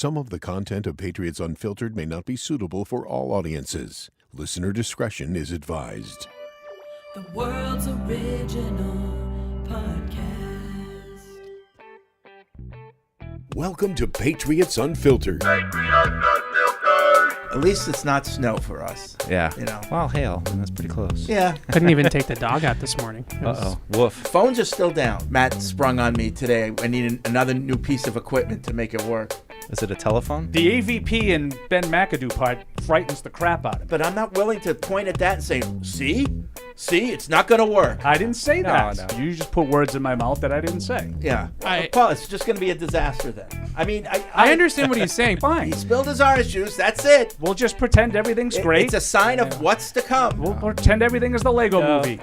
Some of the content of Patriots Unfiltered may not be suitable for all audiences. Listener discretion is advised. The world's original podcast. Welcome to Patriots Unfiltered. At least it's not snow for us. Yeah. You know. Well, hail, and that's pretty close. Yeah. Couldn't even take the dog out this morning. Uh-oh. Woof. Phones are still down. Matt sprung on me today. I need another new piece of equipment to make it work. Is it a telephone? The AVP and Ben McAdoo part frightens the crap out of me. But I'm not willing to point at that and say, see, it's not going to work. I didn't say that. No. You just put words in my mouth that I didn't say. Yeah. Paul, it's just going to be a disaster then. I mean, I understand what he's saying. Fine. He spilled his orange juice. That's it. We'll just pretend everything's great. It's a sign of what's to come. We'll pretend everything is the Lego movie.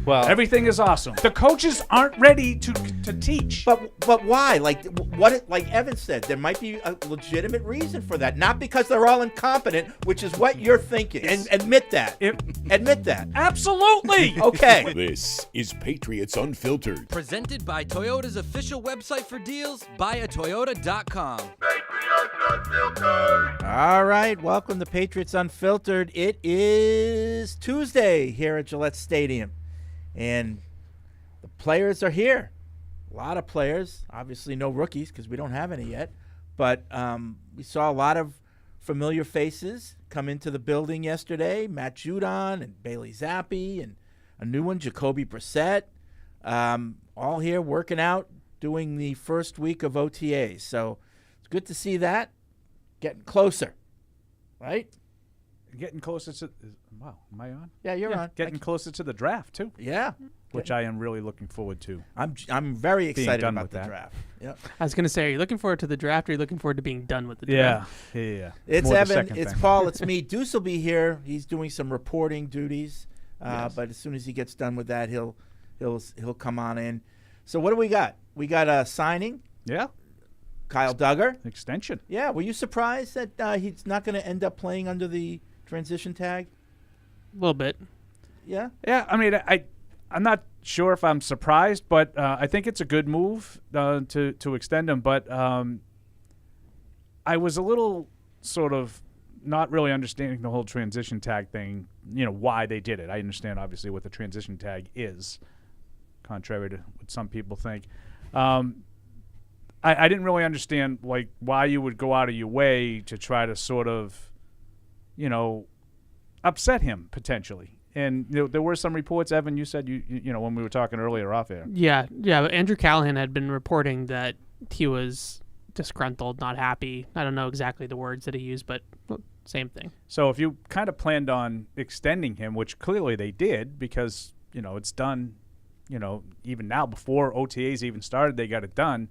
Well, Everything is awesome. The coaches aren't ready to teach. But why? Like like Evan said, there might be a legitimate reason for that. Not because they're all incompetent, which is what you're thinking. And admit that. Admit that. Absolutely. Okay. This is Patriots Unfiltered. Presented by Toyota's official website for deals, buyatoyota.com. All right, welcome to Patriots Unfiltered. It is Tuesday here at Gillette Stadium, and the players are here. A lot of players, obviously no rookies because we don't have any yet, but we saw a lot of familiar faces come into the building yesterday. Matt Judon and Bailey Zappi and a new one, Jacoby Brissett, all here working out, doing the first week of OTAs. So it's good to see that. Getting closer, right? Getting closer to. Wow, am I on? Yeah, you're on. Getting closer to the draft too, Yeah, which I am really looking forward to. I'm very excited done about with the that. draft. Yep. I was going to say, are you looking forward to the draft or are you looking forward to being done with the draft? Yeah. It's More the Evan, second it's thing. Paul, it's me. Deuce will be here. He's doing some reporting duties, Yes. but as soon as he gets done with that, he'll come on in. So what do we got? We got a signing, Yeah. Kyle Duggar. Extension. Yeah, were you surprised that he's not going to end up playing under the transition tag? A little bit. Yeah. Yeah, I mean, I'm not sure if I'm surprised, but I think it's a good move to extend him. But I was a little sort of not really understanding the whole transition tag thing, why they did it. I understand, obviously, what the transition tag is, contrary to what some people think. I didn't really understand, like, why you would go out of your way to try to sort of, upset him potentially. And there were some reports, Evan, you said, when we were talking earlier off air. Yeah. But Andrew Callahan had been reporting that he was disgruntled, not happy. I don't know exactly the words that he used, but same thing. So if you kind of planned on extending him, which clearly they did because, it's done, even now before OTAs even started, they got it done.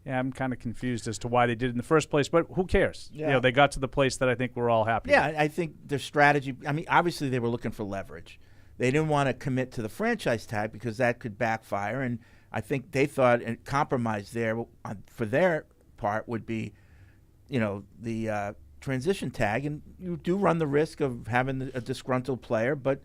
Yeah, I'm kind of confused as to why they did it in the first place, but who cares? Yeah. They got to the place that I think we're all happy Yeah, with. I think their strategy, obviously they were looking for leverage. They didn't want to commit to the franchise tag because that could backfire, and I think they thought a compromise there for their part would be, the transition tag, and you do run the risk of having a disgruntled player, but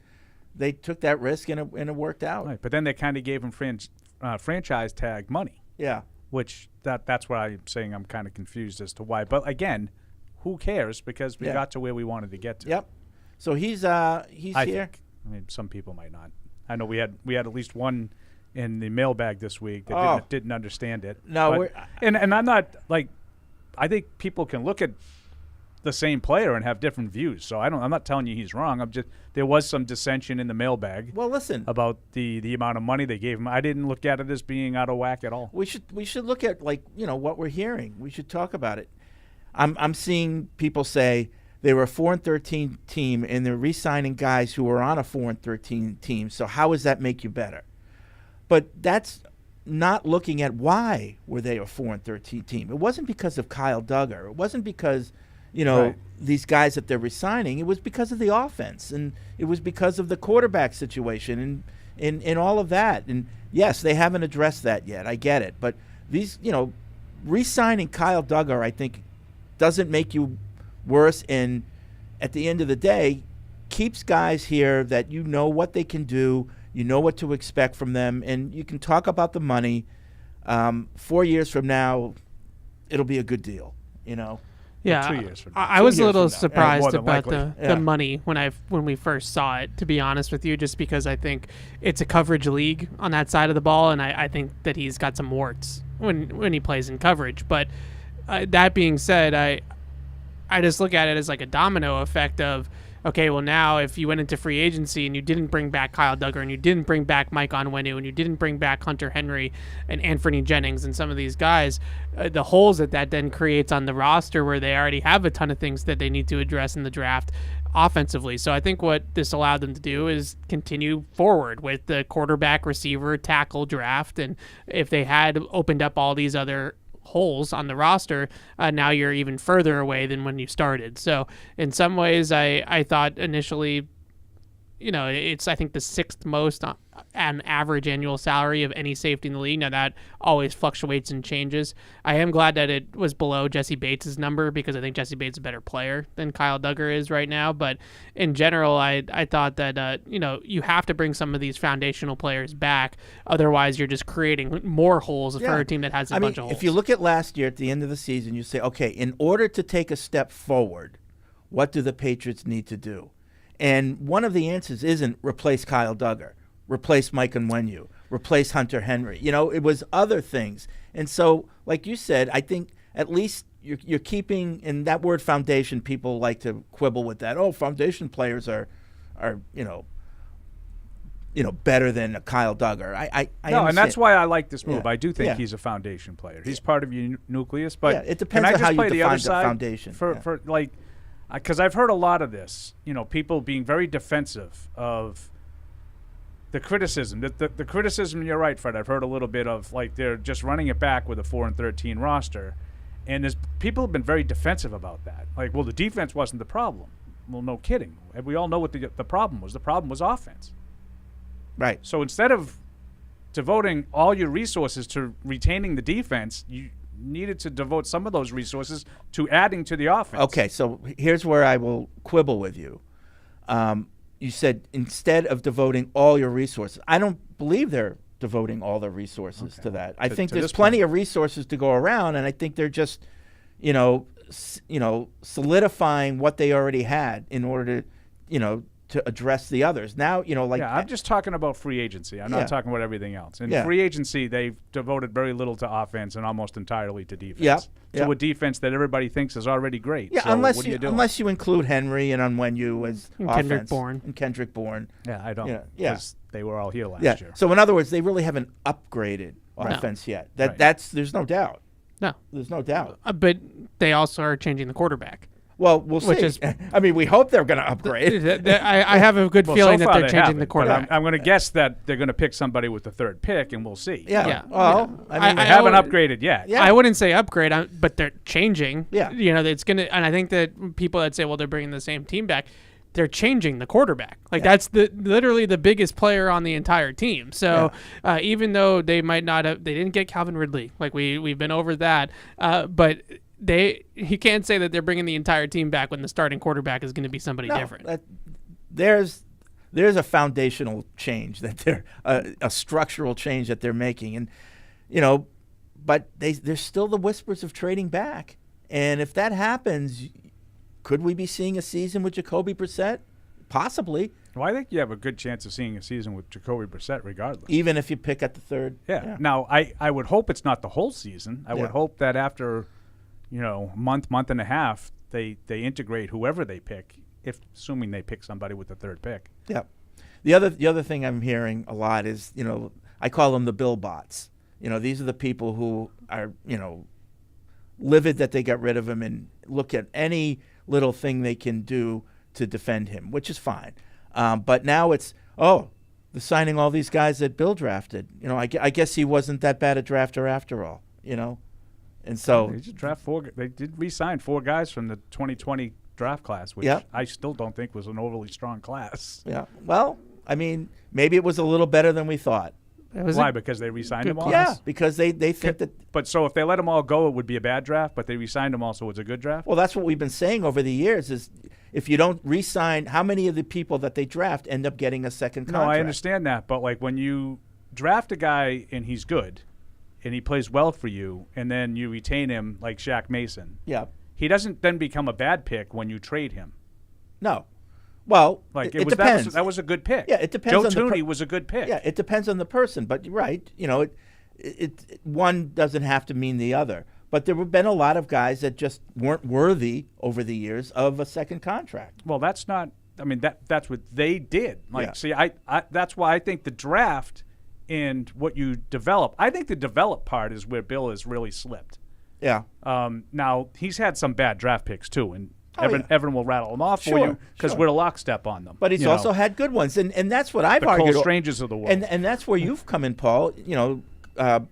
they took that risk and it worked out. Right, but then they kind of gave him franchise tag money. Yeah. Which that's why I'm saying I'm kind of confused as to why. But again, who cares? Because we got to where we wanted to get to. Yep. So he's I here. think. I mean, some people might not. I know we had at least one in the mailbag this week that didn't understand it. No, and I'm not like. I think people can look at the same player and have different views. So I'm not telling you he's wrong. There was some dissension in the mailbag. Well, listen, about the amount of money they gave him. I didn't look at it as being out of whack at all. we should look at what we're hearing. We should talk about it. I'm seeing people say they were a 4-13 team and they're re-signing guys who were on a 4-13 team. So how does that make you better? But that's not looking at why were they a 4-13 team. It wasn't because of Kyle Duggar. It wasn't because Right. these guys that they're resigning. It was because of the offense, and it was because of the quarterback situation and all of that. And yes, they haven't addressed that yet. I get it. But these, re-signing Kyle Duggar, I think, doesn't make you worse. And at the end of the day, keeps guys here that what they can do, what to expect from them, and you can talk about the money. 4 years from now, it'll be a good deal. You know. Yeah, 2 years from now. I was a years little from now. More surprised than about likely. the Yeah. money when we first saw it. To be honest with you, just because I think it's a coverage league on that side of the ball, and I think that he's got some warts when he plays in coverage. But that being said, I just look at it as like a domino effect of, okay, well now if you went into free agency and you didn't bring back Kyle Duggar and you didn't bring back Mike Onwenu and you didn't bring back Hunter Henry and Anthony Jennings and some of these guys, the holes that then creates on the roster where they already have a ton of things that they need to address in the draft offensively. So I think what this allowed them to do is continue forward with the quarterback, receiver, tackle draft. And if they had opened up all these other holes on the roster, now you're even further away than when you started. So in some ways, I thought initially, it's I think the sixth most an average annual salary of any safety in the league. Now that always fluctuates and changes. I am glad that it was below Jesse Bates' number because I think Jesse Bates is a better player than Kyle Duggar is right now. But in general, I thought that you have to bring some of these foundational players back. Otherwise, you're just creating more holes for a team that has a bunch of holes. If you look at last year at the end of the season, you say, okay, in order to take a step forward, what do the Patriots need to do? And one of the answers isn't replace Kyle Duggar, replace Mike Onwenu, replace Hunter Henry. It was other things. And so, like you said, I think at least you're keeping, in that word foundation, people like to quibble with that. Oh, foundation players are better than a Kyle Duggar. I No, understand. and that's why I like this move. Yeah. I do think Yeah. he's a foundation player. He's part of your nucleus, but Yeah, it depends can I on just how you play the define other the side foundation. for because I've heard a lot of this. People being very defensive of the criticism. The criticism, you're right, Fred. I've heard a little bit of like they're just running it back with a 4-13 roster, and there's people have been very defensive about that. Like, well, the defense wasn't the problem. Well, no kidding. And we all know what the problem was. The problem was offense. Right. So instead of devoting all your resources to retaining the defense, you needed to devote some of those resources to adding to the offense. Okay, so here's where I will quibble with you. You said instead of devoting all your resources. I don't believe they're devoting all their resources to that. I think there's plenty of resources to go around, and I think they're just, solidifying what they already had in order to, to address the others. Now, I'm just talking about free agency. I'm not talking about everything else. In free agency, they've devoted very little to offense and almost entirely to defense. To a defense that everybody thinks is already great. Yeah, so unless what are you doing? unless you include Henry and Onwenu as offense. Kendrick Bourne. Yeah, I don't. Yeah. Because they were all here last year. So in other words, they really haven't upgraded offense yet. That's there's no doubt. No, there's no doubt. But they also are changing the quarterback. Well, we'll see. I mean, we hope they're going to upgrade. I have a good feeling so that far they're changing the quarterback. I'm going to guess that they're going to pick somebody with the third pick, and we'll see. Yeah. Well, I mean, they haven't upgraded yet. Yeah. I wouldn't say upgrade, but they're changing. Yeah. It's going to, and I think that people that say, well, they're bringing the same team back, they're changing the quarterback. That's literally the biggest player on the entire team. So even though they might not have, they didn't get Calvin Ridley. Like we've been over that, but you can't say that they're bringing the entire team back when the starting quarterback is going to be somebody different. There's a foundational change that they're a structural change that they're making, and but there's still the whispers of trading back. And if that happens, could we be seeing a season with Jacoby Brissett? Possibly. Well, I think you have a good chance of seeing a season with Jacoby Brissett regardless. Even if you pick at the third. Yeah. Now, I would hope it's not the whole season. I would hope that after, month and a half, they integrate whoever they pick, assuming they pick somebody with the third pick. Yeah. The other thing I'm hearing a lot is, I call them the Bill bots. These are the people who are, livid that they got rid of him and look at any little thing they can do to defend him, which is fine. But now it's, they're signing all these guys that Bill drafted. I guess he wasn't that bad a drafter after all, And so they did draft they did re-sign 4 guys from the 2020 draft class, which I still don't think was an overly strong class. Yeah. Well, I mean, maybe it was a little better than we thought. Why? Because they re-signed them all? Yeah, because they think that. But so if they let them all go, it would be a bad draft, but they re-signed them all, so it's a good draft? Well, that's what we've been saying over the years is if you don't re-sign, how many of the people that they draft end up getting a second contract? No, I understand that, but like when you draft a guy and he's good, and he plays well for you, and then you retain him like Shaq Mason, Yeah. he doesn't then become a bad pick when you trade him. No. Well, Like it depends. That was a good pick. Yeah, it depends Joe on the Tooney was a good pick. Yeah, it depends on the person, but you're right. You know, it one doesn't have to mean the other. But there have been a lot of guys that just weren't worthy over the years of a second contract. Well, that's not. I mean, that's what they did. Like, Yeah. see, I that's why I think the draft and what you develop. I think the develop part is where Bill has really slipped. Yeah. Now he's had some bad draft picks too, and Oh, Evan, yeah. Evan will rattle them off for Sure, you because sure. we're lockstep on them. But he's you know. also had good ones, and that's what I've the Cole argued. Strangers of the world. And that's where you've come in, Paul. You know,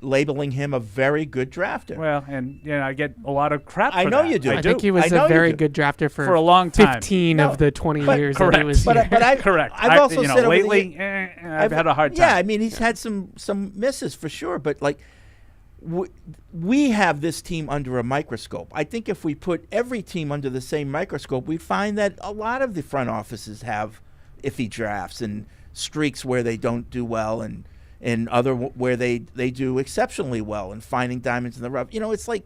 labeling him a very good drafter. Well, and I get a lot of crap. I for know that. you do. I think he was I know a you very do. good drafter for For a long time. 15 No, of the 20 but- years that he correct. was But here. Correct. I've also said over the lately, year- I've had a hard time. Yeah, I mean, he's had some misses for sure, but like we have this team under a microscope. I think if we put every team under the same microscope, we find that a lot of the front offices have iffy drafts and streaks where they don't do well, and other where they do exceptionally well, and finding diamonds in the rough. You know, it's like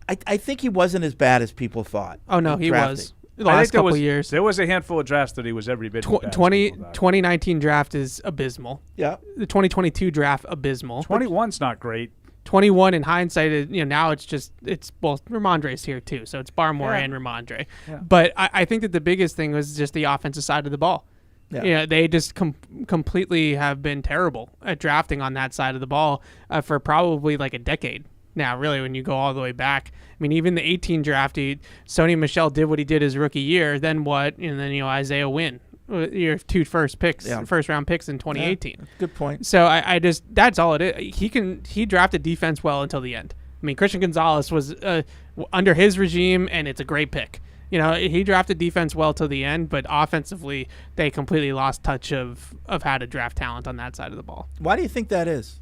I think he wasn't as bad as people thought. Oh, no, in he drafting. was. The I last think there couple was, years. There was a handful of drafts that he was every bit. as bad as 2019 draft is abysmal. Yeah. The 2022 draft, abysmal. 21's not great. 21 in hindsight, now it's Ramondre's here too, so it's Barmore Yeah. and Ramondre. Yeah. But I think that the biggest thing was just the offensive side of the ball. Yeah. They just completely have been terrible at drafting on that side of the ball for probably like a decade now, really, when you go all the way back. I mean, even the 18 draft, Sony Michel did what he did his rookie year, then what? And then, Isaiah Wynn, your two first round picks in 2018. Yeah, good point. So I just, that's all it is. He drafted defense well until the end. I mean, Christian Gonzalez was under his regime, and it's a great pick. He drafted defense well till the end, but offensively, they completely lost touch of how to draft talent on that side of the ball. Why do you think that is?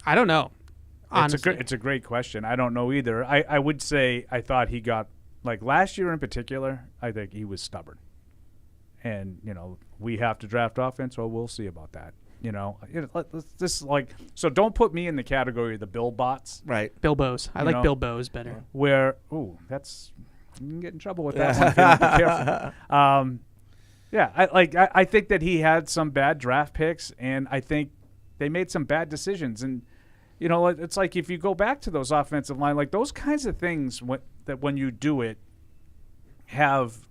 I don't know. Honestly. It's a great question. I don't know either. I would say I thought he got, like last year in particular, I think he was stubborn. And, we have to draft offense, well, we'll see about that. So don't put me in the category of the Bill bots. Right. Bill Bose. I like Bill Bose better. Where, you can get in trouble with that one if you don't be careful. I think that he had some bad draft picks, and I think they made some bad decisions. And, it's like if you go back to those offensive line, like those kinds of things that when you do it have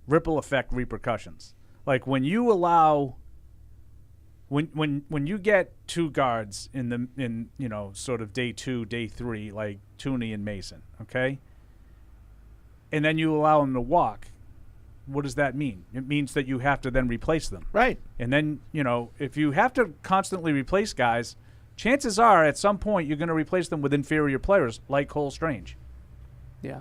ripple effect repercussions. Like when you allow when you get two guards in sort of day 2, day 3, like Tooney and Mason, okay? And then you allow them to walk, what does that mean? It means that you have to then replace them. Right. And then, if you have to constantly replace guys, chances are at some point you're going to replace them with inferior players like Cole Strange. Yeah.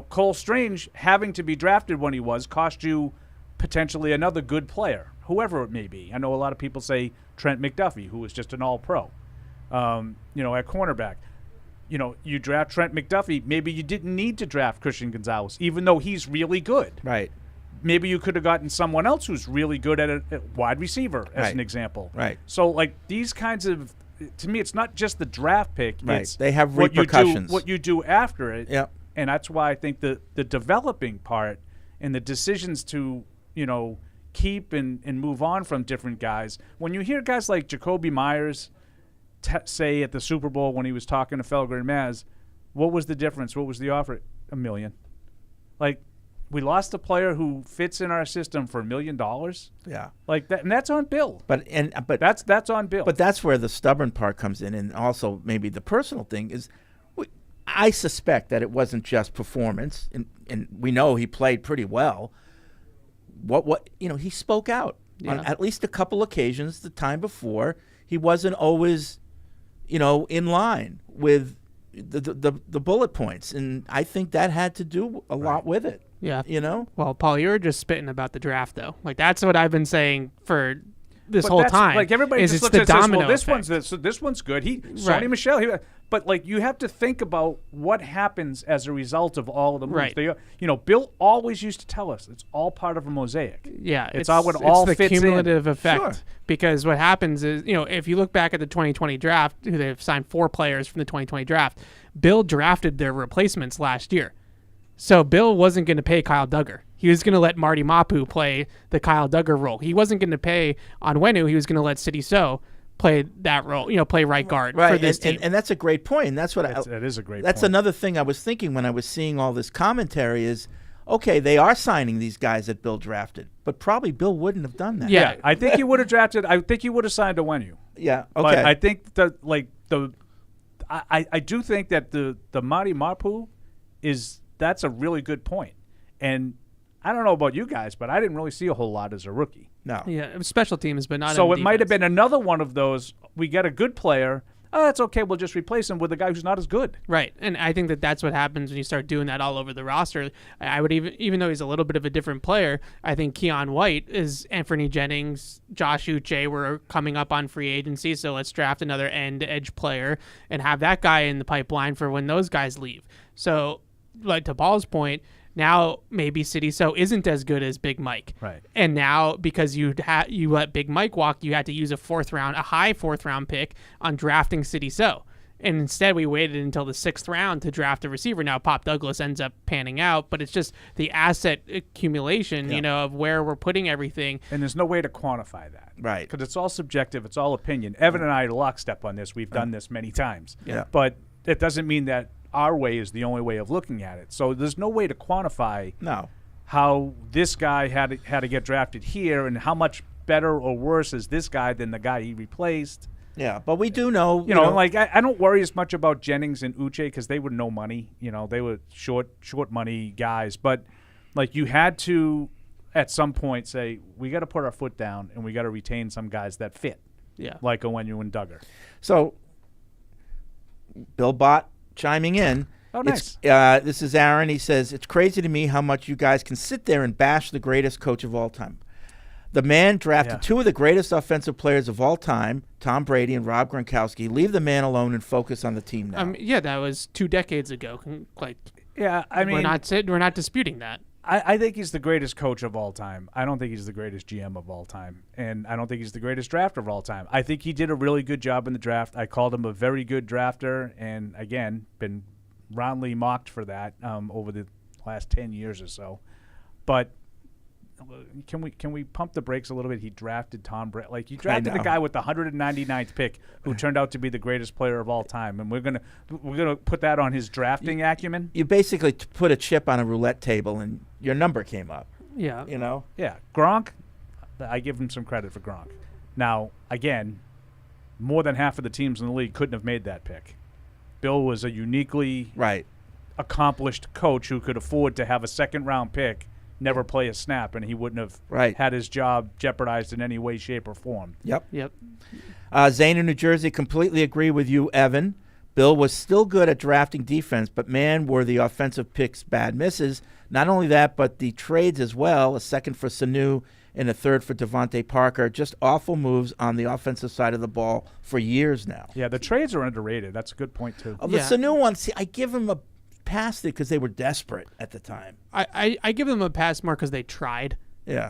Cole Strange having to be drafted when he was cost you potentially another good player, whoever it may be. I know a lot of people say Trent McDuffie, who was just an all-pro, at cornerback. You draft Trent McDuffie, maybe you didn't need to draft Christian Gonzalez, even though he's really good. Right. Maybe you could have gotten someone else who's really good at wide receiver, as an example. Right. So, like, these kinds of, to me, it's not just the draft pick. Right. It's They have what repercussions. what you do after it. Yep. And that's why I think the developing part and the decisions to, keep and move on from different guys. When you hear guys like Jacoby Myers say at the Super Bowl when he was talking to Felger and Maz, what was the difference? What was the offer? $1 million. Like, we lost a player who fits in our system for $1 million. Yeah. Like that, and that's on Bill. But That's on Bill. But that's where the stubborn part comes in, and also maybe the personal thing is, I suspect that it wasn't just performance, and we know he played pretty well. He spoke out on at least a couple occasions the time before. He wasn't always, in line with the bullet points, and I think that had to do a lot with it. Yeah. You know? Well, Paul, you were just spitting about the draft, though. Like, that's what I've been saying for this But whole that's- time. Like everybody is just it's looks the at this, domino well, this effect. this one's good. Sony Right. Michel, but like you have to think about what happens as a result of all of the moves. Right. They, Bill always used to tell us it's all part of a mosaic. Yeah, It's all what all the fits in. cumulative effect. Sure. Because what happens is, if you look back at the 2020 draft, who they've signed 4 players from the 2020 draft, Bill drafted their replacements last year. So Bill wasn't going to pay Kyle Duggar. He was going to let Marty Mapu play the Kyle Duggar role. He wasn't going to pay Onwenu. He was going to let Sidy Sow play that role, play right guard for this team. And that's a great point. And that's what That is a great That's point. another thing I was thinking when I was seeing all this commentary is, okay, they are signing these guys that Bill drafted, but probably Bill wouldn't have done that. Yeah. I think he would have drafted. I think he would have signed Onwenu. Yeah. But Okay. I think that I do think that the Marty Mapu that's a really good point. And I don't know about you guys, but I didn't really see a whole lot as a rookie. No. Yeah, it was special teams, but not So on it might have defense. been another one of those. We get a good player. Oh, that's okay. We'll just replace him with a guy who's not as good. Right, and I think that that's what happens when you start doing that all over the roster. I would even though he's a little bit of a different player, I think Keon White is Anthony Jennings, Josh Uche were coming up on free agency, so let's draft another edge player and have that guy in the pipeline for when those guys leave. So, like to Paul's point, now maybe Sidy Sow isn't as good as Big Mike. Right. And now because you let Big Mike walk, you had to use a high fourth round pick on drafting Sidy Sow. And instead we waited until the 6th round to draft a receiver. Now Pop Douglas ends up panning out, but it's just the asset accumulation, of where we're putting everything. And there's no way to quantify that. Right. Because it's all subjective. It's all opinion. Evan and I are lockstep on this. We've done this many times. Yeah. But it doesn't mean that our way is the only way of looking at it. So there's no way to quantify how this guy had to get drafted here and how much better or worse is this guy than the guy he replaced. Yeah, but we do know. Like I don't worry as much about Jennings and Uche because they were no money. They were short money guys. But like you had to at some point say we got to put our foot down and we got to retain some guys that fit. Yeah. Like Onwenu and Duggar. So, Bill Bott chiming in. Oh, nice. This is Aaron. He says, it's crazy to me how much you guys can sit there and bash the greatest coach of all time. The man drafted 2 of the greatest offensive players of all time, Tom Brady and Rob Gronkowski. Leave the man alone and focus on the team now. That was 2 decades ago. Like, Yeah, I mean, we're not disputing that. I think he's the greatest coach of all time. I don't think he's the greatest GM of all time. And I don't think he's the greatest drafter of all time. I think he did a really good job in the draft. I called him a very good drafter and, again, been roundly mocked for that over the last 10 years or so. But can we pump the brakes a little bit? He drafted Tom Brady. Like, you drafted a guy with the 199th pick who turned out to be the greatest player of all time. And we're gonna put that on his drafting acumen. You basically put a chip on a roulette table and your number came up. Yeah. Yeah, Gronk, I give him some credit for Gronk. Now, again, more than half of the teams in the league couldn't have made that pick. Bill was a uniquely accomplished coach who could afford to have a second-round pick, never play a snap, and he wouldn't have had his job jeopardized in any way, shape, or form. Yep. Zane in New Jersey, completely agree with you, Evan. Bill was still good at drafting defense, but man, were the offensive picks bad misses. Not only that, but the trades as well, a second for Sanu and a third for Devontae Parker. Just awful moves on the offensive side of the ball for years now. Yeah, the trades are underrated. That's a good point, too. The Sanu one, see, I give him a pass because they were desperate at the time. I give them a pass more because they tried. Yeah.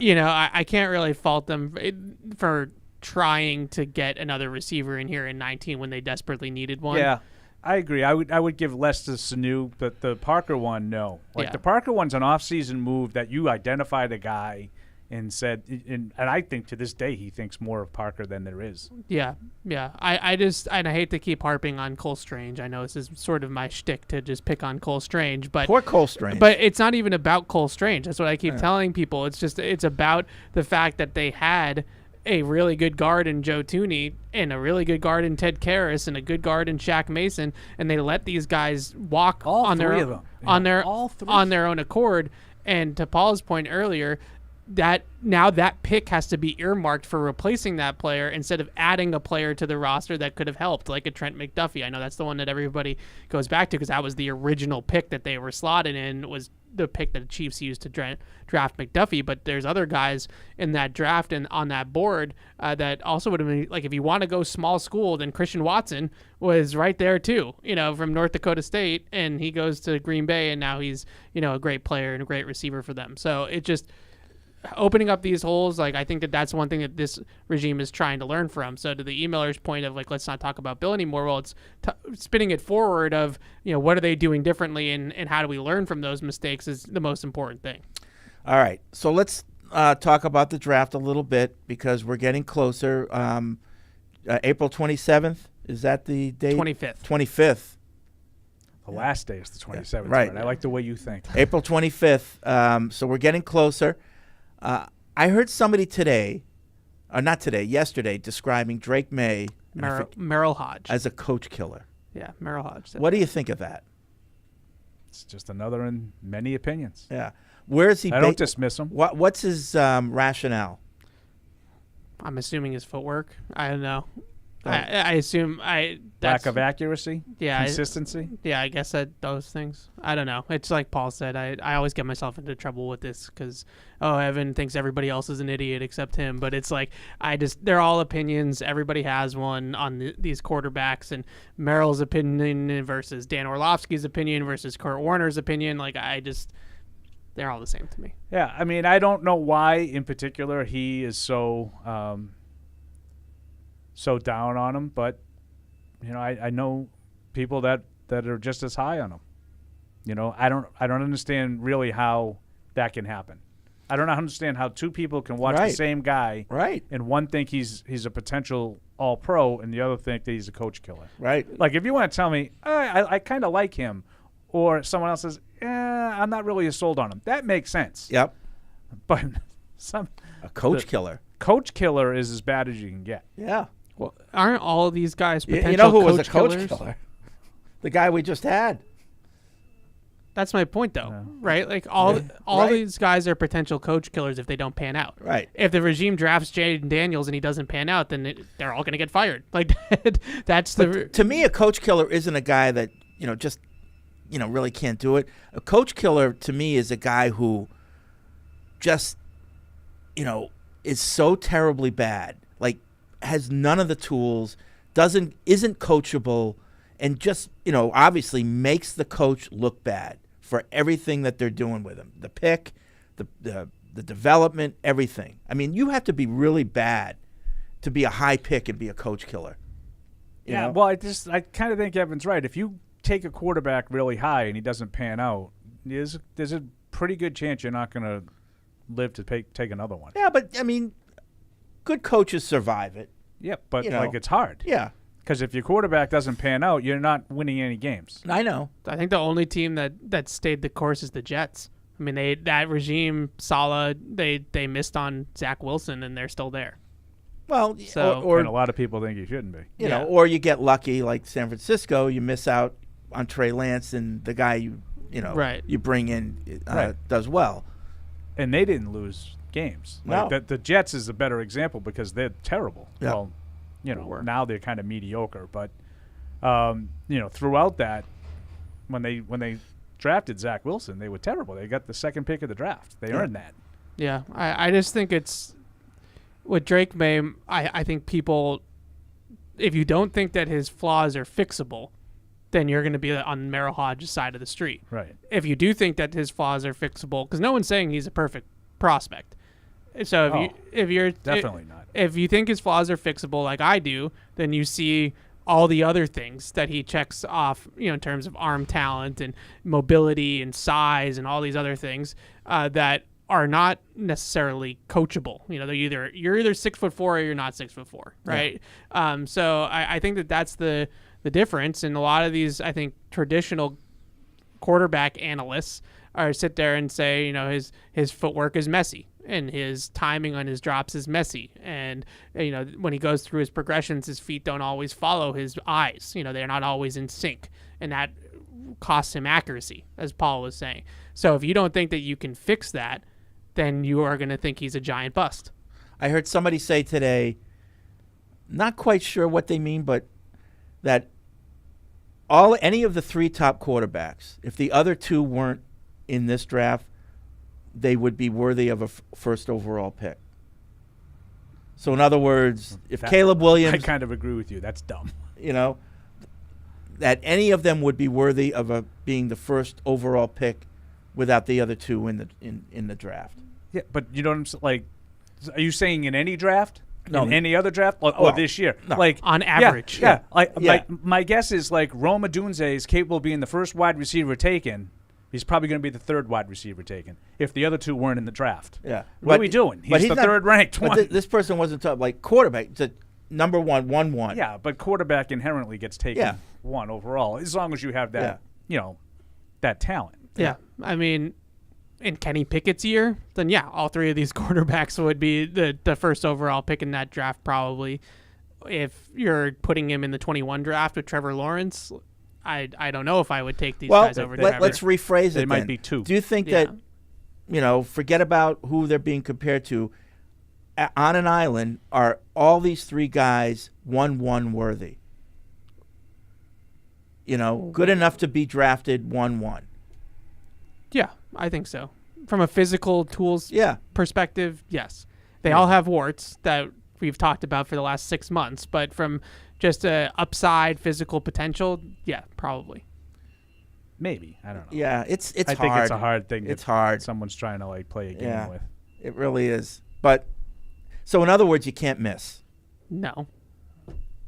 I can't really fault them for trying to get another receiver in here in 19 when they desperately needed one. Yeah, I agree. I would give less to Sanu, but the Parker one, no. The Parker one's an off-season move that you identified a guy and said, and I think to this day he thinks more of Parker than there is. Yeah. I hate to keep harping on Cole Strange. I know this is sort of my shtick to just pick on Cole Strange, but poor Cole Strange. But it's not even about Cole Strange. That's what I keep telling people. It's about the fact that they had a really good guard in Joe Tooney and a really good guard in Ted Karras and a good guard in Shaq Mason, and they let these guys walk on their own accord. And to Paul's point earlier, that now that pick has to be earmarked for replacing that player instead of adding a player to the roster that could have helped, like a Trent McDuffie. I know that's the one that everybody goes back to because that was the original pick that they were slotted in, was the pick that the Chiefs used to draft McDuffie, but there's other guys in that draft and on that board that also would have been, like, if you want to go small school, then Christian Watson was right there too, from North Dakota State, and he goes to Green Bay, and now he's, a great player and a great receiver for them. So it just opening up these holes, like, I think that's one thing that this regime is trying to learn from. So to the emailer's point of, like, let's not talk about Bill anymore, well, it's spinning it forward of, what are they doing differently, and how do we learn from those mistakes is the most important thing. All right, so let's talk about the draft a little bit because we're getting closer. April 27th, is that the date? 25th. The last day is the 27th. Right. I like the way you think. April 25th. So we're getting closer. I heard somebody yesterday, describing Drake May Merrill Hodge as a coach killer. Yeah, Merrill Hodge. What do you think of that? It's just another in many opinions. Yeah. Where is he? I don't dismiss him. What's his rationale? I'm assuming his footwork. I don't know. I assume lack of accuracy. Yeah, consistency. I guess those things. I don't know. It's like Paul said. I always get myself into trouble with this because Evan thinks everybody else is an idiot except him. But it's like they're all opinions. Everybody has one on these quarterbacks, and Merrill's opinion versus Dan Orlovsky's opinion versus Kurt Warner's opinion. Like they're all the same to me. Yeah, I mean, I don't know why in particular he is so down on him, but I know people that are just as high on him. I don't understand really how that can happen. I don't understand how two people can watch the same guy, and one think he's a potential all-pro, and the other think that he's a coach killer. Right. Like if you want to tell me, I kind of like him, or someone else says, I'm not really as sold on him. That makes sense. Yep. But a coach killer. Coach killer is as bad as you can get. Yeah. Well, aren't all of these guys potential you know who coach was a coach killers? killer? The guy we just had. That's my point, though, right? Like all these guys are potential coach killers if they don't pan out. Right. If the regime drafts Jaden Daniels and he doesn't pan out, then they're all going to get fired. Like that's to me, a coach killer isn't a guy that just really can't do it. A coach killer to me is a guy who just is so terribly bad, like has none of the tools, isn't coachable, and just obviously makes the coach look bad for everything that they're doing with him. The pick, the development, everything. I mean, you have to be really bad to be a high pick and be a coach killer. You know? Well, I kind of think Evan's right. If you take a quarterback really high and he doesn't pan out, there's a pretty good chance you're not going to live to take another one. Yeah, but I mean, good coaches survive it. Yeah, but it's hard. Yeah. Because if your quarterback doesn't pan out, you're not winning any games. I know. I think the only team that stayed the course is the Jets. I mean, that regime, Saleh, they missed on Zach Wilson, and they're still there. Well, and a lot of people think he shouldn't be. You know, or you get lucky like San Francisco, you miss out on Trey Lance, and the guy you bring in does well. And they didn't lose games. No. Like the Jets is a better example because they're terrible. Yeah. Well, now they're kind of mediocre, but throughout that, when they drafted Zach Wilson, they were terrible. They got the second pick of the draft. They earned that. Yeah, I just think it's with Drake May. I think people, if you don't think that his flaws are fixable, then you're going to be on Merrill Hodge's side of the street. Right. If you do think that his flaws are fixable, because no one's saying he's a perfect prospect. So if you're definitely not. If you think his flaws are fixable, like I do, then you see all the other things that he checks off, in terms of arm talent and mobility and size and all these other things that are not necessarily coachable. You're either 6'4" or you're not 6'4", right? Yeah. So I think that's the difference. And a lot of these, I think, traditional quarterback analysts sit there and say, his footwork is messy and his timing on his drops is messy. And, when he goes through his progressions, his feet don't always follow his eyes. They're not always in sync. And that costs him accuracy, as Paul was saying. So if you don't think that you can fix that, then you are going to think he's a giant bust. I heard somebody say today, not quite sure what they mean, but that any of the three top quarterbacks, if the other two weren't in this draft, they would be worthy of a first overall pick. So in other words, if Caleb Williams, I kind of agree with you. That's dumb. That any of them would be worthy of being the first overall pick without the other two in the draft. Yeah, but you know what I'm saying? Like, are you saying in any draft? No. In any other draft? Or this year? No. Like On average. Yeah. Yeah. My guess is like Roma Dunze is capable of being the first wide receiver taken. He's probably going to be the third wide receiver taken if the other two weren't in the draft. Yeah. What are we doing? He's the third ranked one. But this person wasn't talking like quarterback. It's a number 1. Yeah, but quarterback inherently gets taken 1 overall as long as you have that, that talent. Yeah. I mean, in Kenny Pickett's year, then all three of these quarterbacks would be the first overall pick in that draft probably. If you're putting him in the 21 draft with Trevor Lawrence, I don't know if I would take these guys over Trevor. Let's rephrase it. They might be 2. Do you think that, forget about who they're being compared to, on an island, are all these 3 guys 1-1 worthy? Good enough to be drafted 1-1. Yeah, I think so. From a physical tools perspective, yes. They all have warts that we've talked about for the last 6 months, but from just a upside physical potential, probably. Maybe. I don't know. Yeah, it's hard. I think it's a hard thing. It's hard. Someone's trying to play a game with. It really is. But so in other words, you can't miss No,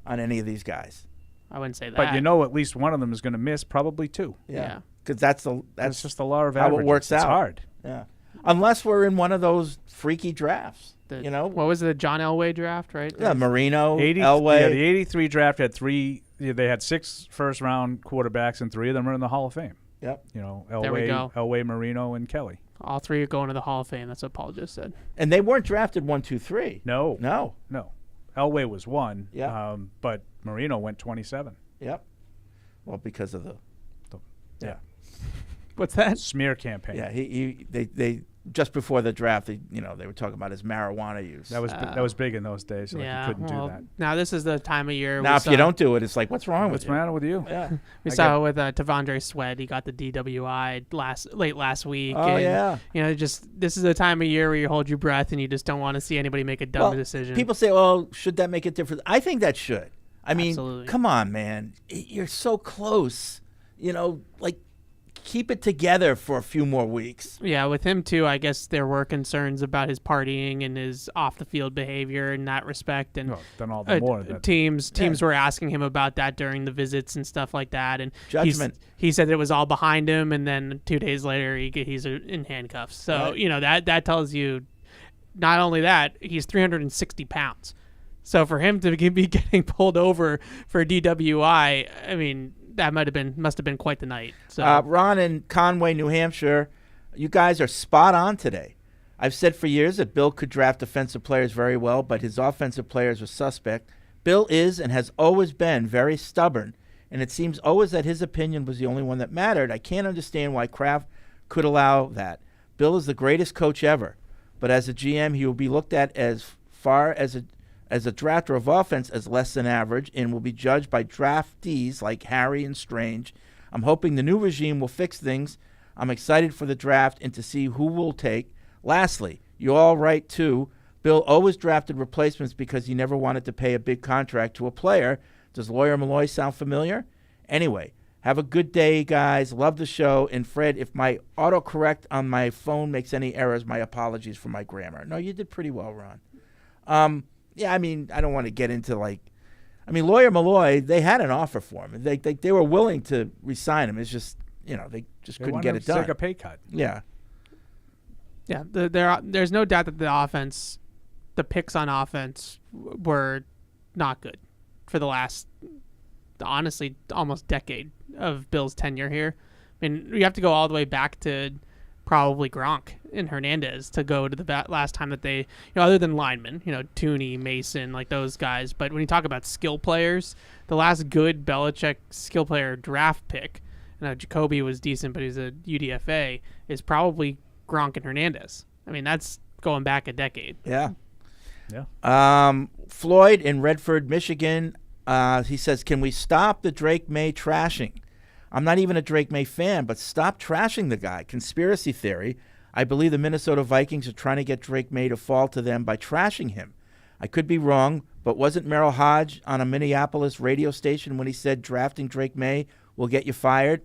on any of these guys. I wouldn't say that. But at least one of them is going to miss, probably 2. Yeah. Because that's just the law of how averages. it works out. It's hard. Yeah. Unless we're in one of those freaky drafts. What was the John Elway draft, right? Yeah, Marino, 80, Elway. Yeah, the 83 draft had 3. They had 6 first-round quarterbacks, and 3 of them are in the Hall of Fame. Yep. There we go. Elway, Marino, and Kelly. All 3 are going to the Hall of Fame. That's what Paul just said. And they weren't drafted 1, 2, 3. No. No. Elway was 1. Yeah. But Marino went 27. Yep. Well, because of the What's that? Smear campaign. Yeah, they just before the draft, they were talking about his marijuana use. That was big in those days. You couldn't do that. Now this is the time of year. Now, if you don't do it, it's like, what's wrong with you? What's the matter with you? Yeah, we saw it with Tavondre Sweat. He got the DWI late last week. Oh, and, this is the time of year where you hold your breath and you just don't want to see anybody make a dumb decision. People say, "Well, should that make it different?" I think that should. I mean, Absolutely. Come on, man, you're so close. Keep it together for a few more weeks. Yeah, with him too, I guess there were concerns about his partying and his off-the-field behavior in that respect. And then all the more. Teams were asking him about that during the visits and stuff like that. And Judgment. He said it was all behind him, and then 2 days later he's in handcuffs. So that tells you, not only that, he's 360 pounds. So for him to be getting pulled over for DWI, I mean, that must have been quite the night. So Ron in Conway, New Hampshire, you guys are spot on today. I've said for years that Bill could draft defensive players very well, but his offensive players were suspect. Bill is and has always been very stubborn, and it seems always that his opinion was the only one that mattered. I can't understand why Kraft could allow that. Bill is the greatest coach ever, but as a GM, he will be looked at as far as a drafter of offense as less than average and will be judged by draftees like Harry and Strange. I'm hoping the new regime will fix things. I'm excited for the draft and to see who will take. Lastly, you're all right, too. Bill always drafted replacements because he never wanted to pay a big contract to a player. Does Lawyer Malloy sound familiar? Anyway, have a good day, guys. Love the show. And, Fred, if my autocorrect on my phone makes any errors, my apologies for my grammar. No, you did pretty well, Ron. Yeah, I mean, I don't want to get into Lawyer Malloy, they had an offer for him. They were willing to re-sign him. It's just, they just couldn't get it done. Take a pay cut. Yeah. Yeah, there's no doubt that the picks on offense were not good for the last, honestly, almost decade of Bill's tenure here. I mean, you have to go all the way back to probably Gronk and Hernandez to go to the last time that they, other than linemen, Tooney, Mason, like those guys. But when you talk about skill players, the last good Belichick skill player draft pick, Jacoby was decent, but he's a UDFA, is probably Gronk and Hernandez. I mean, that's going back a decade. Yeah. Yeah. Floyd in Redford, Michigan, he says, can we stop the Drake May trashing? I'm not even a Drake May fan, but stop trashing the guy. Conspiracy theory. I believe the Minnesota Vikings are trying to get Drake May to fall to them by trashing him. I could be wrong, but wasn't Merrill Hodge on a Minneapolis radio station when he said drafting Drake May will get you fired?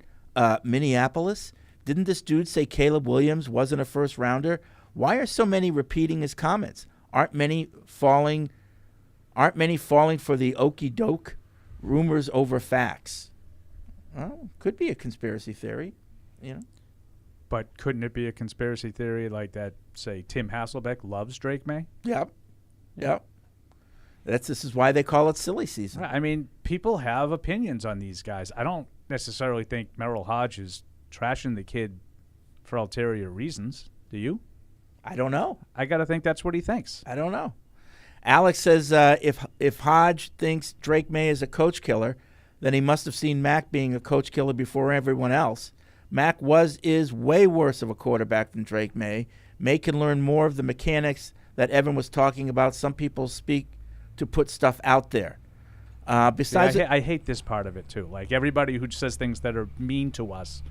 Minneapolis? Didn't this dude say Caleb Williams wasn't a first rounder? Why are so many repeating his comments? Aren't many falling for the okey doke? Rumors over facts. Well, could be a conspiracy theory, you know. But couldn't it be a conspiracy theory like that, say, Tim Hasselbeck loves Drake May? Yep. This is why they call it silly season. I mean, people have opinions on these guys. I don't necessarily think Merrill Hodge is trashing the kid for ulterior reasons. Do you? I don't know. I got to think that's what he thinks. I don't know. Alex says if Hodge thinks Drake May is a coach killer, then he must have seen Mac being a coach killer before everyone else. Mac is way worse of a quarterback than Drake May. May can learn more of the mechanics that Evan was talking about. Some people speak to put stuff out there. Besides, I hate this part of it too. Like, everybody who says things that are mean to us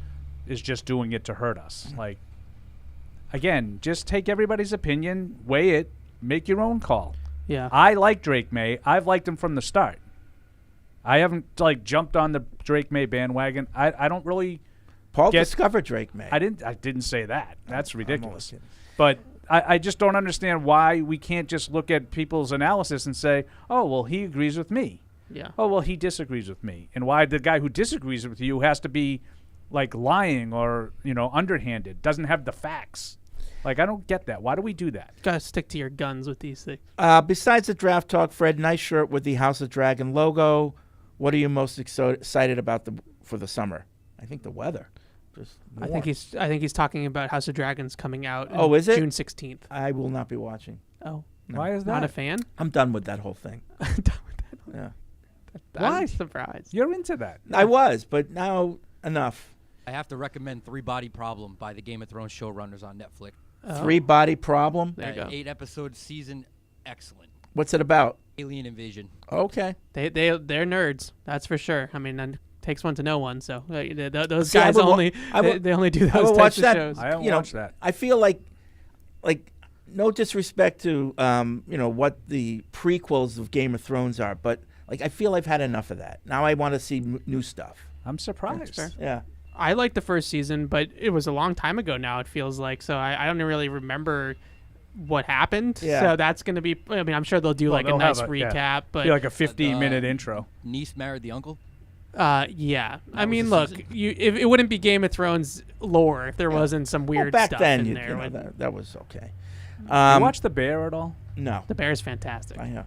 is just doing it to hurt us. Like, again, just take everybody's opinion, weigh it, make your own call. Yeah. I like Drake May. I've liked him from the start. I haven't jumped on the Drake May bandwagon. I don't really. Paul discovered Drake May. I didn't say that. That's ridiculous. But I just don't understand why we can't just look at people's analysis and say, oh, well, he agrees with me. Yeah. Oh, well, he disagrees with me. And why the guy who disagrees with you has to be lying or, underhanded, doesn't have the facts. I don't get that. Why do we do that? Gotta stick to your guns with these things. Besides the draft talk, Fred, nice shirt with the House of Dragon logo. What are you most excited about for the summer? I think the weather. I think he's talking about House of Dragons coming out. Oh, is it? June 16th. I will not be watching. Oh, no. Why is that? Not a fan? I'm done with that whole thing. I'm done with that. Yeah, Why? I'm surprised. You're into that. I was, but now enough. I have to recommend Three Body Problem by the Game of Thrones showrunners on Netflix. Oh. 3 Body Problem. There you go. 8-episode season, excellent. What's it about? Alien invasion. Okay. They're nerds. That's for sure. I mean, it takes one to know one. So those See, guys they only do I those would types watch of that. shows. I haven't watched that. I feel like no disrespect to what the prequels of Game of Thrones are, but I feel I've had enough of that. Now I want to see new stuff. I'm surprised. That's fair. Yeah. I liked the first season, but it was a long time ago now, it feels like. So I don't really remember what happened. Yeah. So that's going to be, I mean, I'm sure they'll do a they'll nice have recap. But Be like a 15-minute intro. Niece married the uncle. yeah. I was mean, the look, season. if it wouldn't be Game of Thrones lore if there wasn't some weird back stuff then, in there. that was okay. You watch The Bear at all? No. The Bear's fantastic. No.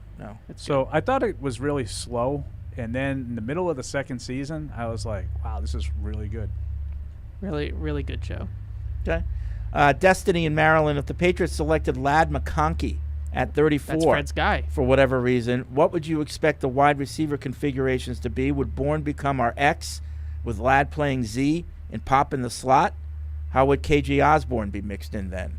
So I thought it was really slow, and then in the middle of the second season, I was like, wow, this is really good. Really, really good show. Okay. Destiny in Maryland. If the Patriots selected Ladd McConkey at 34 That's Fred's guy. for whatever reason, what would you expect the wide receiver configurations to be? Would Bourne become our X with Ladd playing Z and Pop in the slot? How would KJ Osborne be mixed in then?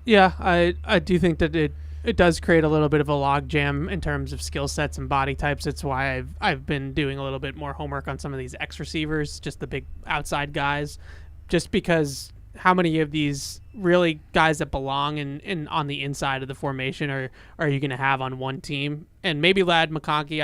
Yeah, I do think that it does create a little bit of a logjam in terms of skill sets and body types. It's why I've been doing a little bit more homework on some of these X receivers, just the big outside guys, just because how many of these really guys that belong in on the inside of the formation are you going to have on one team? And maybe Ladd McConkey,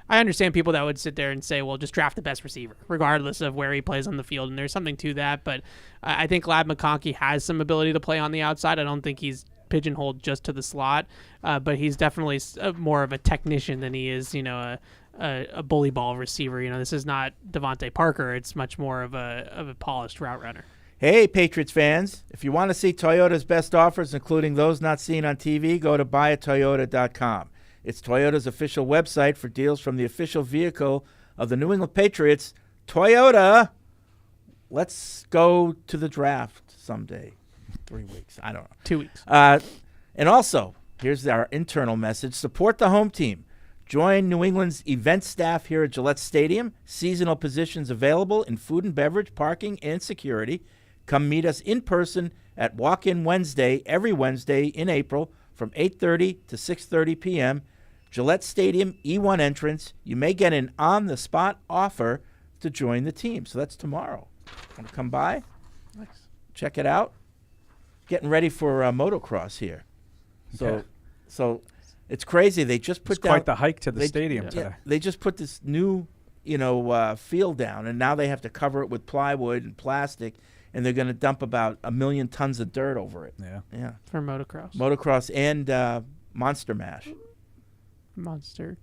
I understand people that would sit there and say, well, just draft the best receiver, regardless of where he plays on the field. And there's something to that. But I think Ladd McConkey has some ability to play on the outside. I don't think he's pigeonholed just to the slot, but he's definitely more of a technician than he is, a bully ball receiver. This is not Devontae Parker. It's much more of a polished route runner. Hey, Patriots fans, if you want to see Toyota's best offers, including those not seen on TV, go to buyatoyota.com. It's Toyota's official website for deals from the official vehicle of the New England Patriots, Toyota. Let's go to the draft someday. 3 weeks. I don't know. 2 weeks. And also, here's our internal message. Support the home team. Join New England's event staff here at Gillette Stadium. Seasonal positions available in food and beverage, parking, and security. Come meet us in person at Walk-In Wednesday, every Wednesday in April from 8:30 to 6:30 p.m. Gillette Stadium, E1 entrance. You may get an on-the-spot offer to join the team. So that's tomorrow. Want to come by? Nice. Check it out. Getting ready for motocross here. So it's crazy. They just put It's down quite the hike to the stadium today. They just put this new, field down, and now they have to cover it with plywood and plastic, and they're going to dump about 1 million tons of dirt over it. Yeah. For motocross. Motocross and Monster Mash. Monster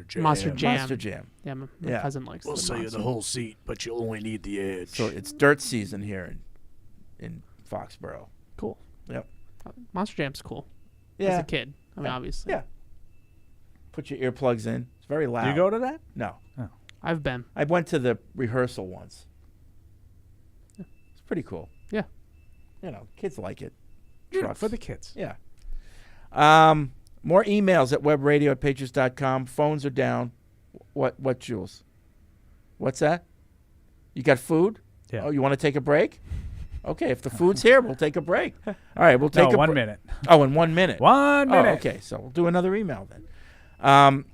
Jam. Monster Jam. Yeah, my Yeah. cousin likes We'll the sell you Monster. the whole seat, but you'll only need the edge. So it's dirt season here in Foxborough. Cool. Yep. Monster Jam's cool. Yeah. As a kid. I mean, Yeah. obviously. Yeah. Put your earplugs in. It's very loud. You go to that? No. I've been. I went to the rehearsal once. It's pretty cool. Yeah. Kids like it. Yeah, Trucks. for the kids. Yeah. More emails at webradio@patriots.com. Phones are down. What, Jules? What's that? You got food? Yeah. Oh, you want to take a break? Okay, if the food's here, we'll take a break. All right, we'll take No, a 1 minute. Oh, in 1 minute. 1 minute. Oh, okay, so we'll do another email then.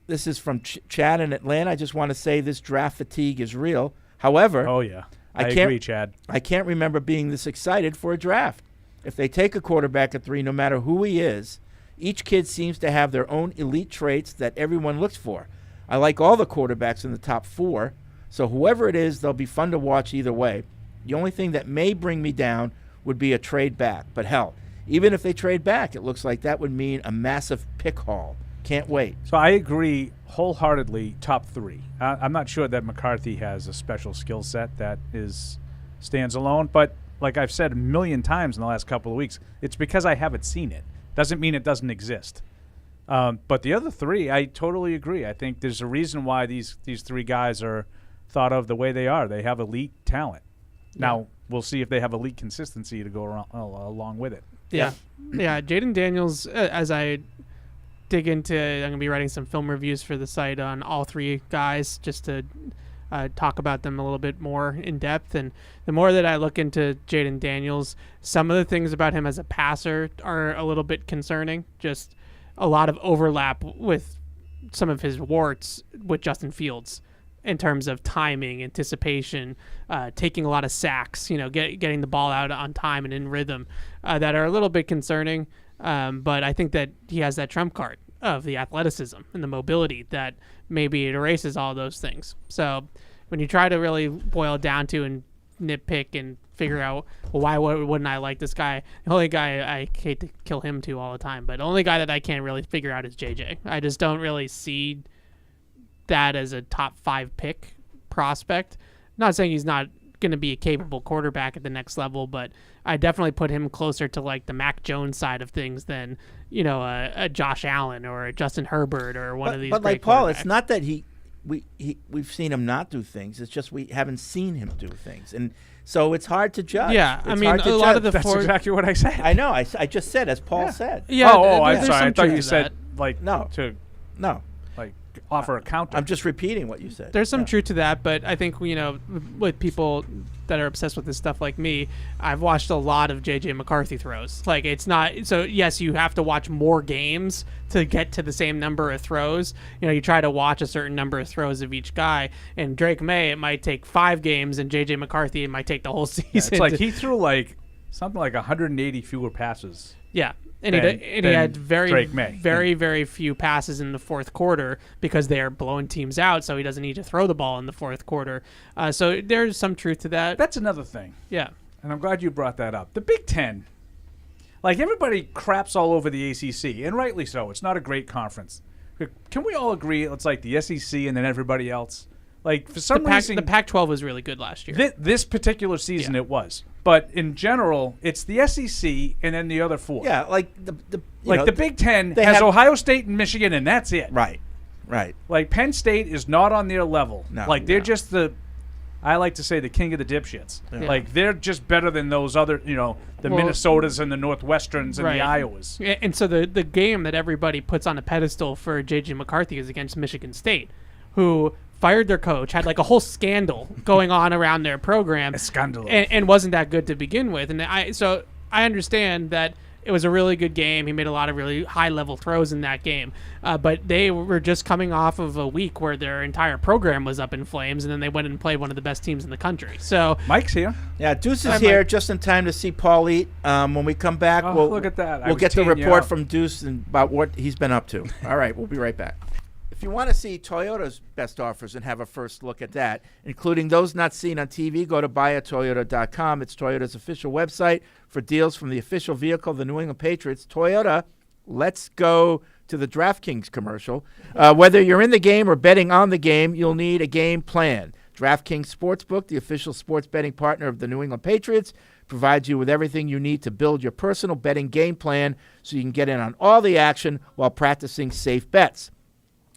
This is from Chad in Atlanta. I just want to say this draft fatigue is real. However, Oh, yeah. I can't- agree, Chad. I can't remember being this excited for a draft. If they take a quarterback at 3, no matter who he is, each kid seems to have their own elite traits that everyone looks for. I like all the quarterbacks in the top 4, so whoever it is, they'll be fun to watch either way. The only thing that may bring me down would be a trade back. But hell, even if they trade back, it looks like that would mean a massive pick haul. Can't wait. So I agree wholeheartedly, top 3. I'm not sure that McCarthy has a special skill set that stands alone, but like I've said a million times in the last couple of weeks, it's because I haven't seen it. Doesn't mean it doesn't exist. But the other 3, I totally agree. I think there's a reason why these 3 guys are thought of the way they are. They have elite talent. Now, we'll see if they have elite consistency to go around, along with it. Yeah. Yeah, Jaden Daniels, as I dig into, I'm going to be writing some film reviews for the site on all 3 guys just to talk about them a little bit more in depth. And the more that I look into Jaden Daniels, some of the things about him as a passer are a little bit concerning. Just a lot of overlap with some of his warts with Justin Fields in terms of timing, anticipation, taking a lot of sacks, getting the ball out on time and in rhythm, that are a little bit concerning. But I think that he has that trump card of the athleticism and the mobility that maybe it erases all those things. So when you try to really boil it down to and nitpick and figure out, well, why wouldn't I like this guy? The only guy, I hate to kill him too all the time, but the only guy that I can't really figure out is JJ. I just don't really see that as a top 5 pick prospect. Not saying he's not going to be a capable quarterback at the next level, but I definitely put him closer to like the Mac Jones side of things than a Josh Allen or a Justin Herbert or one of these. But great like Paul, it's quarterbacks. not that we've seen him not do things. It's just we haven't seen him do things, and so it's hard to judge. Yeah, It's I mean, hard to a lot of judge. the That's exactly what I said. I know. I just said as Paul said. Yeah, I'm there's sorry. some I thought truth you to said that. like No. to No, offer a counter. I'm just repeating what you said. There's some Yeah. truth to that, but I think with people that are obsessed with this stuff like me, I've watched a lot of JJ McCarthy throws. Like, it's not so. Yes, you have to watch more games to get to the same number of throws. You try to watch a certain number of throws of each guy. And Drake May, it might take 5 games, and JJ McCarthy, it might take the whole season. It's like he threw something like 180 fewer passes. Yeah. And he than had very, Drake May. very, very few passes in the fourth quarter because they are blowing teams out, so he doesn't need to throw the ball in the fourth quarter. So there's some truth to that. That's another thing. Yeah. And I'm glad you brought that up. The Big Ten, everybody craps all over the ACC, and rightly so. It's not a great conference. Can we all agree it's like the SEC and then everybody else? Like, for some reason, the Pac-12 was really good last year. This particular season it was. But in general, it's the SEC and then the other 4. Yeah, like the Big Ten they has have- Ohio State and Michigan, and that's it. right. Like, Penn State is not on their level. No, they're no. just I like to say the king of the dipshits. Yeah. Like, they're just better than those other, the Minnesotas and the Northwesterns and Right. the Iowas. And so the game that everybody puts on a pedestal for J.J. McCarthy is against Michigan State, who fired their coach, had like a whole scandal going on around their program. A scandal. And wasn't that good to begin with. And I understand that It was a really good game. He made a lot of really high-level throws in that game. But they were just coming off of a week where their entire program was up in flames, and then they went and played one of the best teams in the country. So Mike's here. Yeah, Deuce is Hi, here Mike. just in time to see Paul eat. When we come back, Oh, look at that. I We'll was get the teeing you report up. from Deuce about what he's been up to. All right, we'll be right back. If you want to see Toyota's best offers and have a first look at that, including those not seen on TV, go to buyatoyota.com. It's Toyota's official website for deals from the official vehicle of the New England Patriots. Toyota, let's go to the DraftKings commercial. Whether you're in the game or betting on the game, you'll need a game plan. DraftKings Sportsbook, the official sports betting partner of the New England Patriots, provides you with everything you need to build your personal betting game plan so you can get in on all the action while practicing safe bets.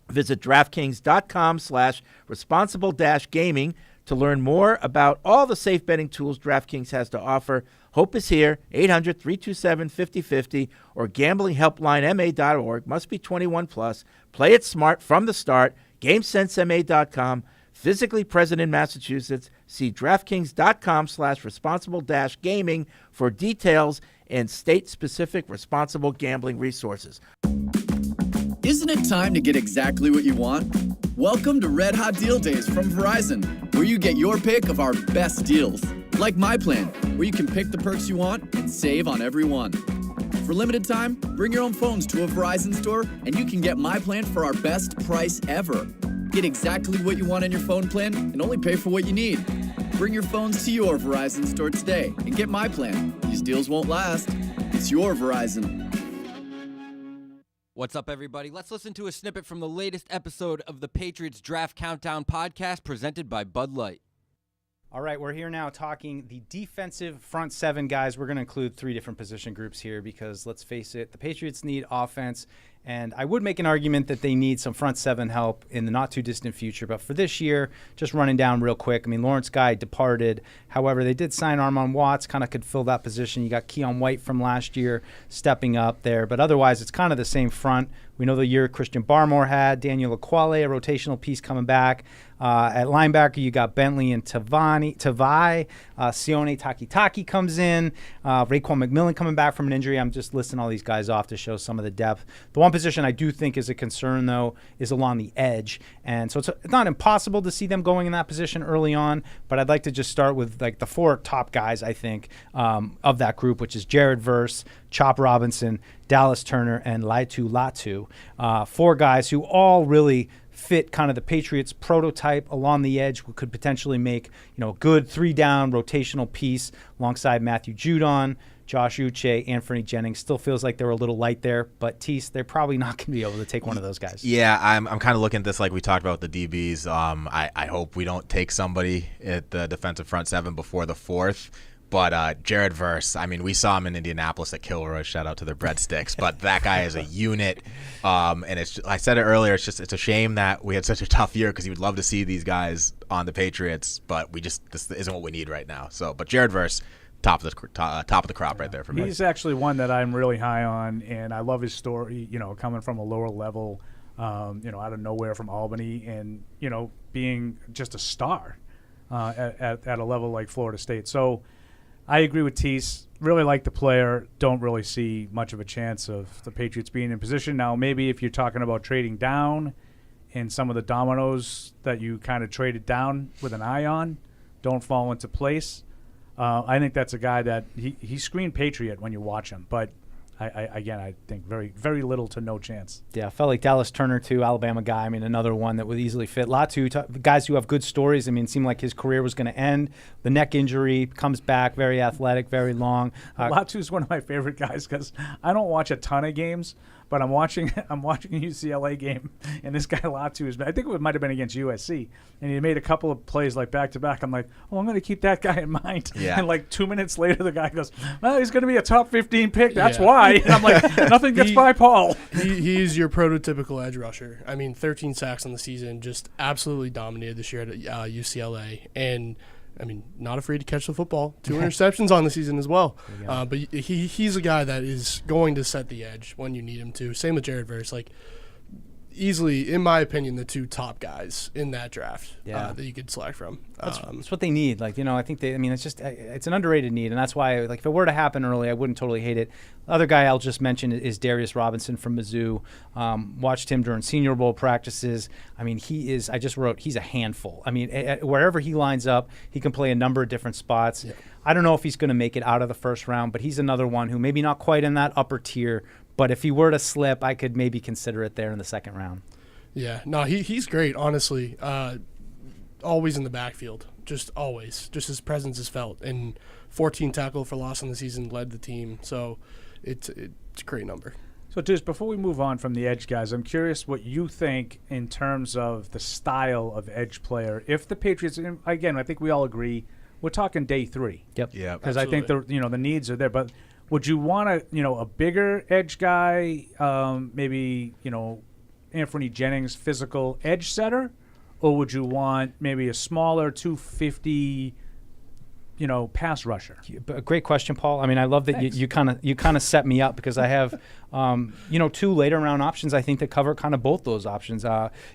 Visit DraftKings.com/responsible-gaming to learn more about all the safe betting tools DraftKings has to offer. Hope is here, 800-327-5050 or gamblinghelplinema.org. Must be 21 plus. Play it smart from the start. GameSenseMA.com. Physically present in Massachusetts. See DraftKings.com/responsible-gaming for details and state-specific responsible gambling resources. Isn't it time to get exactly what you want? Welcome to Red Hot Deal Days from Verizon, where you get your pick of our best deals. Like My Plan, where you can pick the perks you want and save on every one. For limited time, bring your own phones to a Verizon store and you can get My Plan for our best price ever. Get exactly what you want in your phone plan and only pay for what you need. Bring your phones to your Verizon store today and get My Plan. These deals won't last. It's your Verizon. What's up, everybody? Let's listen to a snippet from the latest episode of the Patriots Draft Countdown podcast presented by Bud Light. All right, we're here now talking the defensive front seven guys. We're going to include three different position groups here because, let's face it, the Patriots need offense. And I would make an argument that they need some front seven help in the not-too-distant future. But for this year, just running down real quick, I mean, Lawrence Guy departed. However, they did sign Armon Watts, kind of could fill that position. You got Keon White from last year stepping up there. But otherwise, it's kind of the same front. We know the year Christian Barmore had, Daniel Aquale, a rotational piece coming back. At linebacker, you got Bentley and Tavai. Sione Takitaki comes in. Raekwon McMillan coming back from an injury. I'm just listing all these guys off to show some of the depth. The one position I do think is a concern, though, is along the edge. And so it's not impossible to see them going in that position early on, but I'd like to just start with like the four top guys, I think, of that group, which is Jared Verse, Chop Robinson, Dallas Turner, and Laitu Latu. Four guys who all really fit kind of the Patriots prototype along the edge, could potentially make, a good three-down rotational piece alongside Matthew Judon, Josh Uche, Anthony Jennings. Still feels like they're a little light there, but Tease, they're probably not going to be able to take one of those guys. Yeah, I'm kind of looking at this like we talked about with the DBs. I hope we don't take somebody at the defensive front seven before the fourth. But Jared Verse, I mean, we saw him in Indianapolis at Kilroy. Shout out to their breadsticks. But that guy is a unit. And I said it earlier. It's a shame that we had such a tough year because you would love to see these guys on the Patriots. But this isn't what we need right now. So, but Jared Verse, top of the crop right there for me. He's actually one that I'm really high on, and I love his story. Coming from a lower level, out of nowhere from Albany, and being just a star at a level like Florida State. So. I agree with Tease. Really like the player. Don't really see much of a chance of the Patriots being in position. Now, maybe if you're talking about trading down and some of the dominoes that you kind of traded down with an eye on don't fall into place, I think that's a guy that he screened Patriot when you watch him. But, I think very, very little to no chance. Yeah, I felt like Dallas Turner, too, Alabama guy. I mean, another one that would easily fit. Latu, guys who have good stories. I mean, it seemed like his career was going to end. The neck injury, comes back, very athletic, very long. Latu is one of my favorite guys because I don't watch a ton of games, but I'm watching a UCLA game, and this guy Latu I think it might have been against USC, and he made a couple of plays like back to back. I'm like, I'm going to keep that guy in mind. Yeah. And like 2 minutes later, the guy goes, well, he's going to be a top 15 pick. That's why. And I'm like, nothing gets by Paul. He's your prototypical edge rusher. I mean, 13 sacks on the season, just absolutely dominated this year at UCLA, and I mean, not afraid to catch the football. 2 interceptions on the season as well. But he's a guy that is going to set the edge when you need him to. Same with Jared Verse. Like, easily, in my opinion, the 2 top guys in that draft Yeah. that you could select from. That's what they need. Like, I think it's an underrated need, and that's why, like, if it were to happen early, I wouldn't totally hate it. The other guy I'll just mention is Darius Robinson from Mizzou. Watched him during Senior Bowl practices. I mean, he's a handful. I mean, wherever he lines up, he can play a number of different spots. Yeah. I don't know if he's going to make it out of the first round, but he's another one who maybe not quite in that upper tier, but if he were to slip, I could maybe consider it there in the second round. Yeah, no, he's great, honestly. Always in the backfield, just always. Just his presence is felt. And 14 tackle for loss on the season, led the team. So it's a great number. So, just before we move on from the edge guys, I'm curious what you think in terms of the style of edge player. If the Patriots, again, I think we all agree, we're talking day 3. Yep. Yeah. Because I think the needs are there. But would you want a bigger edge guy, maybe Anthony Jennings, physical edge setter, or would you want maybe a smaller 250? Pass rusher. Great question, Paul. I mean, I love that you kind of set me up because I have, 2 later round options I think that cover kind of both those options.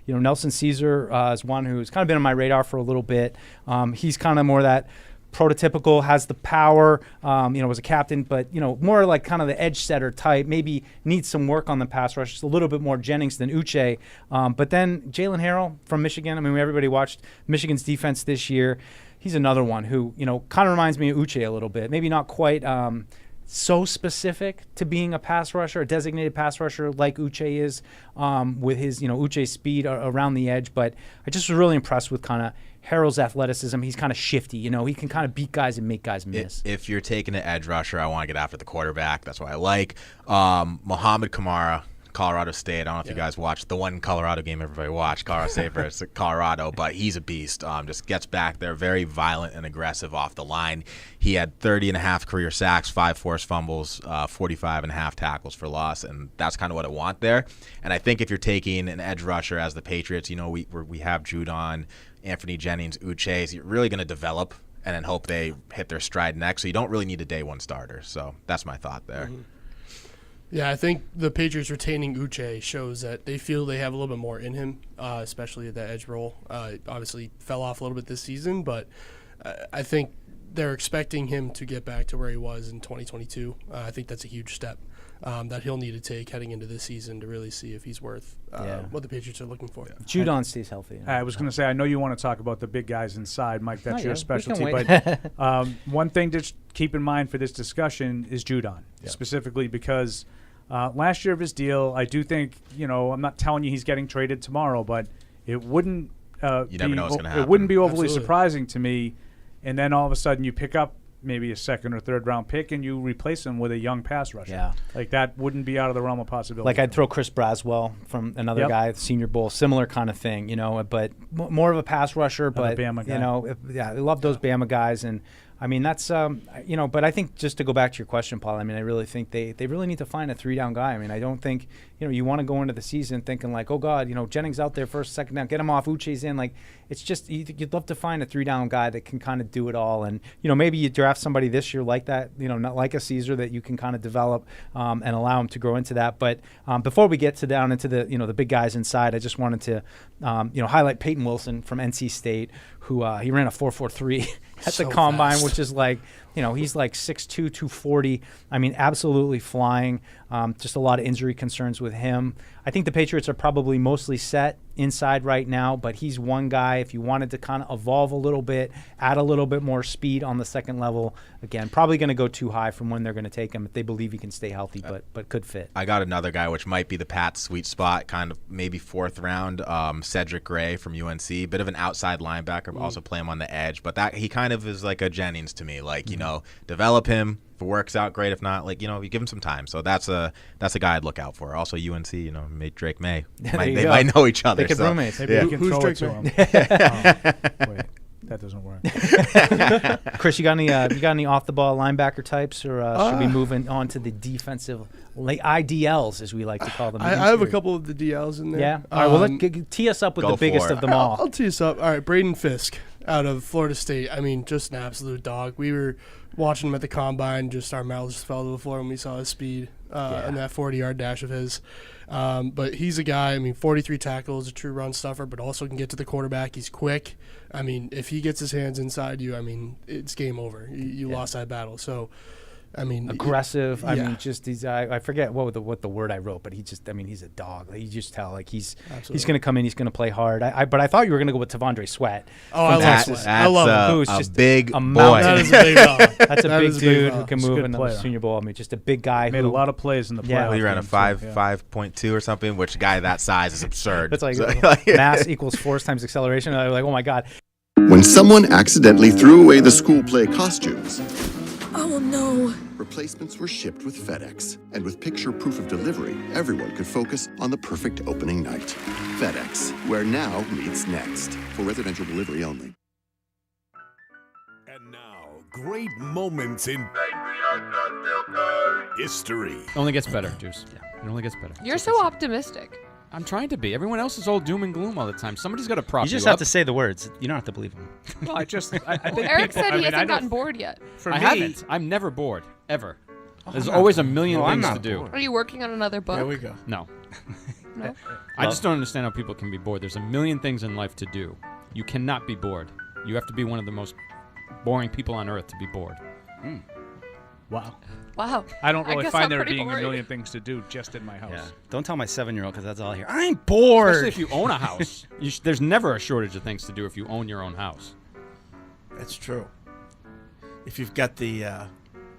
Nelson Caesar is one who's kind of been on my radar for a little bit. He's kind of more that prototypical, has the power, was a captain, but, more like kind of the edge setter type, maybe needs some work on the pass rush, just a little bit more Jennings than Uche. But then Jalen Harrell from Michigan, I mean, everybody watched Michigan's defense this year. He's another one who, kind of reminds me of Uche a little bit. Maybe not quite so specific to being a pass rusher, a designated pass rusher like Uche is with his, Uche's speed around the edge. But I just was really impressed with kind of Harrell's athleticism. He's kind of shifty. He can kind of beat guys and make guys miss. If you're taking an edge rusher, I want to get after the quarterback. That's what I like. Muhammad Kamara, Colorado State. I don't know if you guys watched the one Colorado game everybody watched, Colorado State versus Colorado, but he's a beast. Just gets back there, very violent and aggressive off the line. He had 30.5 career sacks, 5 forced fumbles, 45.5 tackles for loss, and that's kind of what I want there. And I think if you're taking an edge rusher as the Patriots, we have Judon, Anthony Jennings, Uche, so you're really going to develop and then hope they hit their stride next. So you don't really need a day 1 starter. So that's my thought there. Mm-hmm. Yeah, I think the Patriots retaining Uche shows that they feel they have a little bit more in him, especially at that edge role. Obviously fell off a little bit this season, but I think they're expecting him to get back to where he was in 2022. I think that's a huge step that he'll need to take heading into this season to really see if he's worth what the Patriots are looking for. Judon stays healthy. I was going to say, I know you want to talk about the big guys inside, Mike. That's your specialty. But one thing to keep in mind for this discussion is Judon, specifically because last year of his deal, I do think, I'm not telling you he's getting traded tomorrow, but it wouldn't you never know what's going to happen. It wouldn't be overly surprising to me. And then all of a sudden you pick up maybe a 2nd or 3rd round pick and you replace him with a young pass rusher. Yeah. Like that wouldn't be out of the realm of possibility. I'd throw Chris Braswell from another guy at the Senior Bowl, similar kind of thing, but more of a pass rusher. Another but Bama guy. I love those Bama guys, and I mean that's but I think just to go back to your question, Paul, I mean I really think they really need to find a 3-down guy. I mean I don't think you want to go into the season thinking like, oh God, Jennings out there first, 2nd down, get him off, Uche's in. Like it's just you'd love to find a 3-down guy that can kind of do it all, and maybe you draft somebody this year like that, not like a Caesar that you can kind of develop and allow him to grow into that. But before we get down into the the big guys inside, I just wanted to highlight Peyton Wilson from NC State, who he ran a 4.43 at the combine, which is like, he's like 6'2", 240. I mean, absolutely flying. Just a lot of injury concerns with him. I think the Patriots are probably mostly set inside right now, but he's one guy, if you wanted to kind of evolve a little bit, add a little bit more speed on the second level, again, probably going to go too high from when they're going to take him if they believe he can stay healthy, but could fit. I got another guy, which might be the Pats' sweet spot, kind of maybe 4th round, Cedric Gray from UNC, bit of an outside linebacker, also play him on the edge, but that he kind of is like a Jennings to me, like, develop him. If it works out, great. If not, you give him some time. So that's a guy I'd look out for. Also, UNC, Drake May. They might know each other. They could roommates. Maybe you can throw it to him. Wait, that doesn't work. Chris, you got any off the ball linebacker types, or should we move on to the defensive IDLs, as we like to call them? I have a couple of the DLs in there. Yeah. All right. Well, tee us up with the biggest of them all. I'll tee us up. All right, Braden Fisk. out of Florida State. I mean, just an absolute dog. We were watching him at the combine. Just our mouths just fell to the floor when we saw his speed and that 40-yard dash of his. But he's a guy, 43 tackles, a true run stuffer, but also can get to the quarterback. He's quick. If he gets his hands inside you, it's game over. You lost that battle. So, aggressive. Yeah. I forget what the word I wrote, but he's a dog. Like, you just tell he's going to come in. He's going to play hard. But I thought you were going to go with Tavondre Sweat. Oh, I love Sweat. I love him. Who's a just big a boy. That is a big dog. That's a big dude who can He's a move good in the player. Senior Bowl. just a big guy Made who a lot of plays in the playoffs. He ran a game, too. 5.2 or something, which a guy that size is absurd. That's like So, mass equals force times acceleration. I'm like, oh my god. When someone accidentally threw away the school play costumes, Oh no. replacements were shipped with FedEx. And with picture proof of delivery, everyone could focus on the perfect opening night. FedEx, where now meets next. For residential delivery only. And now, great moments in history. It only gets better, Juice. Yeah, it only gets better. You're so optimistic. I'm trying to be. Everyone else is all doom and gloom all the time. Somebody's got to prop You just you have up. to say the words. You don't have to believe them. Well, I think Eric people, said he I hasn't don't- gotten bored yet. For I me, haven't. I'm never bored, ever. There's I'm always not a million bored. things I'm to not do. bored. Are you working on another book? There we go. No. No? I just don't understand how people can be bored. There's a million things in life to do. You cannot be bored. You have to be one of the most boring people on earth to be bored. wow. Wow. I don't I really guess find I'm there pretty being boring. a million things to do just in my house. Yeah. Don't tell my 7-year-old because that's all I hear. I'm bored. Especially if you own a house. There's never a shortage of things to do if you own your own house. That's true. If you've got the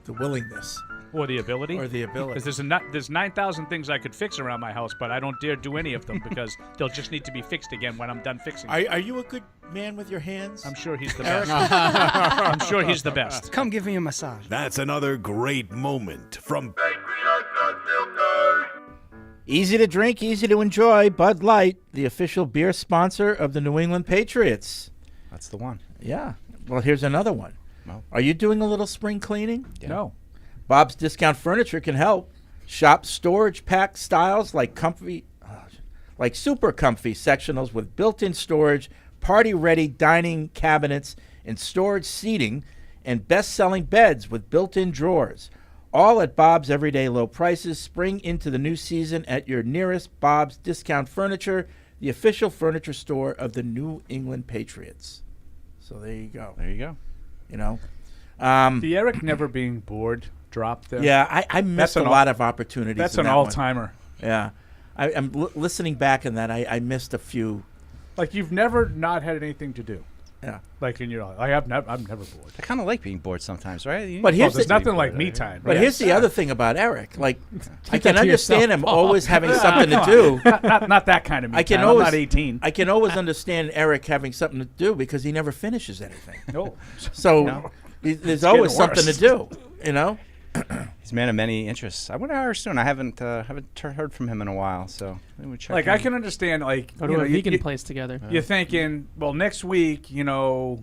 willingness Or the ability. or the ability. Because there's 9,000 things I could fix around my house, but I don't dare do any of them because they'll just need to be fixed again when I'm done fixing them. Are you a good man with your hands? I'm sure he's the best. I'm sure he's the best. Come give me a massage. That's another great moment from Easy to drink, easy to enjoy. Bud Light, the official beer sponsor of the New England Patriots. That's the one. Yeah. Well, here's another one. No. Are you doing a little spring cleaning? Yeah. No. Bob's Discount Furniture can help. Shop storage pack styles like super comfy sectionals with built-in storage, party-ready dining cabinets, and storage seating, and best-selling beds with built-in drawers. All at Bob's everyday low prices. Spring into the new season at your nearest Bob's Discount Furniture, the official furniture store of the New England Patriots. So there you go. There you go. You know. The Eric never being bored drop there. Yeah, I missed a lot of opportunities. That's in an that one. all-timer. Yeah. I'm listening back in that. I missed a few. Like you've never not had anything to do. Yeah. Like in your life. I'm never bored. I kind of like being bored sometimes, right? You But need- here's There's the, nothing like me time. but here's the other thing about Eric. Like, I can that to understand yourself, him Paul. always having something to do. not that kind of me I can time. always I'm not 18. I can always understand Eric having something to do because he never finishes anything. No. So No. there's always getting something to do. You know. He's a man of many interests. I wonder how soon. I haven't heard from him in a while, so maybe we check Like in. I can understand. Like Go to you know, a you- vegan you- place together. You're thinking, well, next week, the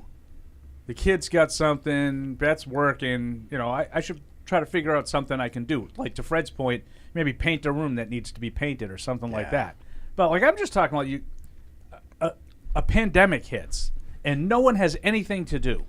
kid's got something, Brett's working, I should try to figure out something I can do. Like to Fred's point, maybe paint a room that needs to be painted or something like that. But like I'm just talking about a pandemic hits and no one has anything to do.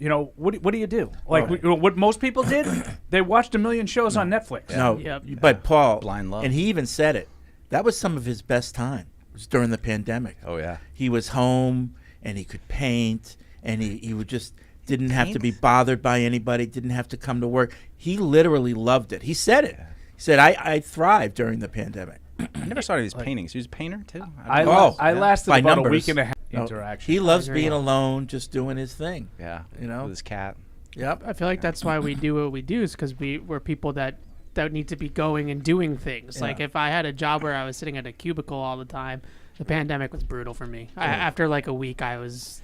What do you do? Like what most people did? They watched a million shows on Netflix. No. Yep. But Paul, Blind love. and he even said it. That was some of his best time. It was during the pandemic. Oh yeah. He was home and he could paint and he would just didn't have to be bothered by anybody, didn't have to come to work. He literally loved it. He said it. He said, I thrived during the pandemic. I never saw any of his paintings. He was a painter too. I lasted By about numbers. a week and a half No, interaction. he loves being alone, just doing his thing. Yeah. You know? With his cat. Yep. I feel like that's why we do what we do, is because we're people that need to be going and doing things. Like if I had a job where I was sitting at a cubicle all the time, the pandemic was brutal for me. After like a week, I was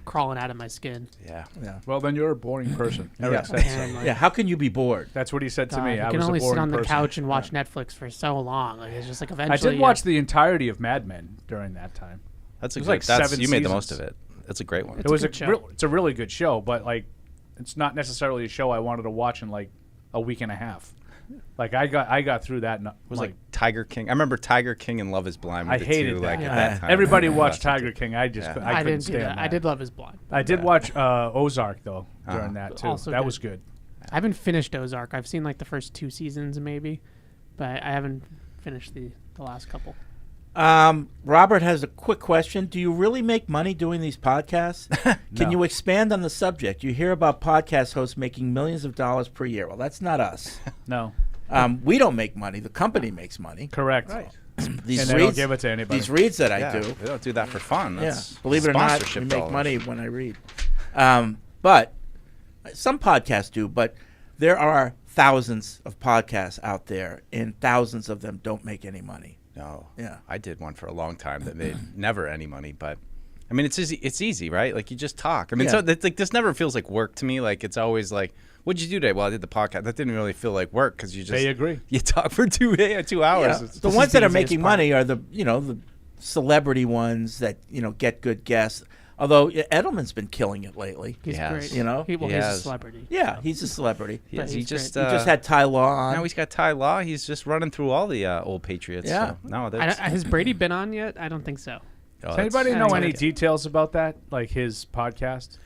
crawling out of my skin. Yeah. Yeah. Well, then you're a boring person. Eric Yeah. said so. And, like, Yeah, how can you be bored? That's what he said to me. I I can was only a boring sit on the person. couch and watch Netflix for so long. Like it's just like I eventually. did watch the entirety of Mad Men during that time. That's It a was good. like That's 7 you made the most seasons. of it. That's a great one. It's a good show. It's a really good show, but like, it's not necessarily a show I wanted to watch in like a week and a half. Like I got through that. It was like Tiger King. I remember Tiger King and Love Is Blind. I hated too, that. Like at that time. Everybody watched Tiger King. I couldn't didn't do stand that. I did Love Is Blind. I did watch Ozark though during that too. Also That good. was good. I haven't finished Ozark. I've seen like the first 2 seasons maybe, but I haven't finished the last couple. Robert has a quick question. Do you really make money doing these podcasts? Can you expand on the subject? You hear about podcast hosts making millions of dollars per year. Well, that's not us. No. We don't make money. The company makes money. Correct. Right. And they don't give it to anybody. These reads that I Yeah, do. we don't do that for fun. That's Believe it or not, we sponsorship make dollars. money when I read. But some podcasts do. But there are thousands of podcasts out there, and thousands of them don't make any money. No. Yeah. I did one for a long time that made never any money, but I mean it's easy. It's easy, right? Like you just talk. I mean, so it's like this never feels like work to me. Like it's always like, what'd you do today? Well, I did the podcast. That didn't really feel like work because you just They agree. You talk for 2 hours. Yeah. The ones that are making money are the celebrity ones that get good guests. Although Edelman's been killing it lately. He's great. You know, He's a celebrity. Yeah, he's a celebrity. He just had Ty Law on. Now he's got Ty Law. He's just running through all the old Patriots. Yeah. So, no, Has Brady been on yet? I don't think so. Does anybody know any details about that? Like his podcast?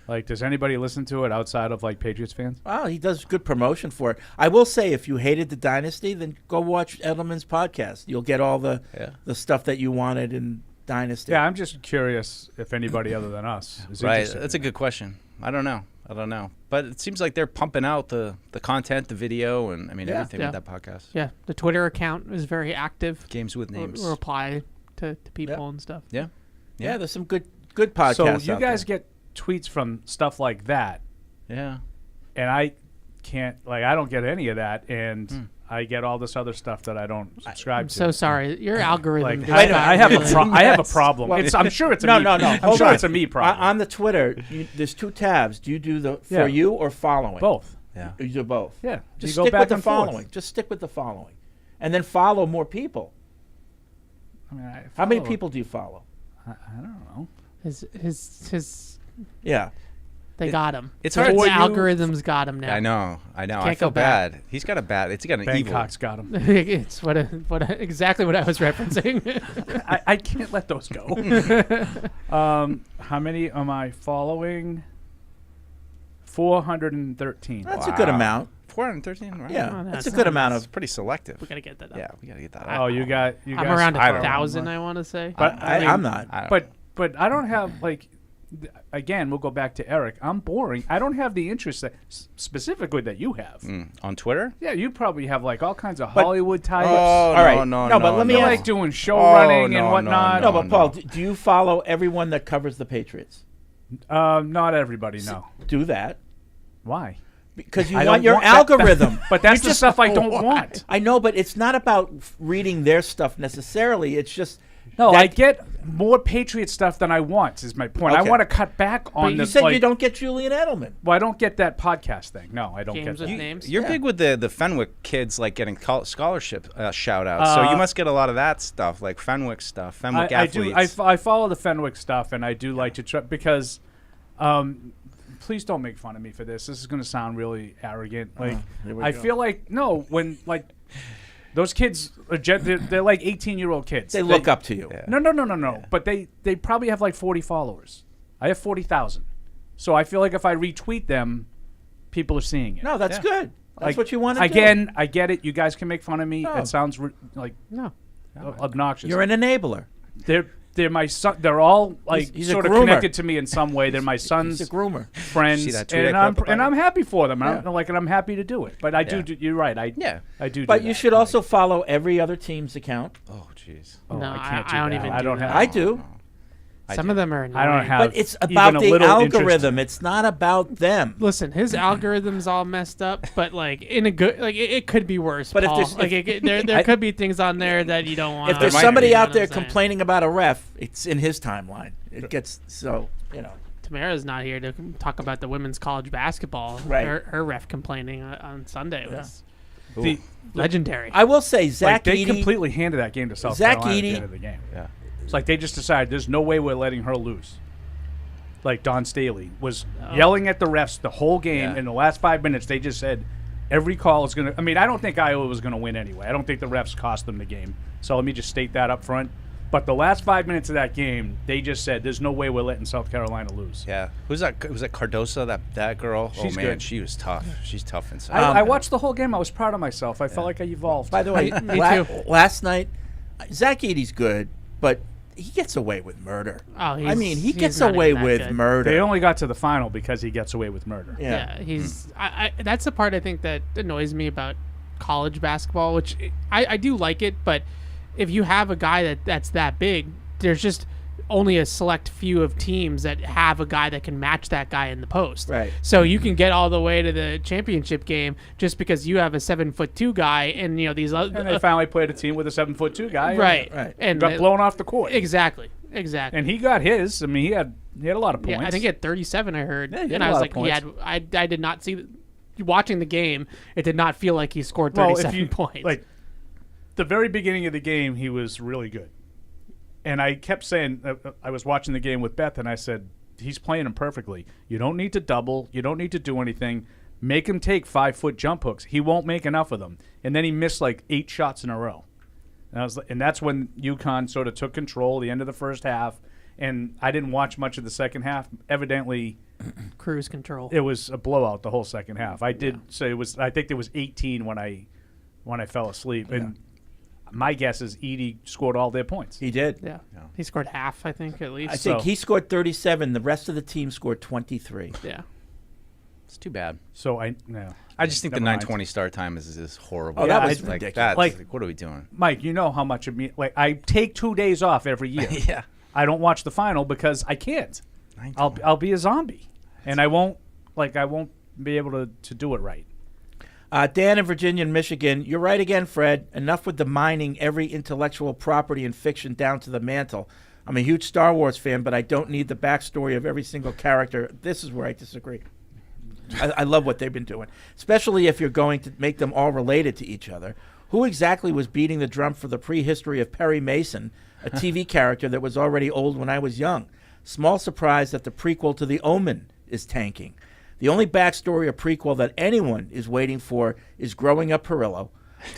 Like, does anybody listen to it outside of like Patriots fans? Well, he does good promotion for it. I will say, if you hated the Dynasty, then go watch Edelman's podcast. You'll get all the stuff that you wanted in Dynasty. Yeah, I'm just curious if anybody other than us is Right, interested. that's a good question. I don't know. But it seems like they're pumping out the content, the video, and I mean everything with that podcast. Yeah, the Twitter account is very active. Games with names. Reply to people and stuff. Yeah. Yeah, there's some good podcasts. So you out guys there. get tweets from stuff like that. Yeah. And I don't get any of that, and I get all this other stuff that I don't subscribe I'm to. so sorry. Your algorithm. Like, does I have not I have a problem. Well, I'm sure it's a no, me. no. I'm Hold sure on. it's a me problem. On the Twitter, there's 2 tabs. Do you do the for Yeah. you or following? Both. Yeah. You do both. Yeah. Just You go stick back with the and forth. following. Just stick with the following, and then follow more people. I mean, How many people do you follow? I don't know. His. Yeah. They got him. It's the hard for you. algorithms got him now. I know. I Can't feel go back. bad. He's got an evil. Bangkok's got him. It's exactly what I was referencing. I can't let those go. How many am I following? 413. That's a good amount. 413. Right? Yeah, Oh, that's that's a good not- amount It's of. pretty selective. We gotta get that up. Yeah, we gotta get that. Oh, you guys. I'm around I don't know. 1,000. I want to say. But I'm not. But I don't have like. Again, we'll go back to Eric. I'm boring. I don't have the interest that specifically that you have. On Twitter? Yeah, you probably have like all kinds of But- Hollywood types. Oh, All right. no, but let me You ask. like doing show running and whatnot. No, but Paul, do you follow everyone that covers the Patriots? Not everybody. No. Do that Why? because you I want don't your want that- algorithm. But that's You the stuff I don't want. I know, but it's not about reading their stuff necessarily. It's just No, that- I get more Patriot stuff than I want. Is my point. I Okay. want to cut back on. But you the, said like, you don't get Julian Edelman. Well, I don't get that podcast thing. No, I don't Games get with that. names. You're big with the Fenwick kids, like getting scholarship shout outs. So you must get a lot of that stuff, like Fenwick stuff, Fenwick I do. athletes. I follow the Fenwick stuff, and I do like to try because. Please don't make fun of me for this. This is going to sound really arrogant. Like here we I go. feel like when those kids are they're like 18-year-old kids. They look up to you. No. But they probably have like 40 followers. I have 40,000. So I feel like if I retweet them, people are seeing it. No, that's good. That's Like, what you want to do. Again, I get it. You guys can make fun of me. No. It sounds like obnoxious. You're an enabler. They're my son. They're all like He's a sort of groomer. connected to me in some way. They're my son's He's a groomer. friends, See that tweet and I put up about I'm it? happy for them. Yeah. And I'm happy to do it. But I do. You're right. I do. But do you that. should also follow every other team's account. oh, jeez. Oh, No, I can't do I don't that. even I do don't that. have. I do. Some of them are annoying. I don't have. But it's about even a the little algorithm. It's not about them. Listen, his algorithm's all messed up, but like in a good, like it could be worse. But if Paul. there's- like there could be things on there that you don't want. If there's somebody out there complaining about a ref, it's in his timeline. It gets so Tamara's not here to talk about the women's college basketball. Right. Her ref complaining on Sunday was The- legendary. I will say Zach they Edey. completely handed that game to South Zach Carolina at the Edey- end of the game. Yeah. It's like they just decided there's no way we're letting her lose. Like Don Staley was yelling at the refs the whole game. Yeah. In the last 5 minutes, they just said, every call is going to – I mean, I don't think Iowa was going to win anyway. I don't think the refs cost them the game. So let me just state that up front. But the last 5 minutes of that game, they just said, there's no way we're letting South Carolina lose. Yeah. Who's that? Was that Cardoso, that girl? She's man, good. she was tough. She's tough inside. I watched the whole game. I was proud of myself. I felt like I evolved. By the way, last night, Zach Edey's good, but he gets away with murder. Oh, he gets away with murder. They only got to the final because he gets away with murder. Yeah, he's. That's the part I think that annoys me about college basketball, which I do like it, but if you have a guy that's that big, there's just only a select few of teams that have a guy that can match that guy in the post. Right. So you can get all the way to the championship game just because you have a 7'2" guy, and these other. And they finally played a team with a 7'2" guy. Right. And got blown off the court. Exactly. And he got his. I mean, he had a lot of points. Yeah, I think he had 37. I heard. Yeah, he had and a I was lot like, of points. I did not see. Watching the game, it did not feel like he scored 37 points. Like the very beginning of the game, he was really good. And I kept saying, I was watching the game with Beth, and I said, he's playing him perfectly. You don't need to double. You don't need to do anything. Make him take 5-foot jump hooks. He won't make enough of them. And then he missed like 8 shots in a row. And that's when UConn sort of took control, the end of the first half. And I didn't watch much of the second half. Evidently, cruise control. It was a blowout the whole second half. I did say it was. I think there was 18 when I fell asleep. And my guess is Edey scored all their points. He did. Yeah. He scored half, I think, at least. I think he scored 37. The rest of the team scored 23. Yeah. It's too bad. So I just think the 9:20 start time is horrible. Oh, that was like ridiculous. that's Like, what are we doing? Mike, you know how much it means. Like, I take 2 days off every year. Yeah. I don't watch the final because I can't. I'll be a zombie, and I won't be able to do it right. Dan in Virginia and Michigan, you're right again, Fred. Enough with the mining every intellectual property and fiction down to the mantle. I'm a huge Star Wars fan, but I don't need the backstory of every single character. This is where I disagree. I love what they've been doing, especially if you're going to make them all related to each other. Who exactly was beating the drum for the prehistory of Perry Mason, a TV character that was already old when I was young? Small surprise that the prequel to The Omen is tanking. The only backstory or prequel that anyone is waiting for is Growing Up Perillo.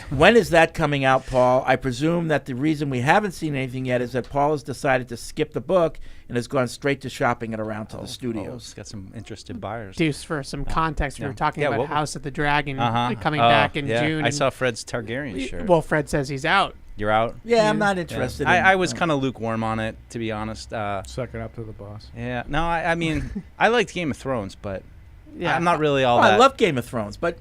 When is that coming out, Paul? I presume that the reason we haven't seen anything yet is that Paul has decided to skip the book and has gone straight to shopping it around to the studios. Got some interested buyers. Deuce, for some context, we were talking Yeah, about what- House of the Dragon coming back in June. I and- saw Fred's Targaryen shirt. Well, Fred says he's out. You're out? Yeah, I'm not interested. I was kind of lukewarm on it, to be honest. Suck it up to the boss. Yeah. No, I mean, I liked Game of Thrones, but Yeah. I'm not really all Well, that. I love Game of Thrones, but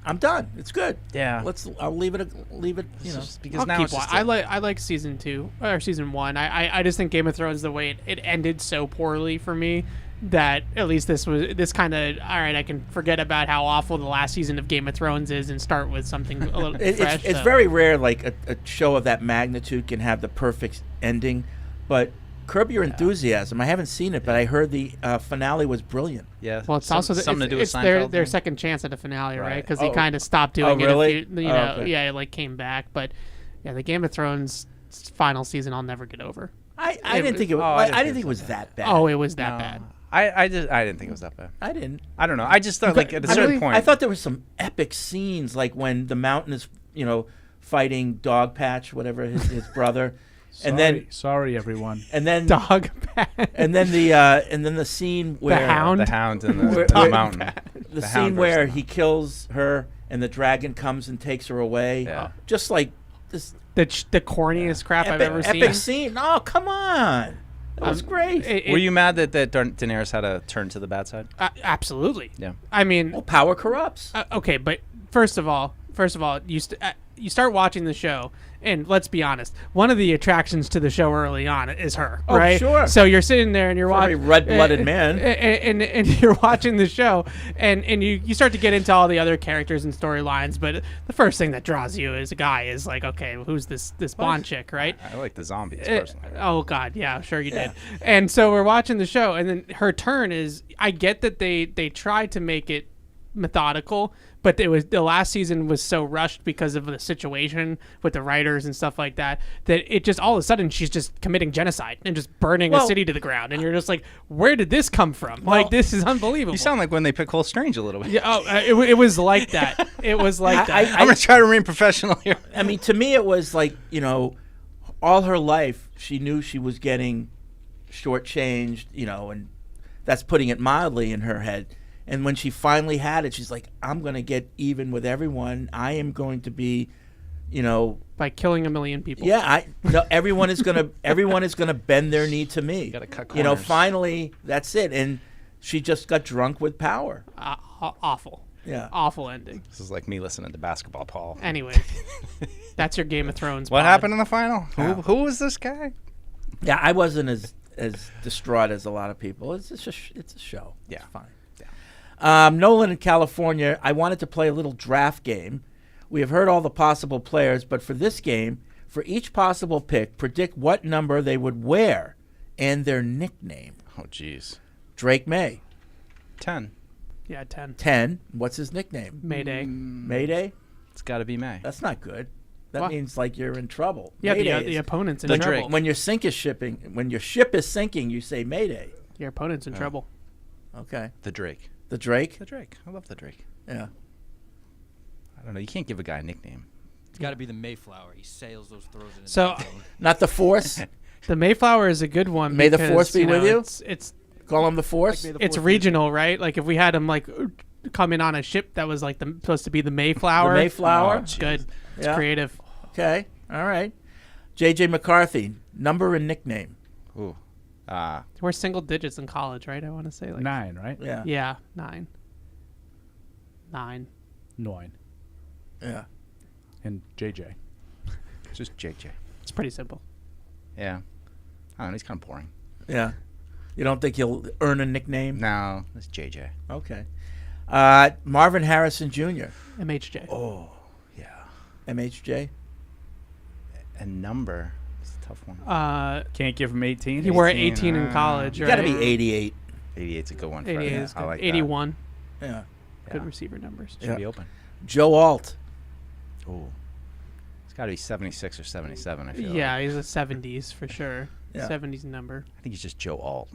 I'm done. It's good. Yeah. I'll leave it. You know. because I'll now keep it's just I like season 2 or season 1. I just think Game of Thrones, the way it ended so poorly for me, that at least this kind of all right. I can forget about how awful the last season of Game of Thrones is and start with something a little fresh. It's very rare, like a show of that magnitude can have the perfect ending, but Curb Your Enthusiasm. I haven't seen it, but I heard the finale was brilliant. Yeah. Well, it's also something to do with it's their Seinfeld. second chance at a finale, right? Right. Because he kind of stopped doing it. really? A few, you know, okay. yeah, it like came back, but yeah, the Game of Thrones final season I'll never get over. I didn't think it was. I didn't think it was that bad. Oh, it was that bad. I didn't think it was that bad. I didn't. I don't know. I just thought, like, at a certain point. I thought there were some epic scenes, like when the Mountain is, fighting Dog Patch, whatever his brother, and then sorry everyone, and then Dog Patch, and then the scene where the Hound and the Mountain, the scene where he kills her and the dragon comes and takes her away, Yeah. just like this. The corniest crap I've ever seen. Epic scene. Oh, come on. That was great. Were you mad that Daenerys had to turn to the bad side? Absolutely. Yeah. I mean, well, power corrupts. Okay, but first of all, you start watching the show, and let's be honest, one of the attractions to the show early on is her, Oh, right? sure. So you're sitting there and you're watching Very red-blooded man, and you're watching the show, and you start to get into all the other characters and storylines, but the first thing that draws you as a guy is like, okay, who's this blonde chick, right? I like the zombies personally. Oh God, yeah, sure you did. And so we're watching the show, and then her turn is. I get that they tried to make it methodical, but it was the last season was so rushed because of the situation with the writers and stuff like that it just all of a sudden she's just committing genocide and just burning a city to the ground, and you're just like, where did this come from? Like, this is unbelievable. You sound like when they pick Cole Strange a little bit. Yeah, it was like that. It was like that. I'm gonna try to remain professional here. I mean, to me, it was like, all her life she knew she was getting shortchanged, and that's putting it mildly in her head. And when she finally had it, she's like, I'm going to get even with everyone. I am going to be, by killing 1 million people. Yeah, everyone is going to bend their knee to me. Gotta cut corners. Finally, that's it. And she just got drunk with power. Awful. Yeah. Awful ending. This is like me listening to basketball, Paul. Anyway, that's your Game of Thrones. What pod. happened in the final? Who was this guy? Yeah, I wasn't as distraught as a lot of people. It's a show. Yeah. It's fine. Nolan in California, I wanted to play a little draft game. We have heard all the possible players, but for this game, for each possible pick, predict what number they would wear and their nickname. Oh, jeez. Drake May. 10. Yeah, 10. 10. What's his nickname? Mayday. Mayday? It's got to be May. That's not good. That What? means like you're in trouble. Yeah, Mayday the opponent's in the trouble. Drake. When your ship is sinking, you say Mayday. Your opponent's in trouble. Okay. The Drake. The Drake? The Drake. I love the Drake. Yeah. I don't know. You can't give a guy a nickname. It's got to be the Mayflower. He sails those throws in. So, Not the Force? the Mayflower is a good one. May the because, Force be with you? It's Call him the Force? it's regional, right? Like if we had him like come in on a ship that was like supposed to be the Mayflower. The Mayflower? It's good. It's Yeah. creative. Okay. All right. J.J. McCarthy, number and nickname. Ooh. We're single digits in college, right? I want to say like 9, right? Yeah. Yeah, 9. 9. 9. Yeah. And JJ. Just JJ. It's pretty simple. Yeah. I don't know. He's kind of boring. Yeah. You don't think he'll earn a nickname? No, it's JJ. Okay. Marvin Harrison Jr. MHJ. Oh, yeah. MHJ. A number. It's a tough one. Can't give him 18. He wore 18 in college, You right? got to be 88. 88's a good one. For 88 him. is I good. like 81. Yeah. Good Yeah. receiver numbers. Should be open. Joe Alt. Oh. It's got to be 76 or 77, I feel Yeah, like. he's a 70s for sure. Yeah. 70s number. I think he's just Joe Alt.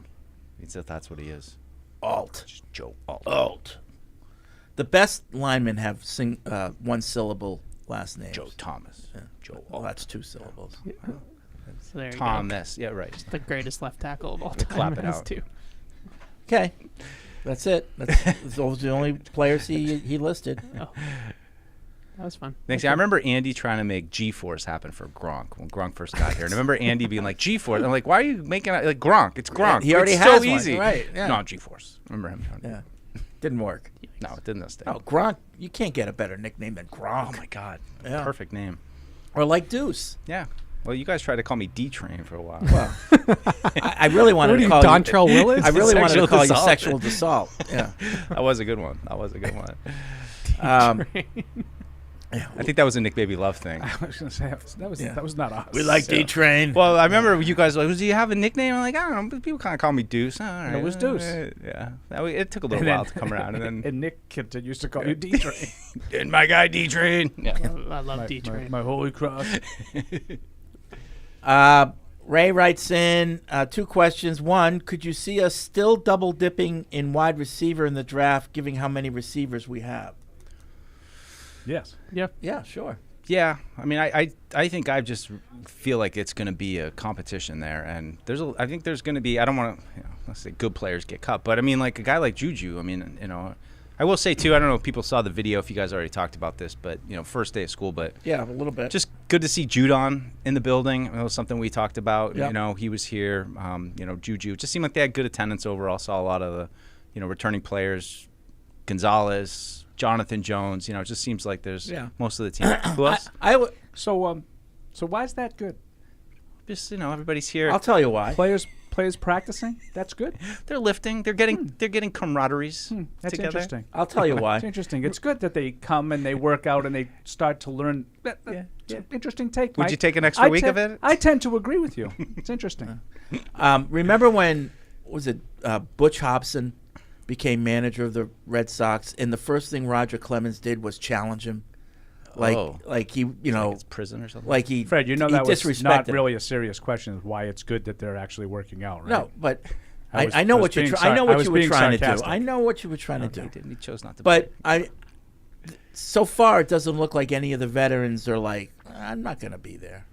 That's what he is. Alt. Just Joe Alt. Alt. The best linemen have one syllable last names. Joe Thomas. Yeah. Joe Well, Alt. that's 2 syllables. So there you go. Thomas. Yeah, right. The greatest left tackle of all We'll time. clap it has out. two. Okay. That's it. Those are the only players he listed. Oh. That was fun. Next, I remember Andy trying to make G-Force happen for Gronk when Gronk first got here. And I remember Andy being like, G-Force. I'm like, why are you making it like Gronk? It's Gronk. He already it's has so one, easy. right, yeah. No, G-Force. Remember him trying to Yeah. Didn't work. No, it didn't this day. Oh, Gronk. You can't get a better nickname than Gronk. Oh, my God. Yeah. Perfect name. Or like Deuce. Yeah. Well, you guys tried to call me D-Train for a while. Well, I really wanted to call Dontrell Willis? I really wanted to Sexual call you assault. sexual assault. Yeah. That was a good one. That was a good one. Um, I think that was a Nick Baby Love thing. I was going to say, that was not us. we like D-Train. Well, I remember you guys were like, do you have a nickname? I'm like, I don't know. But people kind of call me Deuce. All right. It was Deuce. Yeah. It took a little while to come around. And then and Nick continues to call you D-Train. and my guy D-Train. Yeah. I love D-Train. My holy cross. Ray writes in 2 questions. 1, could you see us still double dipping in wide receiver in the draft, given how many receivers we have? Yes. Yep. Yeah, sure. Yeah, I mean, I think I just feel like it's going to be a competition there, and I think there's going to be. I don't want to, let's say good players get cut, but I mean, like a guy like Juju. I mean, I will say too. I don't know if people saw the video, if you guys already talked about this, but first day of school, but Yeah, a little bit. just good to see Judon in the building. It was something we talked about. Yep. He was here. Juju. It just seemed like they had good attendance overall. Saw a lot of the, returning players, Gonzalez. Jonathan Jones, it just seems like there's most of the team. Who else? So why is that good? Just everybody's here. I'll tell you why. Players practicing. That's good. They're lifting. They're getting camaraderies. That's together. interesting. I'll tell you why. It's interesting. It's good that they come and they work out and they start to learn. It's an interesting take. Would Mike. you take an extra week of it? I tend to agree with you. It's interesting. Remember when, was it Butch Hobson became manager of the Red Sox, and the first thing Roger Clemens did was challenge him. Like he, like it's prison or something. Like he, Fred, you know he that was disrespected not him. really a serious question. Is why it's good that they're actually working out, right? No, but I know was what you're. being I know what I was you were being trying sarcastic. to do. I know what you were trying to do. He didn't. He chose not to. But so far, it doesn't look like any of the veterans are like, I'm not going to be there.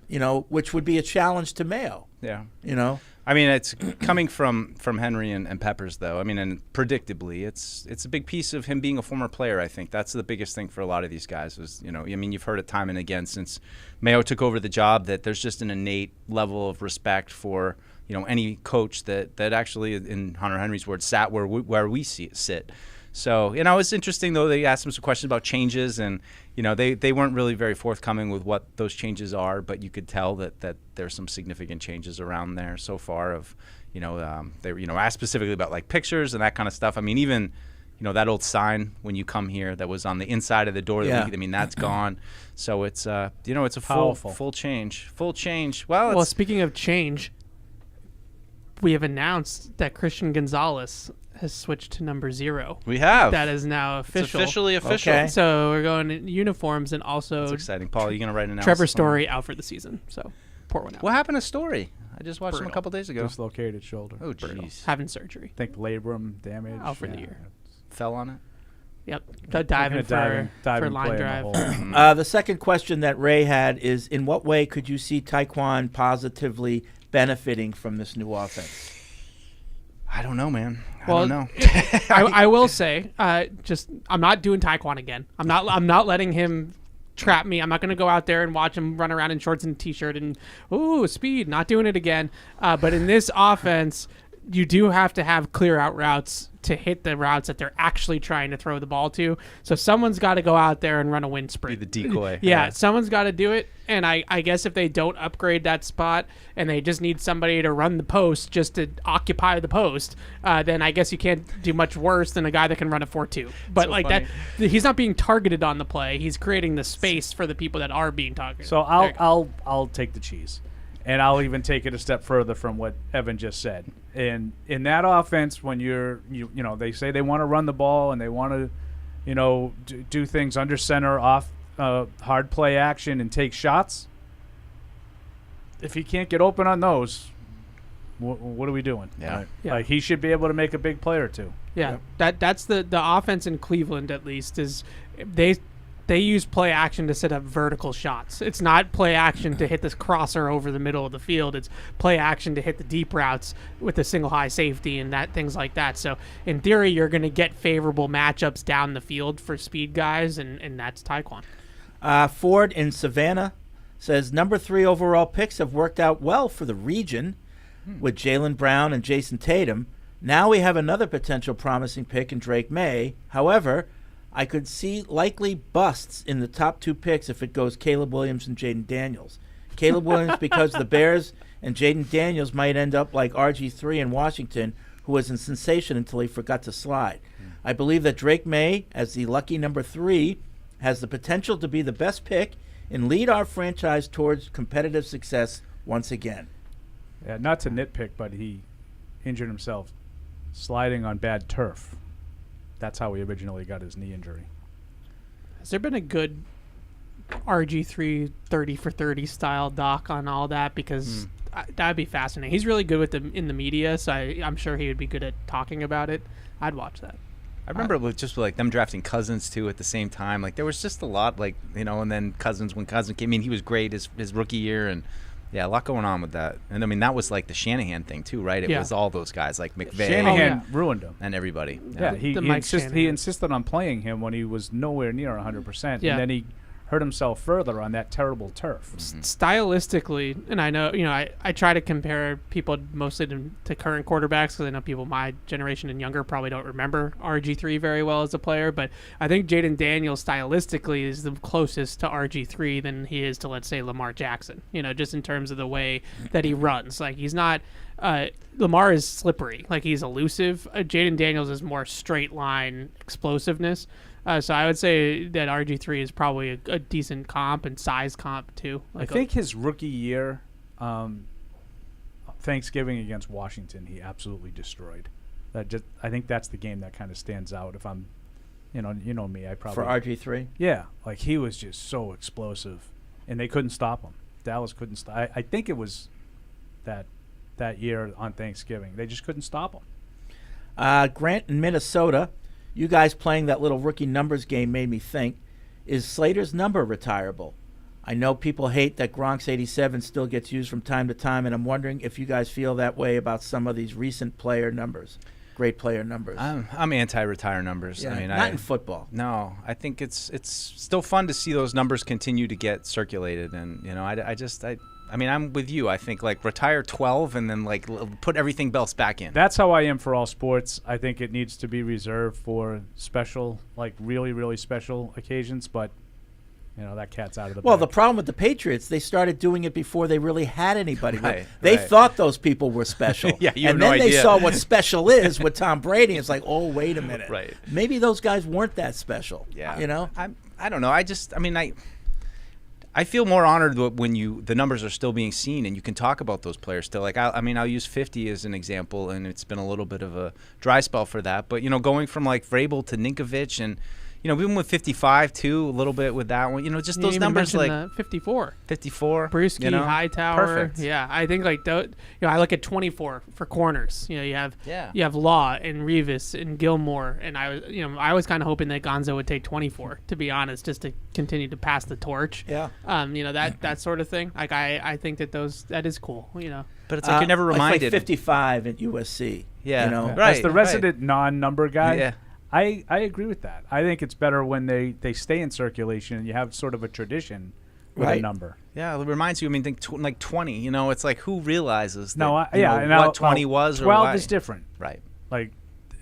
Which would be a challenge to Mayo. Yeah. I mean, it's coming from Henry and Peppers, though. I mean, and predictably, it's a big piece of him being a former player. I think that's the biggest thing for a lot of these guys. Was I mean, you've heard it time and again since Mayo took over the job that there's just an innate level of respect for any coach that actually, in Hunter Henry's words, sat where we sit. So it's interesting though. They asked him some questions about changes, and they weren't really very forthcoming with what those changes are. But you could tell that there's some significant changes around there so far. Of they were asked specifically about like pictures and that kind of stuff. I mean, even that old sign when you come here that was on the inside of the door. Yeah. I mean, that's gone. So it's it's a full change. Well, speaking of change, we have announced that Christian Gonzalez has switched to number 0. We have. That is now official. It's officially official. Okay. So we're going in uniforms and also. That's exciting. Paul, are you going to write an analysis? Trevor Story out for the season. So pour one out. What happened to Story? I just watched him a couple days ago. Dislocated shoulder. Oh, jeez. Having surgery. I think labrum damage. Out for the year. Fell on it? Yep. Diving for line drive. The second question that Ray had is, in what way could you see Taekwon positively benefiting from this new offense? I don't know, man. I don't know. I will say, I'm not doing Taekwon again. I'm not letting him trap me. I'm not going to go out there and watch him run around in shorts and t-shirt and speed. Not doing it again. But in this offense, you do have to have clear out routes to hit the routes that they're actually trying to throw the ball to. So someone's got to go out there and run a wind sprint. Be the decoy. Yeah, someone's got to do it. And I guess if they don't upgrade that spot and they just need somebody to run the post just to occupy the post, then I guess you can't do much worse than a guy that can run a 4-2. But so like funny. that, he's not being targeted on the play. He's creating the space for the people that are being targeted. So I'll take the cheese. And I'll even take it a step further from what Evan just said. And in that offense, when they say they want to run the ball and they want to, do things under center, off hard play action and take shots. If he can't get open on those, what are we doing? Yeah. Like he should be able to make a big play or two. Yeah, that's the offense in Cleveland at least is they use play action to set up vertical shots. It's not play action to hit this crosser over the middle of the field. It's play action to hit the deep routes with a single high safety and things like that. So in theory, you're going to get favorable matchups down the field for speed guys, and that's Taekwon. Ford in Savannah says number 3 overall picks have worked out well for the region with Jaylen Brown and Jason Tatum. Now we have another potential promising pick in Drake May. However, I could see likely busts in the top 2 picks if it goes Caleb Williams and Jaden Daniels. Caleb Williams because the Bears and Jaden Daniels might end up like RG3 in Washington, who was a sensation until he forgot to slide. I believe that Drake May, as the lucky number 3, has the potential to be the best pick and lead our franchise towards competitive success once again. Yeah, not to nitpick, but he injured himself sliding on bad turf. That's how he originally got his knee injury. Has there been a good RG3 30 for 30 style doc on all that? Because that'd be fascinating. He's really good with them in the media, so I'm sure he would be good at talking about it. I'd watch that. I remember just like them drafting Cousins too at the same time. Like there was just a lot, and then Cousins when Cousins came in, he was great his rookie year, and yeah, a lot going on with that. And I mean that was like the Shanahan thing too, right? It was all those guys like McVay. Shanahan ruined him and everybody. Yeah, he insisted on playing him when he was nowhere near 100%, and then he hurt himself further on that terrible turf. Stylistically, and I know, I try to compare people mostly to current quarterbacks because I know people my generation and younger probably don't remember RG3 very well as a player, but I think Jaden Daniels stylistically is the closest to RG3 than he is to, let's say, Lamar Jackson, just in terms of the way that he runs. Like, he's not Lamar is slippery, like he's elusive. Jaden Daniels is more straight line explosiveness. So I would say that RG3 is probably a decent comp and size comp too. I think his rookie year, Thanksgiving against Washington, he absolutely destroyed. I think that's the game that kind of stands out. If I'm, you know me, I probably For RG3? Yeah, like he was just so explosive, and they couldn't stop him. Dallas couldn't stop. I think it was that year on Thanksgiving. They just couldn't stop him. Grant in Minnesota, you guys playing that little rookie numbers game made me think, is Slater's number retirable? I know people hate that Gronk's 87 still gets used from time to time, and I'm wondering if you guys feel that way about some of these recent player numbers, great player numbers. I'm anti-retire numbers. Yeah, I mean, not in football. No, I think it's still fun to see those numbers continue to get circulated, and I mean, I'm with you. I think like retire 12 and then like put everything else back in. That's how I am for all sports. I think it needs to be reserved for special, like really, really special occasions. But that cat's out of the Well, bag. the problem with the Patriots, they started doing it before they really had anybody. Right, They right. thought those people were special. Yeah, you have and no then they idea. saw what special is with Tom Brady. It's like, oh, wait a minute. Right. Maybe those guys weren't that special. Yeah. I don't know. I feel more honored when the numbers are still being seen and you can talk about those players still. Like I'll use 50 as an example, and it's been a little bit of a dry spell for that. But going from like Vrabel to Ninkovich, and even with 55 too, a little bit with that one. Just You those even numbers mentioned, like 54. 54. Brewski, Hightower. Perfect. Yeah, I think like I look at 24 for corners. You have Law and Revis and Gilmore, and I was kind of hoping that Gonzo would take 24, to be honest, just to continue to pass the torch. Yeah. That sort of thing. Like I think that is cool. But it's like you're never reminded. Like 55 at USC. Yeah. Right. As the resident non-number guy. Yeah. I agree with that. I think it's better when they stay in circulation and you have sort of a tradition with a number. Yeah, it reminds you. I mean, think like 20. It's like who realizes that, what 20 was or 12 why. is different. Right. Like,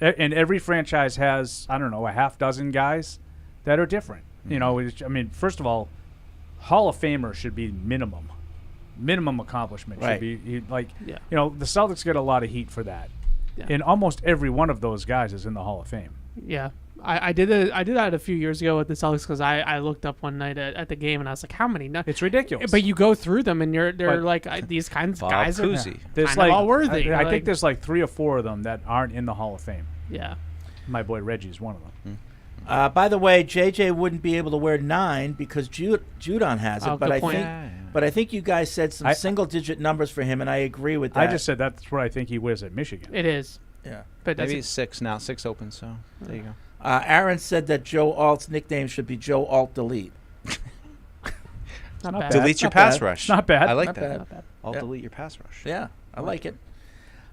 and every franchise has, I don't know, a half dozen guys that are different. Mm-hmm. First of all, Hall of Famer should be minimum accomplishment. Right. Should be the Celtics get a lot of heat for that. Yeah. And almost every one of those guys is in the Hall of Fame. Yeah. I did that a few years ago with the Celtics because I looked up one night at the game and I was like, how many? It's ridiculous. But you go through them and they're like these kinds of guys are Cousy. kind of all worthy. I think there's like 3 or 4 of them that aren't in the Hall of Fame. Yeah. My boy Reggie's one of them. By the way, JJ wouldn't be able to wear 9 because Judon has it. Oh, but good I point. think, but I think you guys said some single-digit numbers for him, and I agree with that. I just said that's what I think he wears at Michigan. It is. Yeah. But Maybe it's 6 now. 6 open. So there you go. Aaron said that Joe Alt's nickname should be Joe Alt Delete. Not bad. Delete your Not pass bad. rush. Not bad. I like Not that. bad. Not bad. I'll Yeah. delete your pass rush. Yeah, I like it.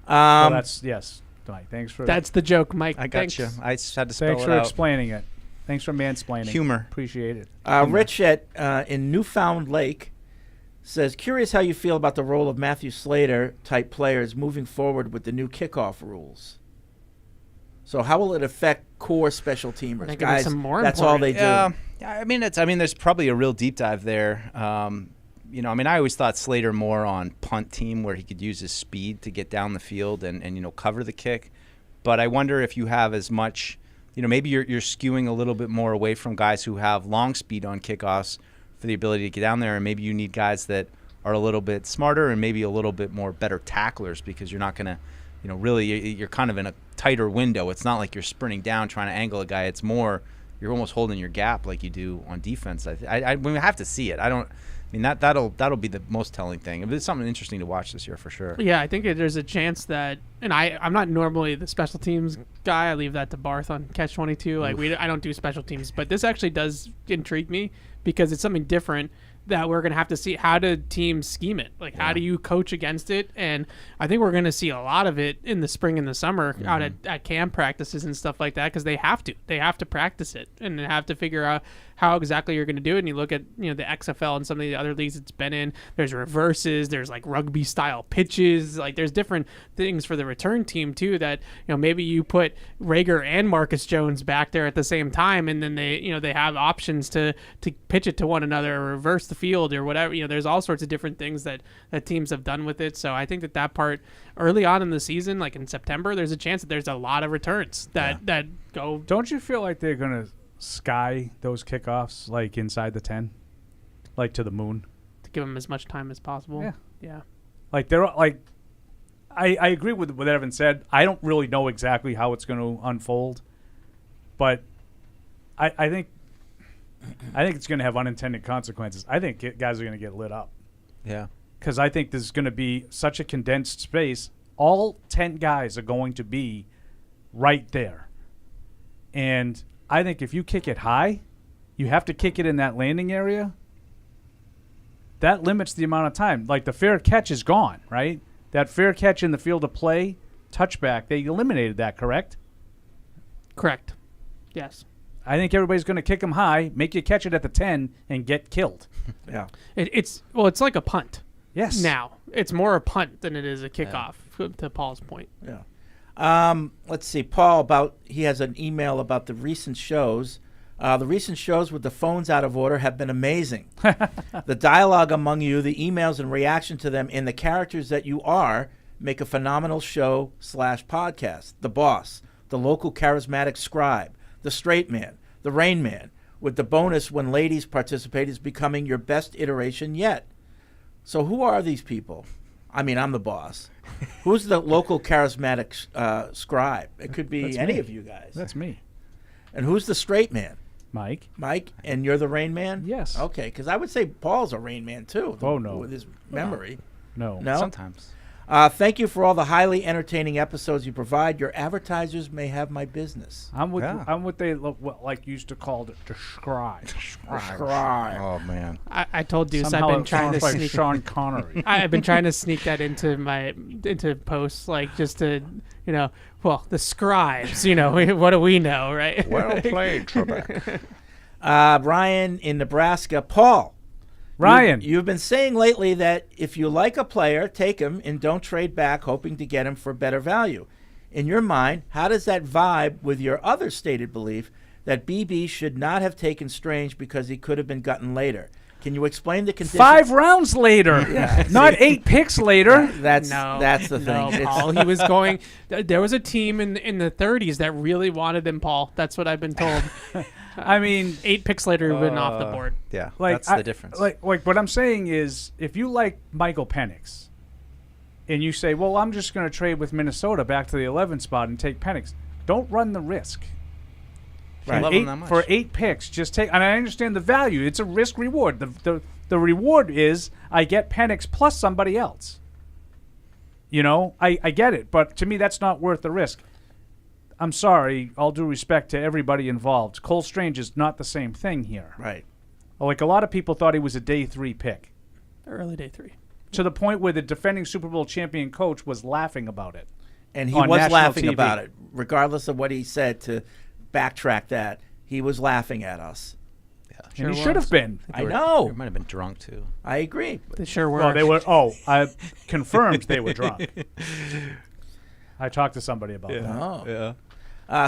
Well, that's yes, Mike. Thanks for That's the joke, Mike. I got Thanks. you. I just had to spell thanks it for out. explaining it. Thanks for mansplaining. Humor. Appreciate it. Rich in Newfound Lake says, curious how you feel about the role of Matthew Slater type players moving forward with the new kickoff rules. So how will it affect core special teamers? They're gonna be Guys, some more that's all they do. Yeah, I mean, there's probably a real deep dive there. I always thought Slater more on punt team where he could use his speed to get down the field and cover the kick. But I wonder if you have as much, maybe you're skewing a little bit more away from guys who have long speed on kickoffs for the ability to get down there, and maybe you need guys that are a little bit smarter and maybe a little bit more better tacklers because you're not going to, really you're kind of in a tighter window. It's not like you're sprinting down trying to angle a guy. It's more you're almost holding your gap like you do on defense. We have to see it. That'll be the most telling thing. It's something interesting to watch this year for sure. Yeah, I think there's a chance that, and I'm not normally the special teams guy. I leave that to Barth on Catch 22. Like I don't do special teams, but this actually does intrigue me because it's something different that we're gonna have to see. How do teams scheme it? Like how do you coach against it? And I think we're gonna see a lot of it in the spring and the summer out at camp practices and stuff like that because they have to practice it and they have to figure out how exactly you're going to do it. And you look at the XFL and some of the other leagues it's been in, there's reverses, there's like rugby style pitches, like there's different things for the return team too that maybe you put Rager and Marcus Jones back there at the same time and then they have options to pitch it to one another or reverse the field or whatever. There's all sorts of different things that teams have done with it. So I think that part early on in the season, like in September, there's a chance that there's a lot of returns that go. Don't you feel like they're going to sky those kickoffs like inside the 10, like to the moon, to give them as much time as possible? Yeah. Like they're like, I agree with what Evan said. I don't really know exactly how it's going to unfold, but I think it's going to have unintended consequences. I think guys are going to get lit up. Yeah. Because I think there's going to be such a condensed space. All 10 guys are going to be right there. And I think if you kick it high, you have to kick it in that landing area. That limits the amount of time. Like the fair catch is gone, right? That fair catch in the field of play, touchback, they eliminated that, correct? Correct. Yes. I think everybody's going to kick them high, make you catch it at the 10, and get killed. Yeah. It's like a punt. Yes. Now it's more a punt than it is a kickoff. To Paul's point. Yeah. Let's see, Paul. He has an email about the recent shows. The recent shows with the phones out of order have been amazing. The dialogue among you, the emails and reaction to them, and the characters that you are make a phenomenal show/podcast. The boss, the local charismatic scribe, the straight man, the rain man, with the bonus when ladies participate is becoming your best iteration yet. So who are these people? I mean, I'm the boss. Who's the local charismatic scribe? It could be any of you guys. That's me. And who's the straight man? Mike. Mike, and you're the rain man? Yes. Okay, because I would say Paul's a rain man too. Oh, no. With his memory. No. No? Sometimes. Thank you for all the highly entertaining episodes you provide. Your advertisers may have my business. I'm what they like used to call the scribe. Scribe. Oh man. I told Deuce Somehow I've been trying to like sneak Sean Connery. I've been trying to sneak that into posts, like just to the scribes. What do we know, right? Well played, Trebek. Ryan in Nebraska. Paul. Ryan. You've been saying lately that if you like a player, take him and don't trade back hoping to get him for better value. In your mind, how does that vibe with your other stated belief that BB should not have taken Strange because he could have been gotten later? Can you explain the conditions? 5 rounds later, not 8 picks later. That's the thing. No, Paul. He was going. There was a team in the 30s that really wanted him, Paul. That's what I've been told. I mean, 8 picks later, he went off the board. Yeah, like, that's the difference. Like what I'm saying is, if you like Michael Penix, and you say, well, I'm just going to trade with Minnesota back to the 11th spot and take Penix, don't run the risk. Right. For 8 picks, just take. And I understand the value. It's a risk reward. The reward is I get Penix plus somebody else. I get it, but to me that's not worth the risk. I'm sorry, all due respect to everybody involved. Cole Strange is not the same thing here. Right. Like a lot of people thought he was a day 3 pick. Early day 3. To the point where the defending Super Bowl champion coach was laughing about it. And he on was national laughing TV. about it, regardless of what he said. To backtrack that, he was laughing at us. Yeah, Sure and he should have been. I know. They might have been drunk too. I agree. They sure were. Well, they were. I confirmed they were drunk. I talked to somebody about that. Oh. Yeah.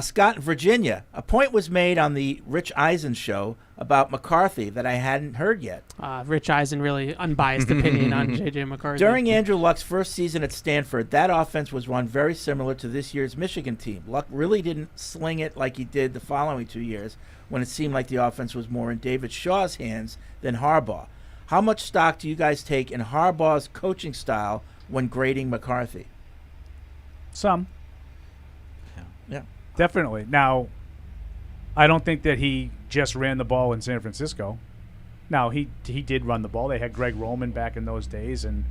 Scott in Virginia. A point was made on the Rich Eisen show about McCarthy that I hadn't heard yet. Rich Eisen, really unbiased opinion on J.J. McCarthy. During Andrew Luck's first season at Stanford, that offense was run very similar to this year's Michigan team. Luck really didn't sling it like he did the following 2 years when it seemed like the offense was more in David Shaw's hands than Harbaugh. How much stock do you guys take in Harbaugh's coaching style when grading McCarthy? Some. Yeah. Definitely. Now, I don't think that he just ran the ball in San Francisco. Now, he did run the ball. They had Greg Roman back in those days, and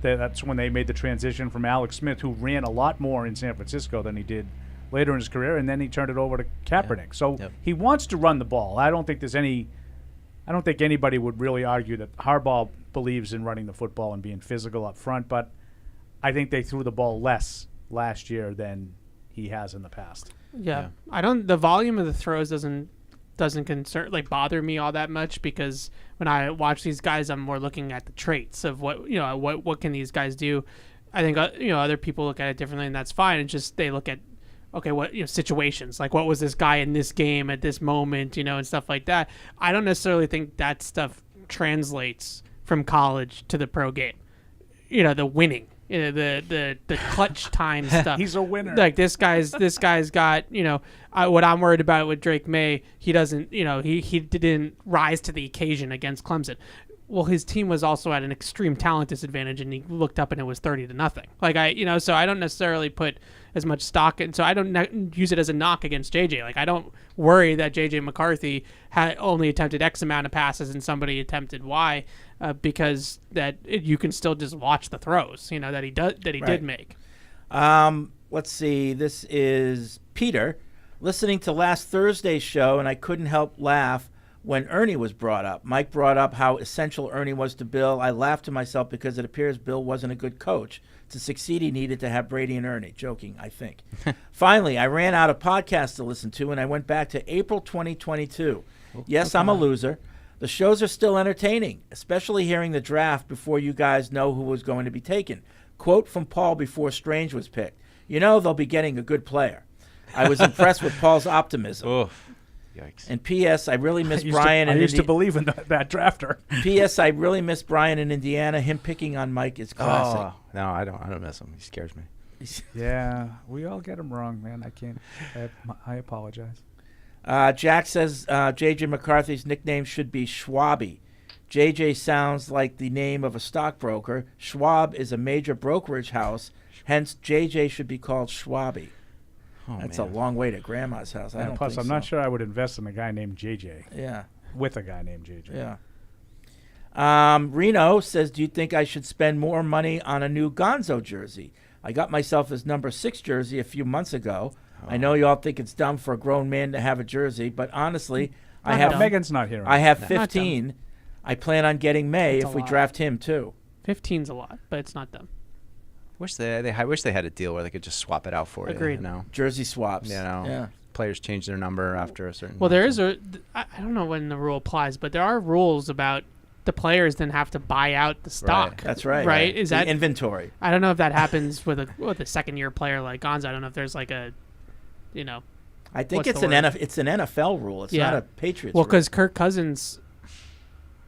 that's when they made the transition from Alex Smith, who ran a lot more in San Francisco than he did later in his career, and then he turned it over to Kaepernick. Yeah. So he wants to run the ball. I don't think anybody would really argue that Harbaugh believes in running the football and being physical up front, but I think they threw the ball less last year than he has in the past. Yeah. The volume of the throws doesn't bother me all that much, because when I watch these guys, I'm more looking at the traits of what can these guys do. I think other people look at it differently, and that's fine. It's just they look at what situations, like what was this guy in this game at this moment, and stuff like that. I don't necessarily think that stuff translates from college to the pro game. The winning. The clutch time stuff. He's a winner. Like this guy's got what I'm worried about with Drake May. He doesn't he didn't rise to the occasion against Clemson. well, his team was also at an extreme talent disadvantage, and he looked up and it was 30-0. Like so I don't necessarily put as much stock in. So I don't use it as a knock against JJ. Like I don't worry that JJ McCarthy had only attempted X amount of passes and somebody attempted Y, because you can still just watch the throws. That he did make. Let's see. This is Peter listening to last Thursday's show, and I couldn't help laugh when Ernie was brought up. Mike brought up how essential Ernie was to Bill. I laughed to myself because it appears Bill wasn't a good coach. To succeed, he needed to have Brady and Ernie. Joking, I think. Finally, I ran out of podcasts to listen to, and I went back to April 2022. Yes, I'm a loser. The shows are still entertaining, especially hearing the draft before you guys know who was going to be taken. Quote from Paul before Strange was picked. They'll be getting a good player. I was impressed with Paul's optimism. Oof. Yikes. And P.S. I really miss Brian. I used to believe in that drafter. P.S. I really miss Brian in Indiana. Him picking on Mike is classic. Oh, no, I don't miss him. He scares me. Yeah, we all get him wrong, man. I can't. I apologize. Jack says J.J. McCarthy's nickname should be Schwaby. J.J. sounds like the name of a stockbroker. Schwab is a major brokerage house. Hence, J.J. should be called Schwaby. Oh, That's man. a long way to Grandma's house. And plus, I'm not sure I would invest in a guy named JJ. Yeah. With a guy named JJ. Yeah. Reno says, do you think I should spend more money on a new Gonzo jersey? I got myself his number 6 jersey a few months ago. I know you all think it's dumb for a grown man to have a jersey, but honestly, Megan's not here. I have 15. I plan on getting May That's if a we lot. draft him too. 15's a lot, but it's not dumb. I wish they had a deal where they could just swap it out for Agreed. you. Jersey swaps. Yeah. Players change their number after a certain. Well, there is I don't know when the rule applies, but there are rules about the players then have to buy out the stock. That's right. Right? Is The that inventory? I don't know if that happens with a second-year player like Gonzo. I don't know if there's like a, I think what's it's the an word? It's an NFL rule. It's not a Patriots Well, rule. because Kirk Cousins,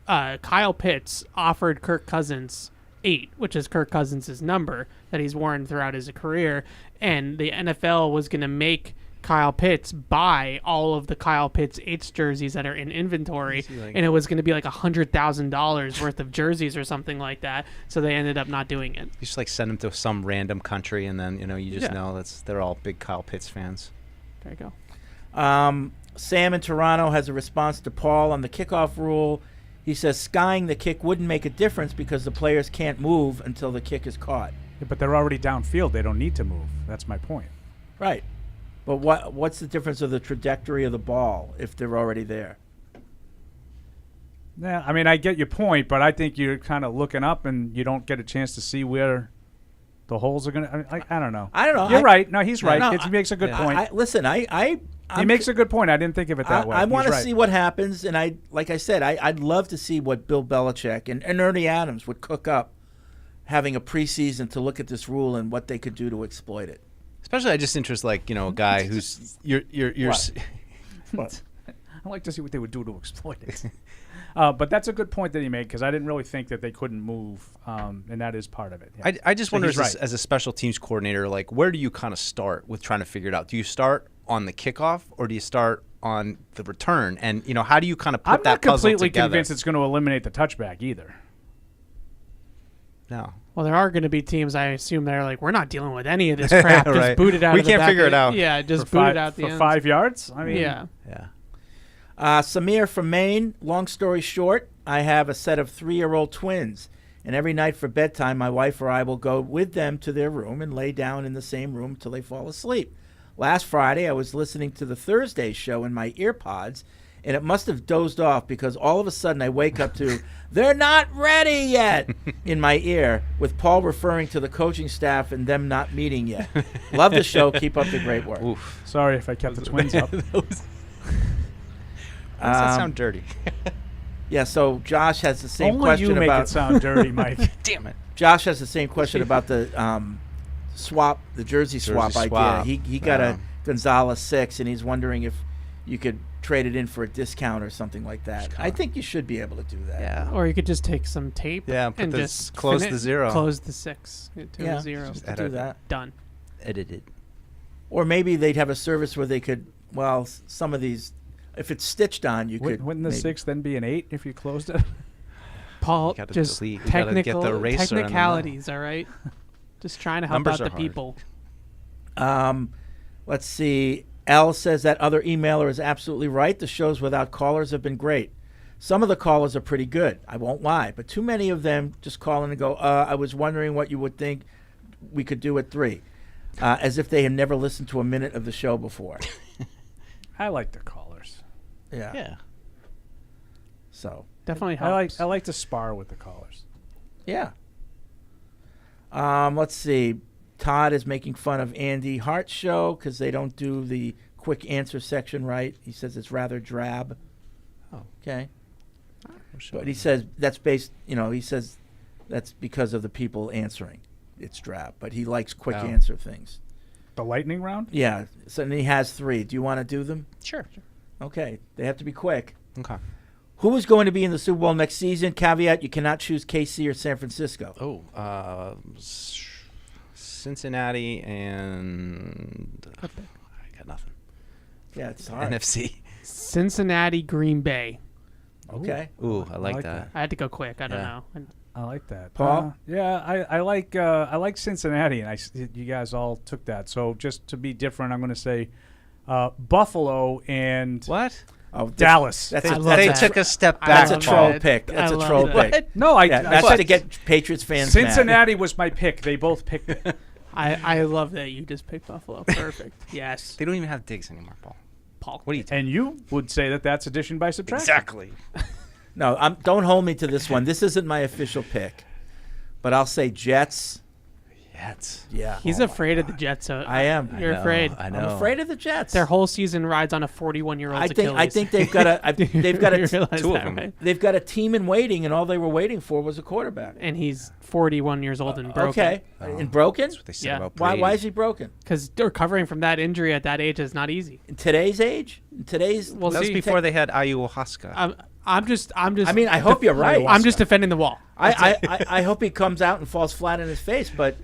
Kyle Pitts offered Kirk Cousins 8, which is Kirk Cousins' number that he's worn throughout his career, and the NFL was going to make Kyle Pitts buy all of the Kyle Pitts 8 jerseys that are in inventory, and it was going to be like $100,000 worth of jerseys or something like that. So they ended up not doing it. You just send them to some random country, and then you just know they're all big Kyle Pitts fans. There you go. Sam in Toronto has a response to Paul on the kickoff rule. He says skying the kick wouldn't make a difference because the players can't move until the kick is caught. Yeah, but they're already downfield. They don't need to move. That's my point. Right. But what's the difference of the trajectory of the ball if they're already there? Yeah, I mean, I get your point, but I think you're kind of looking up and you don't get a chance to see where the holes are going to. I don't know. I don't know. You're right. No, he's right. No, He makes a good point. Listen, he makes a good point. I didn't think of it that way. I want He's to right. see what happens, and like I said, I'd love to see what Bill Belichick and Ernie Adams would cook up, having a preseason to look at this rule and what they could do to exploit it. Especially, I just interest a guy who's you're. What? I like to see what they would do to exploit it. But that's a good point that he made because I didn't really think that they couldn't move, and that is part of it. Yeah. I just wonder, he's as a special teams coordinator, where do you kind of start with trying to figure it out? Do you start on the kickoff or do you start on the return? And how do you kind of put that puzzle together? I'm not completely convinced it's going to eliminate the touchback either. No. Well, there are going to be teams, I assume, that are we're not dealing with any of this crap. Right. Just boot it out. We of the can't back figure of it out. Yeah, just For boot five- it out the for end. 5 yards. I mean, yeah. Samir from Maine. Long story short, I have a set of 3-year-old twins, and every night for bedtime, my wife or I will go with them to their room and lay down in the same room till they fall asleep. Last Friday, I was listening to the Thursday show in my earpods, and it must have dozed off because all of a sudden I wake up to, "They're not ready yet," in my ear, with Paul referring to the coaching staff and them not meeting yet. Love the show. Keep up the great work. Oof. Sorry if I kept the twins up. Does that sound dirty? Yeah, so Josh has the same Only question you make about it sound dirty, Mike. Damn it. Josh has the same question about the swap, the jersey swap idea. He got a Gonzalez 6, and he's wondering if you could trade it in for a discount or something like that. I think you should be able to do that. Yeah. Or you could just take some tape and just close the 0. Close the 6 to a 0. Just do that. Done. Edited. Or maybe they'd have a service where they could, some of these, if it's stitched on, you could. Wouldn't the maybe. 6 then be an 8 if you closed it? Paul, gotta just delete. You gotta get the eraser in the technicalities, all right? Just trying to help Numbers out the are hard. people. Let's see. L says that other emailer is absolutely right. The shows without callers have been great. Some of the callers are pretty good, I won't lie, but too many of them just call in and go, I was wondering what you would think we could do at 3, as if they had never listened to a minute of the show before. I like the callers. Yeah. So Definitely helps. I like to spar with the callers. yeah. Let's see. Todd is making fun of Andy Hart's show because they don't do the quick answer section right. He says it's rather drab. Oh, okay. But he says that's based, he says that's because of the people answering. It's drab, but he likes quick answer things. The lightning round? Yeah. So then he has 3. Do you want to do them? Sure. Okay. They have to be quick. Okay. Who is going to be in the Super Bowl next season? Caveat, you cannot choose KC or San Francisco. Cincinnati and I got nothing. Yeah, it's hard. NFC. Cincinnati, Green Bay. Okay. Ooh, I like that. I had to go quick. I don't know. I like that. Paul? I like Cincinnati, and you guys all took that. So just to be different, I'm going to say Buffalo and what? Oh, Dallas. They took a step back. That's a troll pick. That's a troll pick. No, that's to get Patriots fans Cincinnati mad. was my pick. They both picked it. I love that you just picked Buffalo. Perfect. Yes. They don't even have Diggs anymore, Paul. What do you think? And you would say that that's addition by subtraction. Exactly. No, don't hold me to this one. This isn't my official pick, but I'll say Jets. Jets. Yeah. He's afraid of the Jets. I am. You're afraid. I know. I'm afraid of the Jets. Their whole season rides on a 41-year-old's Achilles. I think they've got a Two of them. Right? They've got a team in waiting, and all they were waiting for was a quarterback. And he's 41 years old and broken. Okay, and broken. That's what they said about Why? Brady. Why is he broken? Because recovering from that injury at that age is not easy. In today's age, That was before they had ayahuasca. I'm just. I mean, I hope you're right. I'm just defending the wall. I hope he comes out and falls flat in his face, but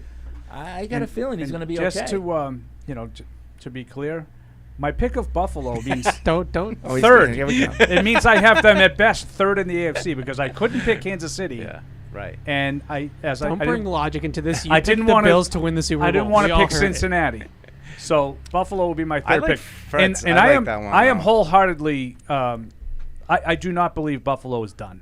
I got a feeling he's going to be just okay. Just to be clear, my pick of Buffalo means don't. Oh, third. Here we go. It means I have them at best third in the AFC because I couldn't pick Kansas City. Yeah, right. And Don't bring logic into this. You I picked didn't the want Bills to win the Super Bowl. I didn't want We to all pick heard it. Cincinnati. So Buffalo will be my I third like pick. Fred's. And I like that one I am a lot. wholeheartedly. I do not believe Buffalo is done.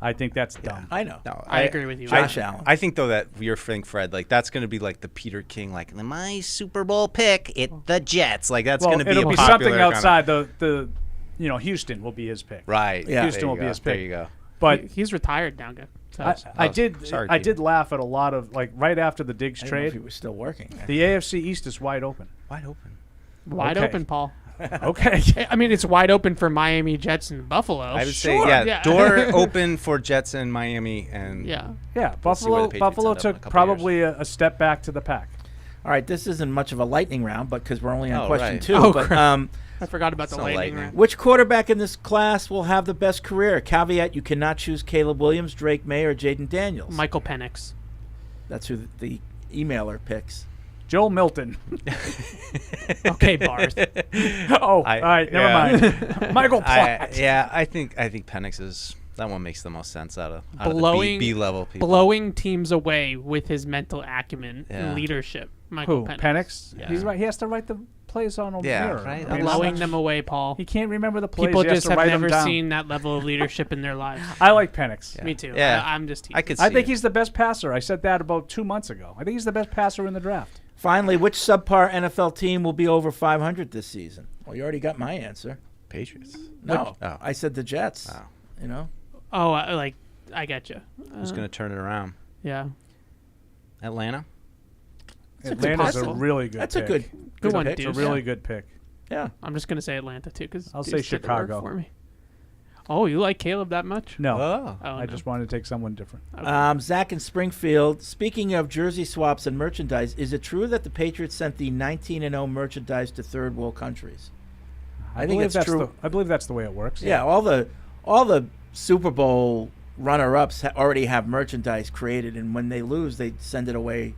I think that's dumb. I know. No, I agree with you. Josh Allen. I think though that your thing, Fred, like that's going to be like the Peter King, like my Super Bowl pick, the Jets. Like that's going to be it'll a be popular something kind outside the Houston will be his pick. Right. Yeah. Houston There will you be go. his There pick. you go. But He's retired now, guy. So I did sorry, I Peter. did laugh at a lot of like right after the Diggs I didn't know if he trade. was still working. The AFC East is wide open. Wide open. wide Okay. open, Paul. Okay. I mean, it's wide open for Miami, Jets, and Buffalo. I would Sure. say door open for Jets and Miami and Yeah. Yeah, We'll see where the Buffalo Patriots end up in a took couple probably a step back to the pack. All right, this isn't much of a lightning round, but because we're only on Oh, question right. 2. Oh, but crap. I forgot about It's the not lightning lightning. round. which quarterback in this class will have the best career? Caveat: you cannot choose Caleb Williams, Drake May, or Jaden Daniels. Michael Penix. That's who the emailer picks. Joel Milton. Okay, Barth. All right, never mind. Michael Platt. I think Penix is that one makes the most sense out of Blowing the B level people. blowing teams away with his mental acumen Yeah. and leadership. Michael Who? Penix. Penix? Yeah. He's right. He has to write the plays on a Yeah, mirror. right. I mean, Blowing them away, Paul. He can't remember the plays. People he has just to have write them never down. seen that level of leadership in their lives. I like Penix. Yeah. Me too. Yeah. I'm just teasing. I could see I think it. he's the best passer. I said that about 2 months ago. I think he's the best passer in the draft. Finally, which subpar NFL team will be over 500 this season? Well, you already got my answer. Patriots. No, Oh. I said the Jets. Oh. You know, Oh, I get you. Who's going to turn it around? Yeah. Atlanta. Atlanta's a possible. really good That's pick. a good one, pick. dude. It's a really good pick. Yeah. I'm just gonna say Atlanta too, because I'll say Chicago. for me. Oh, you like Caleb that much? No. Oh. Oh, I no. just wanted to take someone different. Zach in Springfield. Speaking of jersey swaps and merchandise, is it true that the Patriots sent the 19-0 merchandise to third world countries? I think believe it's that's true. I believe that's the way it works. Yeah, all the Super Bowl runner-ups already have merchandise created, and when they lose, they send it away,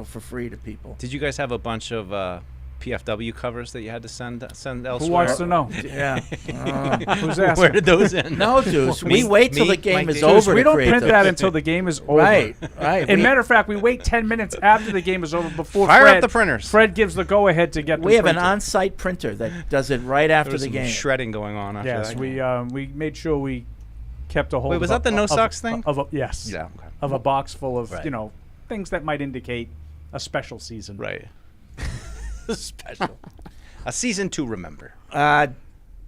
for free to people. Did you guys have a bunch of PFW covers that you had to send elsewhere? Who wants to know? Yeah. Who's asking? Where did those end? No, Deuce. We wait till the game is Deuce, over. we to don't create print those. that until the game is over. Right. And matter of fact, we wait 10 minutes after the game is over before Fire Fred, up the printers. Fred gives the go-ahead to get them We have an printed. on-site printer that does it right after There was the some game. shredding going on after Yes, that. we made sure we kept a hold. Wait, of was a- that the no of- socks thing? Yes. Yeah, okay. Of a box full of Right. things that might indicate a special season. Right. Special. A season to remember.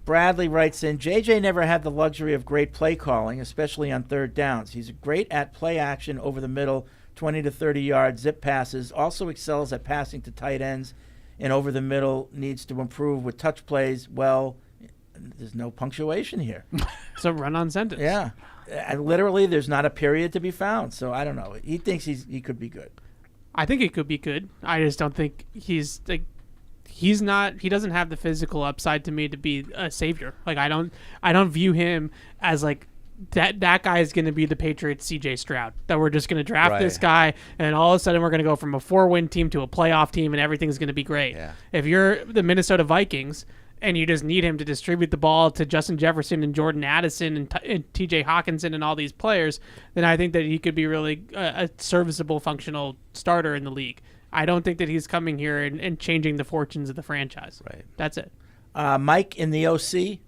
Bradley writes in, JJ never had the luxury of great play calling, especially on third downs. He's great at play action over the middle, 20 to 30 yard zip passes, also excels at passing to tight ends, and over the middle needs to improve with touch plays. Well, there's no punctuation here. It's a run-on sentence. Yeah. And literally, there's not a period to be found. So I don't know. He thinks he could be good. I think he could be good. I just don't think he doesn't have the physical upside to me to be a savior. Like I don't view him as like that guy is going to be the Patriots CJ Stroud, that we're just going to draft this guy and all of a sudden we're going to go from a 4-win team to a playoff team and everything's going to be great. Yeah. If you're the Minnesota Vikings and you just need him to distribute the ball to Justin Jefferson and Jordan Addison and TJ Hawkinson and all these players, then I think that he could be really a serviceable, functional starter in the league. I don't think that he's coming here and changing the fortunes of the franchise. Right. That's it. Mike in the OC.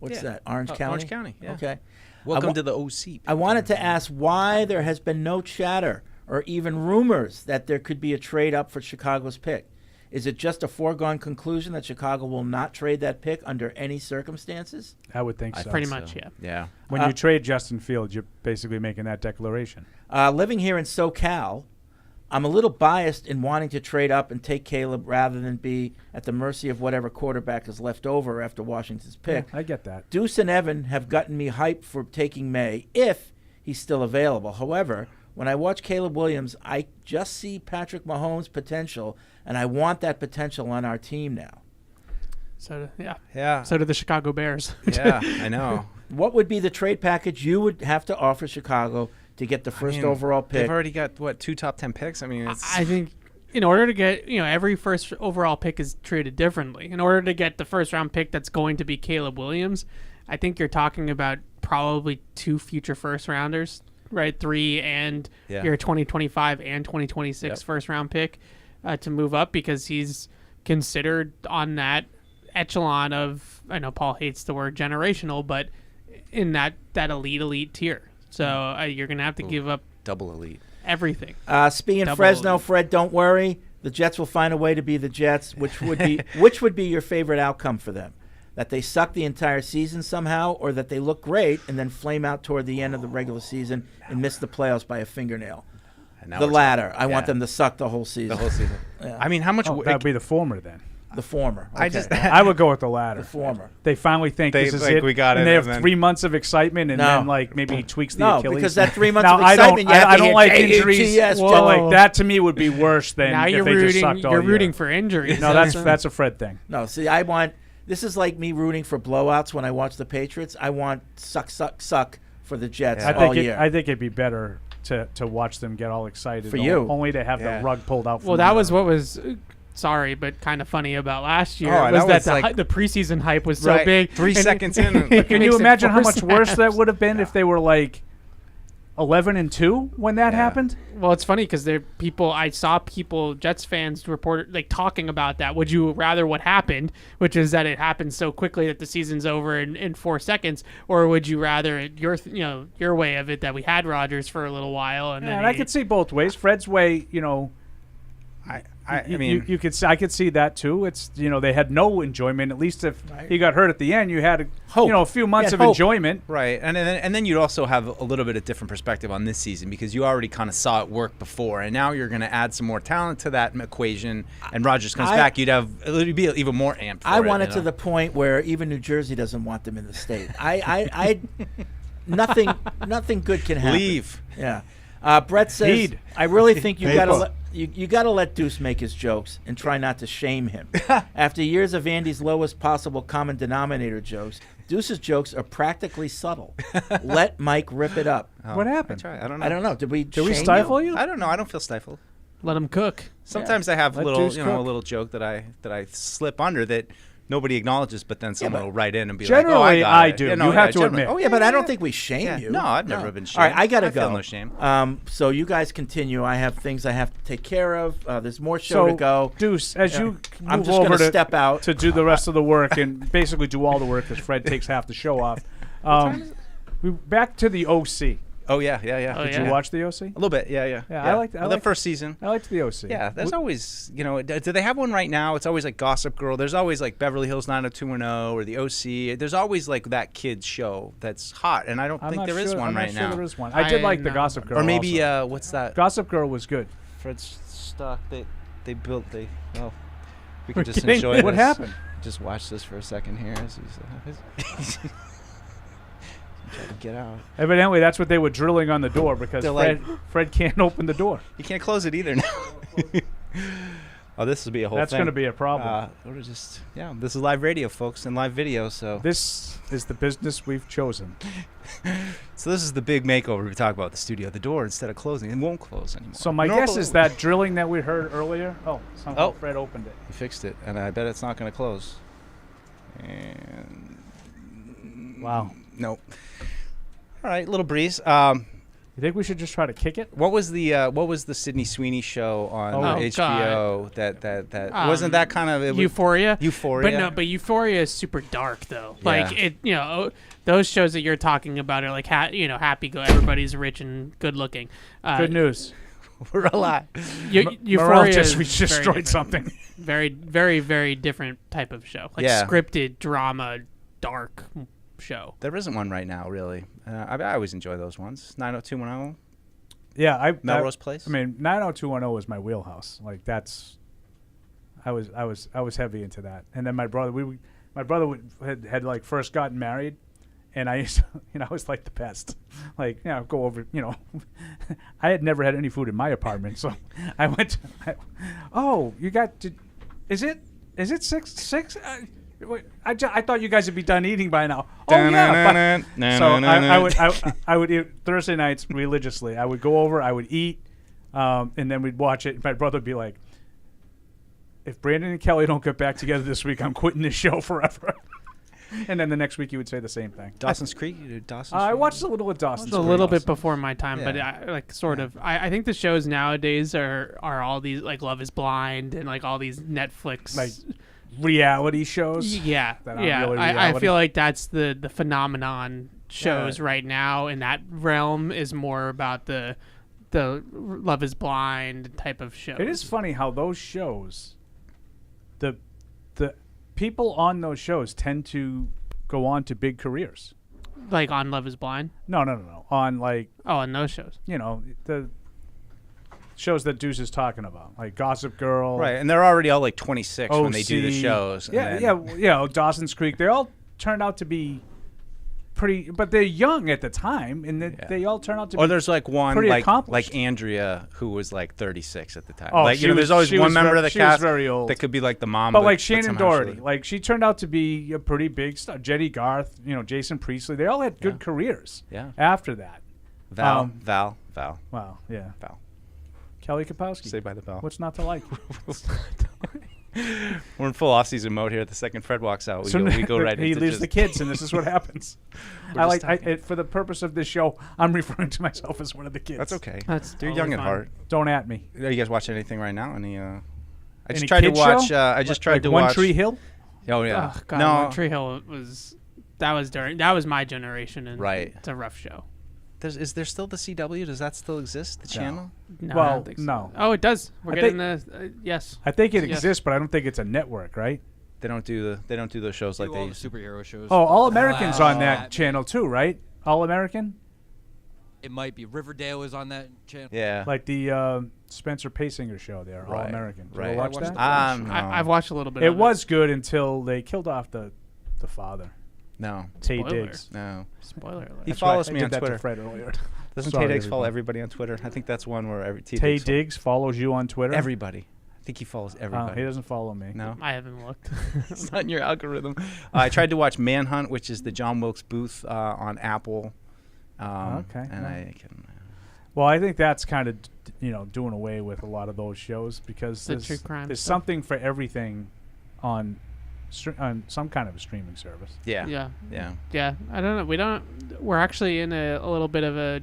What's Yeah. that? Orange County? Orange County, yeah. Okay. Welcome to the OC. I wanted to ask why there has been no chatter or even rumors that there could be a trade up for Chicago's pick. Is it just a foregone conclusion that Chicago will not trade that pick under any circumstances? I would think so. Pretty much, yeah. Yeah. When you trade Justin Fields, you're basically making that declaration. Living here in SoCal, I'm a little biased in wanting to trade up and take Caleb rather than be at the mercy of whatever quarterback is left over after Washington's pick. Yeah, I get that. Deuce and Evan have gotten me hyped for taking May if he's still available. However, when I watch Caleb Williams, I just see Patrick Mahomes' potential, and I want that potential on our team now. So yeah. Yeah. So do the Chicago Bears. Yeah, I know. What would be the trade package you would have to offer Chicago to get the first overall pick? They've already got, 2 top 10 picks? I mean, it's... I think in order to get, every first overall pick is treated differently. In order to get the first round pick that's going to be Caleb Williams, I think you're talking about probably 2 future first rounders, right? 3 and your 2025 and 2026 first round pick to move up, because he's considered on that echelon of, I know Paul hates the word generational, but in that elite tier. So you're going to have to give up double elite everything. Speaking of Double Fresno, elite. Fred, don't worry. The Jets will find a way to be the Jets, which would be your favorite outcome for them? That they suck the entire season somehow, or that they look great and then flame out toward the end of the regular season and miss the playoffs by a fingernail? The latter. I want them to suck the whole season. The whole season. Yeah. I mean, how much... that would be the former then. The former. Okay. I would go with the latter. The former. They finally think They this is think it. we got and it, they and have then- 3 months of excitement, and No. then like maybe he tweaks the No, Achilles. because that 3 months now, of excitement, you have I to don't hear like J-U-T-S, injuries. Joe. Well, like that to me would be worse than Now if you're they just sucked rooting. all You're year. rooting for injuries. No, that's a Fred thing. No, see, this is like me rooting for blowouts when I watch the Patriots. I want suck for the Jets all year. I think it'd be better to watch them get all excited For you. only to have the rug pulled out. From Well, that them. was what was sorry, but kind of funny about last year Oh, was that that was the preseason hype was so Right. big. 3 and seconds in. it Can makes you it imagine how 4 much worse that snaps. would have been if they were like 11-2 when that happened? Well, it's funny because I saw people, Jets fans, report like talking about that. Would you rather what happened, which is that it happened so quickly that the season's over in 4 seconds, or would you rather your way of it that we had Rodgers for a little while and then I could see both ways. Fred's way, I mean, I could see that too. It's they had no enjoyment. At least if he got hurt at the end, you had Hope. a few months of hope. enjoyment. Right, and then you'd also have a little bit of different perspective on this season because you already kind of saw it work before, and now you're going to add some more talent to that equation. And Rodgers comes back, it'd be even more amped. I want it to the point where even New Jersey doesn't want them in the state. Nothing good can happen. Leave. Yeah. Brett says, I really think you got to let Deuce make his jokes and try not to shame him. After years of Andy's lowest possible common denominator jokes, Deuce's jokes are practically subtle. Let Mike rip it up. What happened? I don't know. I don't know. Did we Did we shame stifle you? I don't know. I don't feel stifled. Let him cook. Sometimes I have Let little, Deuce a cook. little joke that I slip under that nobody acknowledges, but then someone will write in and be generally, like, "Oh, I got do. it." You have to generally. admit. Oh Yeah, but I don't think we shame you. No, I've never been shamed. All right, I gotta feel go. no shame. So you guys continue. I have things I have to take care of. There's more show So, to go. Deuce, as you I'm move just over gonna to step out to do the rest of the work and basically do all the work because Fred takes half the show off. We back to the OC. Oh yeah. Oh, Did yeah. you watch the OC? A little bit, yeah. I liked the first season. I liked the OC. Yeah, there's always, do they have one right now? It's always like Gossip Girl. There's always like Beverly Hills 90210 or the OC. There's always like that kids show that's hot, and I don't think there is one I'm right not sure now. there is one. I did like the Gossip Girl. Or maybe also. what's that? Gossip Girl was good. Fred's stuck. They built. Well, we We're can just getting- enjoy. What this. happened? Just watch this for a second here. As he's try to get out. Evidently, that's what they were drilling on the door because They're Fred can't open the door. You can't close it either now. Oh, this will be a whole That's thing. going to be a problem. This is live radio, folks, and live video. So This is the business we've chosen. So this is the big makeover we talk about the studio. The door, instead of closing, it won't close anymore. So my guess is that drilling that we heard earlier. Somehow Fred opened it. He fixed it, and I bet it's not going to close. And wow, nope. All right, little breeze. You think we should just try to kick it? What was the Sydney Sweeney show on HBO? That wasn't that kind of Euphoria. Euphoria. But Euphoria is super dark though. Yeah. Like it, those shows that you're talking about are like happy go. Everybody's rich and good looking. Good news. We're alive. Euphoria just is destroyed very different. something. Very, very, very different type of show. Like scripted drama, dark show. There isn't one right now, really. I always enjoy those ones. 90210. Yeah, Melrose Place. I mean, 90210 was my wheelhouse. Like that's, I was heavy into that. And then my brother, had like first gotten married, and I used to, I was like the pest. Like, go over, I had never had any food in my apartment, so I went. You got? Is it 6? I thought you guys would be done eating by now. Oh yeah. So I would eat Thursday nights religiously. I would go over, I would eat, and then we'd watch it. My brother would be like, "If Brandon and Kelly don't get back together this week, I'm quitting this show forever." And then the next week he would say the same thing. Dawson's Creek. You did Dawson's I Creek? watched a little of Dawson's Creek. A little bit before my time, but Yeah. I think the shows nowadays are all these like Love Is Blind and like all these Netflix Like reality shows. Yeah, that aren't yeah. really I reality. feel like that's the phenomenon shows right now in that realm is more about the Love Is Blind type of show. It is funny how those shows, the people on those shows tend to go on to big careers. Like on Love Is Blind. No. On like on those shows. The shows that Deuce is talking about, like Gossip Girl. Right, and they're already all like 26 when they do the OC. shows. Yeah. Dawson's Creek. They all turned out to be pretty, but they're young at the time, and they all turn out to be. Or there's like one pretty like accomplished. Andrea who was like 36 at the time. Oh, like she was- there's always she one was member ver- of the she was cast very old. that could be like the mom. But like Shannon somehow she Doherty, was- like she turned out to be a pretty big star. Jetty Garth, Jason Priestley, they all had good careers. Yeah. After that, Val. Wow, yeah. Val. Kelly Kapowski. Saved by the Bell. What's not to like? We're in full off-season mode here. The second Fred walks out, we go right He into leaves just the kids, and this is what happens. We're just For the purpose of this show, I'm referring to myself as one of the kids. That's okay. That's You're young at heart. Don't at me. Are you guys watching anything right now? Any? I just Any tried to kid watch. show? I just tried Like to One watch Tree Hill. Oh yeah. Oh, God, no. One Tree Hill that was my generation, and Right. it's a rough show. Is there still the CW? Does that still exist? The channel? No, I Well, don't think so. no. Oh, it does. We're I getting yes. I think it Yes. exists, but I don't think it's a network, right? They don't do those shows like Do they all used the to. superhero shows. Oh, All Americans on that Batman. channel too, right? All American, It might be Riverdale is on that channel. Yeah. like the Spencer Paysinger show there, All Right, American. Did you right. ever watch I that? watched I've watched a little bit. It of was good until they killed off the father, No. Tay Spoiler. Diggs. No. Spoiler alert. He That's right, follows I me did on that Twitter. to Fred earlier. Doesn't Sorry, Tay Diggs follow everybody. everybody on Twitter? I think that's one where Tay Diggs follows you on Twitter. Everybody. I think he follows everybody. He doesn't follow me. No. I haven't looked. It's not in your algorithm. I tried to watch Manhunt, which is the John Wilkes Booth on Apple. Okay. And I can. Well, I think that's kind of doing away with a lot of those shows because The true crime there's stuff. something for everything on some kind of a streaming service. Yeah. Yeah. Yeah. Yeah. I don't know. We're actually in a little bit of a,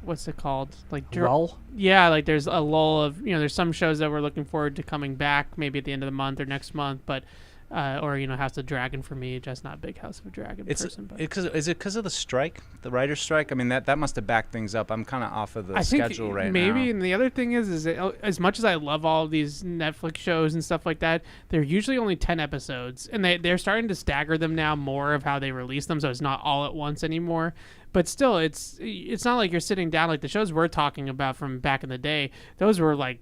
what's it called? Like Lull? Yeah, like there's a lull of, there's some shows that we're looking forward to coming back maybe at the end of the month or next month, but or House of Dragon for me, just not a big House of Dragon person. But Is it because of the strike, the writer's strike? I mean, that must have backed things up. I'm kind of off of the I think schedule right maybe, now. and the other thing is as much as I love all of these Netflix shows and stuff like that, they're usually only 10 episodes, and they're starting to stagger them now more of how they release them, so it's not all at once anymore. But still, it's not like you're sitting down like the shows we're talking about from back in the day. Those were like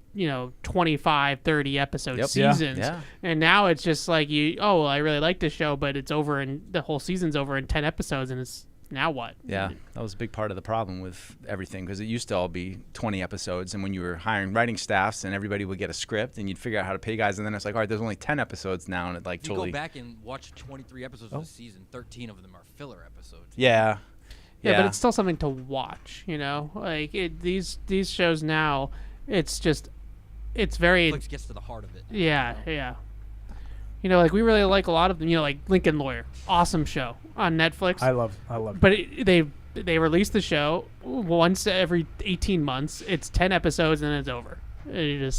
25, 30 episode seasons, Yeah. and now it's just like I really like this show, but it's over and the whole season's over in 10 episodes, and it's now what? Yeah, that was a big part of the problem with everything because it used to all be 20 episodes, and when you were hiring writing staffs and everybody would get a script and you'd figure out how to pay guys, and then it's like, all right, there's only 10 episodes now, and it like If you totally. go back and watch 23 episodes of the season, 13 of them are filler episodes. Yeah. Yeah, but it's still something to watch, Like these shows now, it's very. Netflix gets to the heart of it. Yeah, yeah. Like we really like a lot of them. Like Lincoln Lawyer, awesome show on Netflix. I love. But they release the show once every 18 months. It's 10 episodes and it's over. You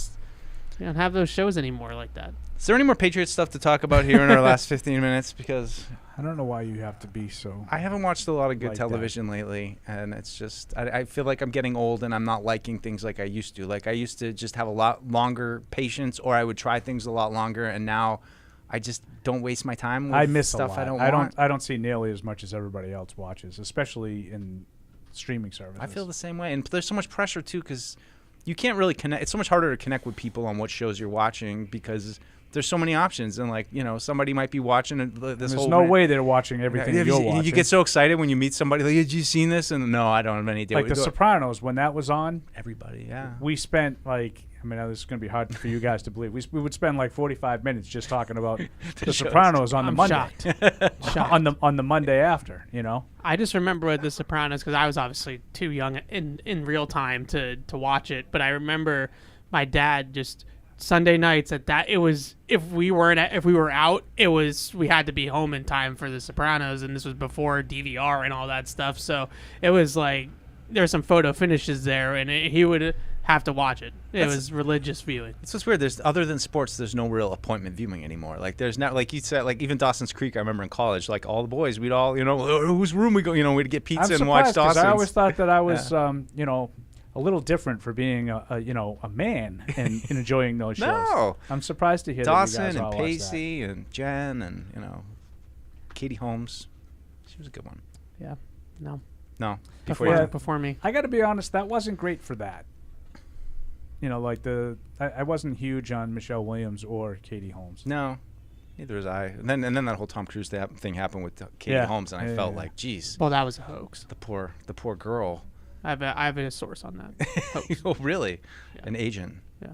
don't have those shows anymore like that. Is there any more Patriots stuff to talk about here in our last 15 minutes? Because I don't know why you have to be so. I haven't watched a lot of good like television lately, and it's just I feel like I'm getting old and I'm not liking things like I used to. Like I used to just have a lot longer patience, or I would try things a lot longer, and now I just don't waste my time with I miss stuff a lot. I don't want. I don't see nearly as much as everybody else watches, especially in streaming services. I feel the same way, and there's so much pressure too because you can't really connect. It's so much harder to connect with people on what shows you're watching because there's so many options, and somebody might be watching this There's whole. no way they're watching everything you're watching. You get so excited when you meet somebody. Like, have you seen this? And no, I don't have any idea. Like The Sopranos, when that was on, everybody, yeah. We spent this is going to be hard for you guys to believe. We would spend like 45 minutes just talking about The Sopranos on the Monday. Shocked. on the Monday after, I just remember with The Sopranos because I was obviously too young in real time to watch it, but I remember my dad just Sunday nights it was if we were out, we had to be home in time for The Sopranos, and this was before DVR and all that stuff, so it was like there were some photo finishes there, and he would have to watch it. It was religious viewing. It's just weird. There's other than sports, there's no real appointment viewing anymore. Like there's not, like you said, like even Dawson's Creek. I remember in college, like all the boys, we'd all, whose room we go, we'd get pizza and watch Dawson's. I always thought that I was, a little different for being a man and enjoying those shows. No, I'm surprised to hear Dawson that you guys all and watch Pacey and Jen and Katie Holmes. She was a good one. Yeah, no. Before me. I got to be honest, that wasn't great for that. I wasn't huge on Michelle Williams or Katie Holmes. No, neither was I. And then that whole Tom Cruise thing happened with Katie Holmes, and I felt like, geez. Well, that was a hoax. The poor girl. I have a source on that. Oh, really? Yeah. An agent. Yeah.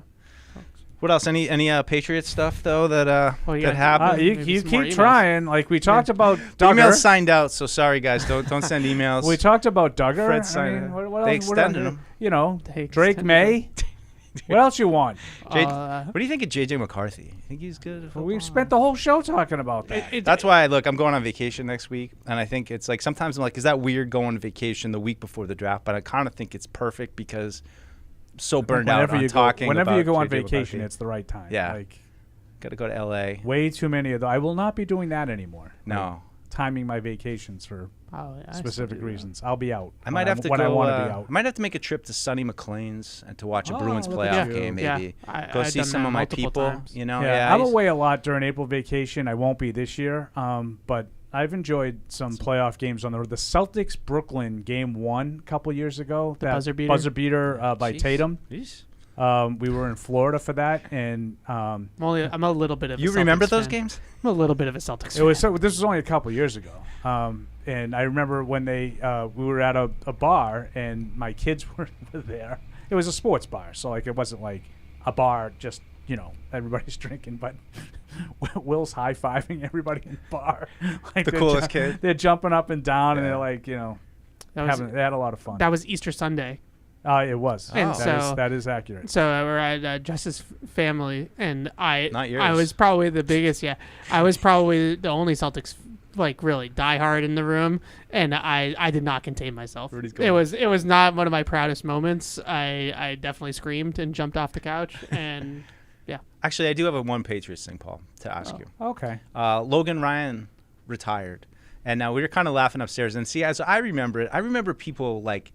What else? Any Patriots stuff though that happened? You keep trying. Like we talked about The Duggar. email's signed out, so sorry guys, don't send emails. We talked about Duggar. Fred signed. What They else? extended him. Drake May. What else you want? What do you think of JJ McCarthy? You think he's good? We've spent the whole show talking about that. That's why I'm going on vacation next week, and I think it's like sometimes I'm like, is that weird going on vacation the week before the draft? But I kind of think it's perfect because I'm so burned out on talking. Whenever you go on JJ vacation, McCarthy. it's the right time. Yeah, got to go to LA. Way too many of those. I will not be doing that anymore. No. Timing my vacations for specific reasons. I'll be out. I might have to when go. I want to be out. I might have to make a trip to Sunny McLean's and to watch a Bruins look at playoff you. game. Yeah. Maybe I've see done some that of my multiple people. times. I'm away a lot during April vacation. I won't be this year, but I've enjoed some playoff games on the road. The Celtics Brooklyn game 1 a couple years ago. The buzzer beater? By Tatum. Jeez. We were in Florida for that, and I'm a little bit of. You a remember Celtics those fan. games? I'm a little bit of a Celtics. This was only a couple years ago, and I remember when we were at a bar and my kids were there. It was a sports bar, so like it wasn't like a bar just everybody's drinking, but Will's high-fiving everybody in the bar. Like the coolest kid. They're jumping up and down, and they're like, They had a lot of fun. That was Easter Sunday. It was. And That is accurate. So we're at Justice family, and Not yours. I was probably the biggest. Yeah, I was probably the only Celtics really diehard in the room, and I did not contain myself. It was not one of my proudest moments. I definitely screamed and jumped off the couch, and yeah. Actually, I do have one Patriots thing, Paul, to ask you. Okay. Logan Ryan retired, and now we were kind of laughing upstairs. And see, as I remember it, I remember people like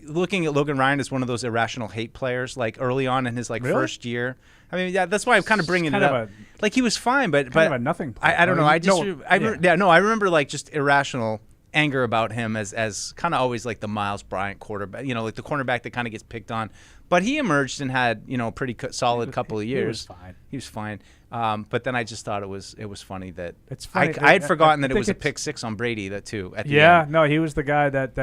looking at Logan Ryan as one of those irrational hate players, like early on in his first year. I mean, yeah, that's why I'm kind of bringing it up. Like he was fine, but kind of a nothing player. I don't know. I remember like just irrational anger about him as kind of always like the Miles Bryant quarterback, like the cornerback that kind of gets picked on. But he emerged and had a pretty solid couple of years. He was fine. But then I just thought it was funny that it's funny. I had forgotten that it was a pick six on Brady at the end. No, he was the guy that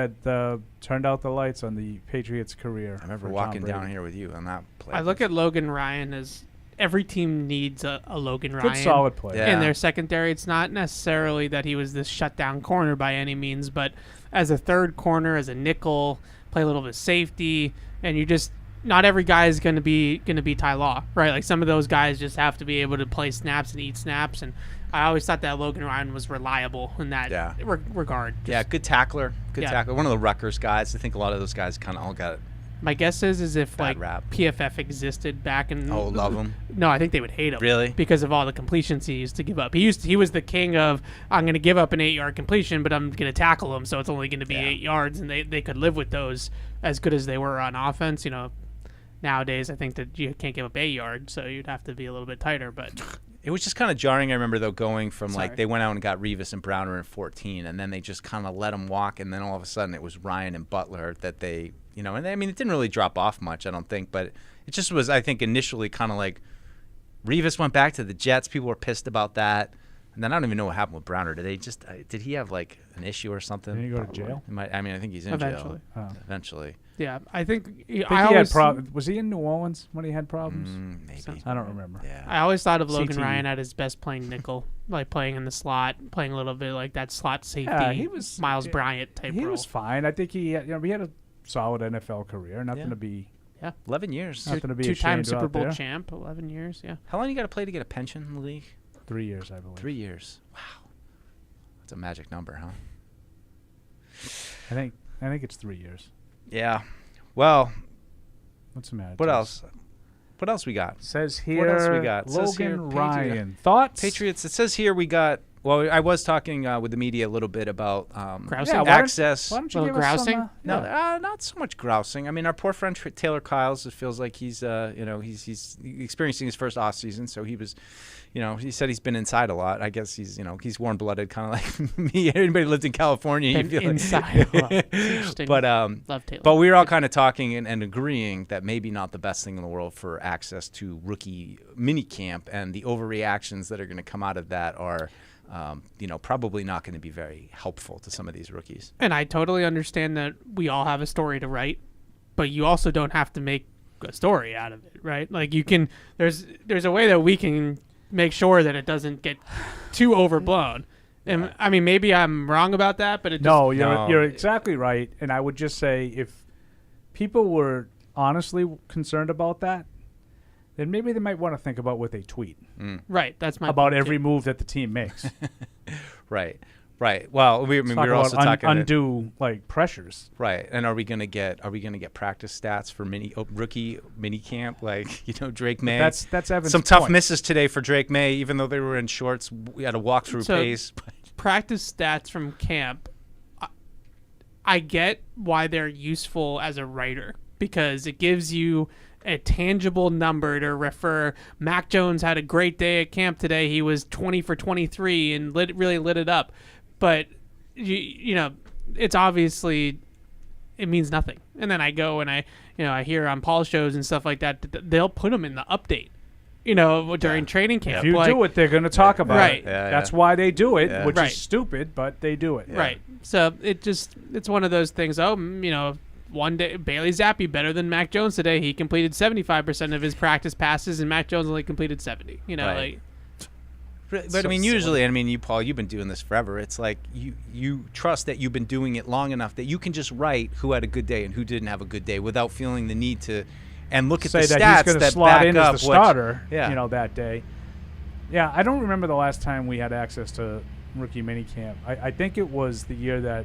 turned out the lights on the Patriots' career. I remember walking down here with you on that play. I look at Logan Ryan as every team needs a Logan Ryan. Good solid player. In their secondary. It's not necessarily that he was this shutdown corner by any means, but as a third corner, as a nickel, play a little bit of safety, and you just not every guy is going to be Ty Law, right? Like some of those guys just have to be able to play snaps and eat snaps, and I always thought that Logan Ryan was reliable in that regard. Good tackler, tackler. One of the Rutgers guys. I think a lot of those guys kind of all got it. My guess is if like rap. PFF existed back in love him. No, I think they would hate him. Really? Because of all the completions he used to give up. He was the king of I'm going to give up an 8-yard completion, but I'm going to tackle him, so it's only going to be 8 yards, and they could live with those as good as they were on offense. Nowadays I think that you can't give up 8 yards, so you'd have to be a little bit tighter. But it was just kind of jarring. I remember though going from like they went out and got Revis and Browner in 14, and then they just kind of let him walk, and then all of a sudden it was Ryan and Butler that they. And I mean, it didn't really drop off much, I don't think, but it just was, I think, initially kind of like Revis went back to the Jets. People were pissed about that. And then I don't even know what happened with Browner. Did he have like an issue or something? Did he go to jail? I think he's in jail. Eventually. Yeah, I think he had problems. Was he in New Orleans when he had problems? Maybe. I don't remember. Yeah. I always thought of Logan Ryan at his best playing nickel, like playing in the slot, playing a little bit like that slot safety. Yeah, he was Miles Bryant type role. He was fine. I think he had a solid NFL career. Nothing to be. Yeah, 11 years. Nothing to be two-time ashamed Super about Bowl there. champ. 11 years. Yeah. How long you got to play to get a pension in the league? 3 years, I believe. 3 years. Wow, that's a magic number, huh? I think it's 3 years. Yeah. Well, what's the matter? What else? What else we got? Says here. What else we got? Logan Ryan. Thoughts? Patriots. It says here we got. Well, I was talking with the media a little bit about access. Why don't you give us some, not so much grousing. I mean, our poor friend Taylor Kyles, it feels like he's experiencing his first off season, so he was, he said he's been inside a lot. I guess he's warm blooded, kind of like me. Anybody lived in California, you feel inside a lot. But love Taylor. But we were all kind of talking and agreeing that maybe not the best thing in the world for access to rookie mini camp, and the overreactions that are going to come out of that are. Probably not going to be very helpful to some of these rookies. And I totally understand that we all have a story to write, but you also don't have to make a story out of it, right? Like you can, there's a way that we can make sure that it doesn't get too overblown. And I mean, maybe I'm wrong about that, but you're exactly right. And I would just say if people were honestly concerned about that, then maybe they might want to think about what they tweet. Right, that's my about every move that the team makes. Right. Well, we were also talking undue pressures. Right, and are we gonna get practice stats for rookie mini camp like Drake May? That's Evan's some tough misses today for Drake May, even though they were in shorts. We had a walk-through pace. Practice stats from camp. I get why they're useful as a writer because it gives you a tangible number to refer. Mac Jones had a great day at camp today. He was 20 for 23 and really lit it up. But, it's obviously, it means nothing. And then I go and I hear on Paul's shows and stuff like that, they'll put them in the update, during training camp. If you do it, they're going to talk about it. Yeah, That's why they do it, which is stupid, but they do it. Yeah. Right. So it's one of those things. One day, Bailey Zappi better than Mac Jones today. He completed 75% of his practice passes, and Mac Jones only completed 70. But I mean, usually, you, Paul, you've been doing this forever. It's like you trust that you've been doing it long enough that you can just write who had a good day and who didn't have a good day without feeling the need to, and look at the say stats that he's going to slot in back as the up starter, yeah. That day. Yeah, I don't remember the last time we had access to rookie minicamp. I think it was the year that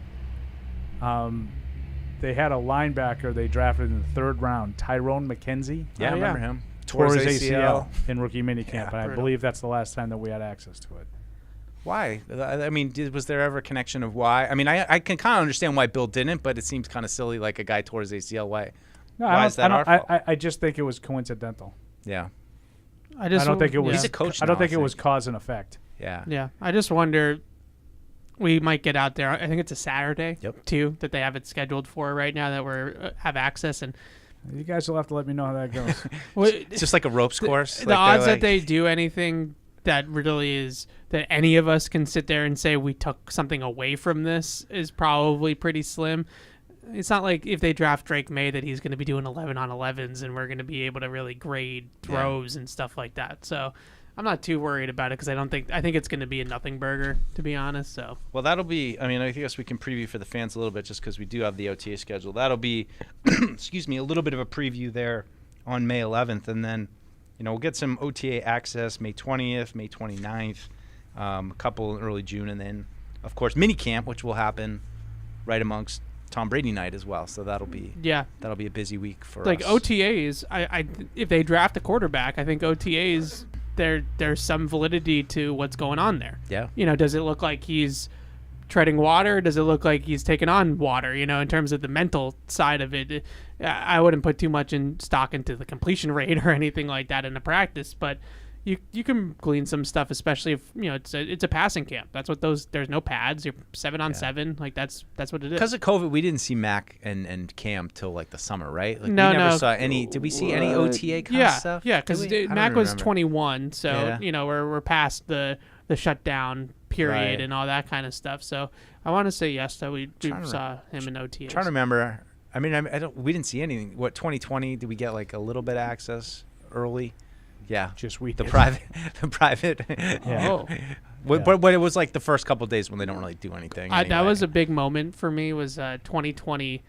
they had a linebacker they drafted in the 3rd round, Tyrone McKenzie. Yeah, I remember him. Tore his ACL in rookie minicamp, Yeah, and I believe that's the last time that we had access to it. Why? I mean, was there ever a connection of why? I mean, I can kind of understand why Bill didn't, but it seems kind of silly, like a guy tore his ACL. Why? No, why is that our fault? I just think it was coincidental. Yeah. I don't think it was. He's a coach I now, don't think it was cause and effect. Yeah. Yeah. I just wonder. We might get out there. I think it's a Saturday too that they have it scheduled for right now that we have access, and you guys will have to let me know how that goes. It's just like a ropes course. The odds that they do anything that really is that any of us can sit there and say we took something away from this is probably pretty slim. It's not like if they draft Drake May that he's going to be doing 11 on 11s and we're going to be able to really grade throws and stuff like that. So I'm not too worried about it because I think it's going to be a nothing burger, to be honest. So well, that'll be. I mean, I guess we can preview for the fans a little bit just because we do have the OTA schedule. That'll be, excuse me, a little bit of a preview there on May 11th, and then we'll get some OTA access May 20th, May 29th, a couple in early June, and then of course minicamp, which will happen right amongst Tom Brady night as well. So that'll be a busy week for us. OTAs. I if they draft a quarterback, I think OTAs. There's some validity to what's going on there. Yeah. Does it look like he's treading water? Does it look like he's taking on water? In terms of the mental side of it, I wouldn't put too much in stock into the completion rate or anything like that in the practice, but you can glean some stuff, especially if it's a passing camp. That's what there's no pads. You're 7-on-7. Like that's what it is. Because of COVID, we didn't see Mac and Cam till like the summer, right? Like no, we never saw any. Did we see any OTA kind of stuff? Yeah, because Mac was 21, so we're past the shutdown period and all that kind of stuff. So I want to say yes that we saw him in OTAs. Trying to remember. I mean, we didn't see anything. What 2020? Did we get like a little bit of access early? Yeah, just we the private. Yeah. Oh. But it was like the first couple of days when they don't really do anything. That was a big moment for me. Was 2020.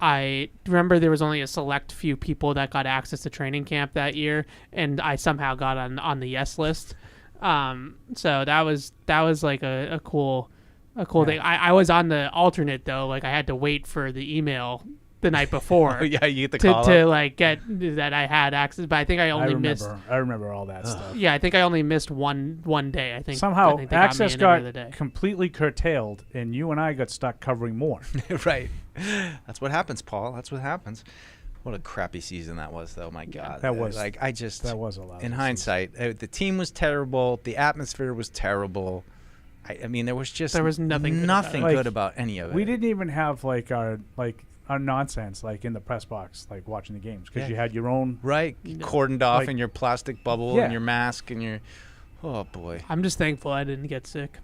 I remember there was only a select few people that got access to training camp that year, and I somehow got on the yes list. So that was like a cool thing. I was on the alternate though. Like I had to wait for the email the night before. Yeah, you get the call to like get that I had access, but I think I missed. I remember all that stuff. Yeah, I think I only missed one day. I think somehow access got the day. completely curtailed, and you and I got stuck covering more. Right. That's what happens, Paul. That's what happens. What a crappy season that was, though. My God, that was like that was a lot. In hindsight, the team was terrible. The atmosphere was terrible. I mean, there was nothing good about any of it. We didn't even have our nonsense in the press box, watching the games, because you had your own cordoned off in your plastic bubble and your mask and your. Oh boy! I'm just thankful I didn't get sick.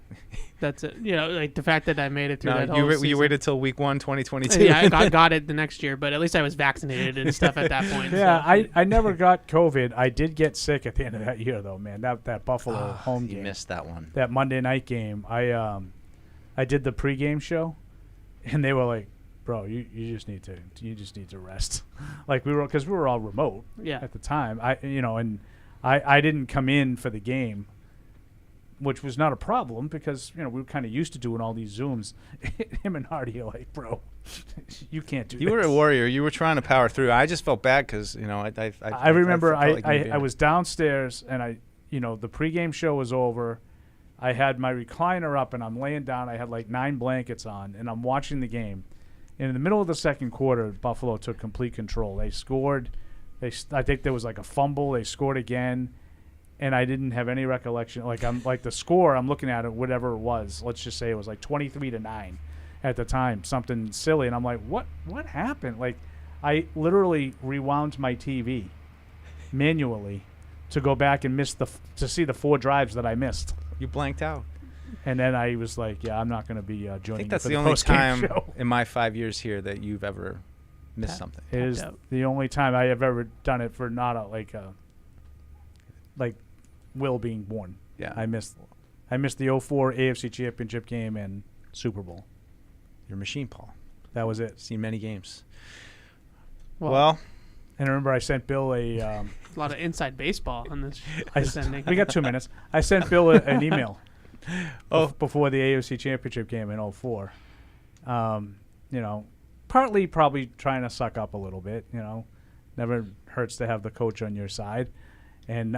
That's it. The fact that I made it through that whole season. You waited till week 1, 2022. Yeah, I got it the next year, but at least I was vaccinated and stuff at that point. Yeah, so. I never got COVID. I did get sick at the end of that year, though, man. That Buffalo home game. You missed that one. That Monday night game. I did the pregame show, and they were like, "Bro, you just need to rest." Because we were all remote at the time. I didn't come in for the game, which was not a problem because we were kind of used to doing all these Zooms. Him and Hardy are like, "Bro, you can't do this." You were a warrior. You were trying to power through. I just felt bad because I remember I was downstairs and the pregame show was over. I had my recliner up and I'm laying down. I had 9 blankets on and I'm watching the game. And in the middle of the second quarter, Buffalo took complete control. They scored. I think there was a fumble. They scored again, and I didn't have any recollection. The score, I'm looking at it, whatever it was. Let's just say it was 23-9 at the time, something silly. And I'm like, what happened? I literally rewound my TV manually to go back and to see the 4 drives that I missed. You blanked out. And then I was like, yeah, I'm not going to be joining. I think that's the only time in my 5 years here that you've ever missed something. It is the only time I have ever done it for not Will being born. Yeah. I missed the 04 AFC Championship game and Super Bowl. Your machine, Paul. That was it. Seen many games. Well, and I remember I sent Bill a lot of inside baseball on this sending. We got 2 minutes. I sent Bill an email before the AFC Championship game in 04. Partly probably trying to suck up a little bit, Never hurts to have the coach on your side. And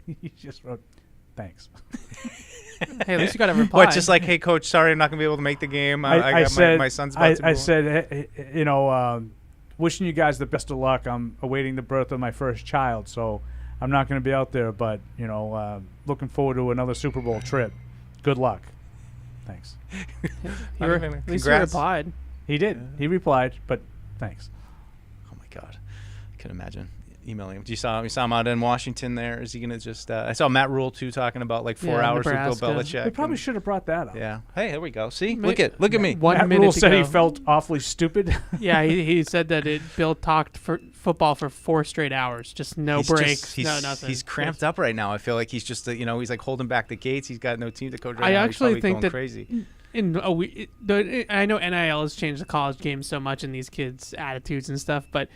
he just wrote, thanks. Hey, at least you got a reply. What, just like, hey, coach, sorry I'm not going to be able to make the game. I said, my son's about to I said, wishing you guys the best of luck. I'm awaiting the birth of my first child, so I'm not going to be out there, but, looking forward to another Super Bowl trip. Good luck. Thanks. At least he replied. He did. He replied, but thanks. Oh, my God. I can imagine emailing him. You saw him out in Washington there? Is he going to just I saw Matt Rule, too, talking about like 4 hours with Bill Belichick. We probably should have brought that up. Yeah. Hey, there we go. See? Look at me. Matt Rule said he felt awfully stupid. Yeah, he said that Bill talked for football for 4 straight hours. Just no breaks, no nothing. He's cramped up right now. I feel like he's just, he's like holding back the gates. He's got no team to coach right now. I actually think that crazy. I know NIL has changed the college game so much and these kids' attitudes and stuff, but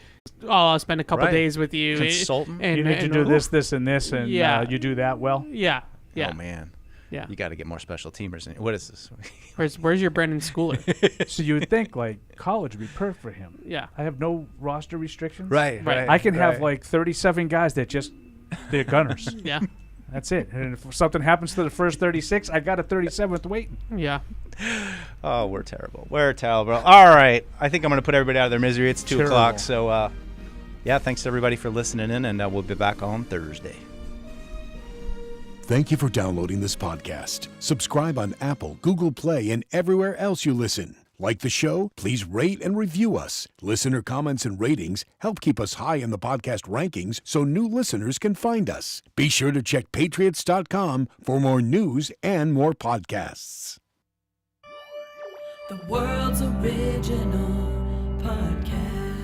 I'll spend a couple days with you. Consultant. And you need to do this, and this, and you do that well. Yeah. Oh, man. Yeah. You got to get more special teamers. What is this? Where's your Brendan Schooler? So you would think like college would be perfect for him. Yeah. I have no roster restrictions. Right. I can have like 37 guys that they're gunners. Yeah. That's it. And if something happens to the first 36, I got a 37th waiting. Yeah. Oh, we're terrible. All right. I think I'm going to put everybody out of their misery. It's 2 o'clock. So, thanks to everybody for listening in, and we'll be back on Thursday. Thank you for downloading this podcast. Subscribe on Apple, Google Play, and everywhere else you listen. Like the show? Please rate and review us. Listener comments and ratings help keep us high in the podcast rankings so new listeners can find us. Be sure to check Patriots.com for more news and more podcasts. The world's original podcast.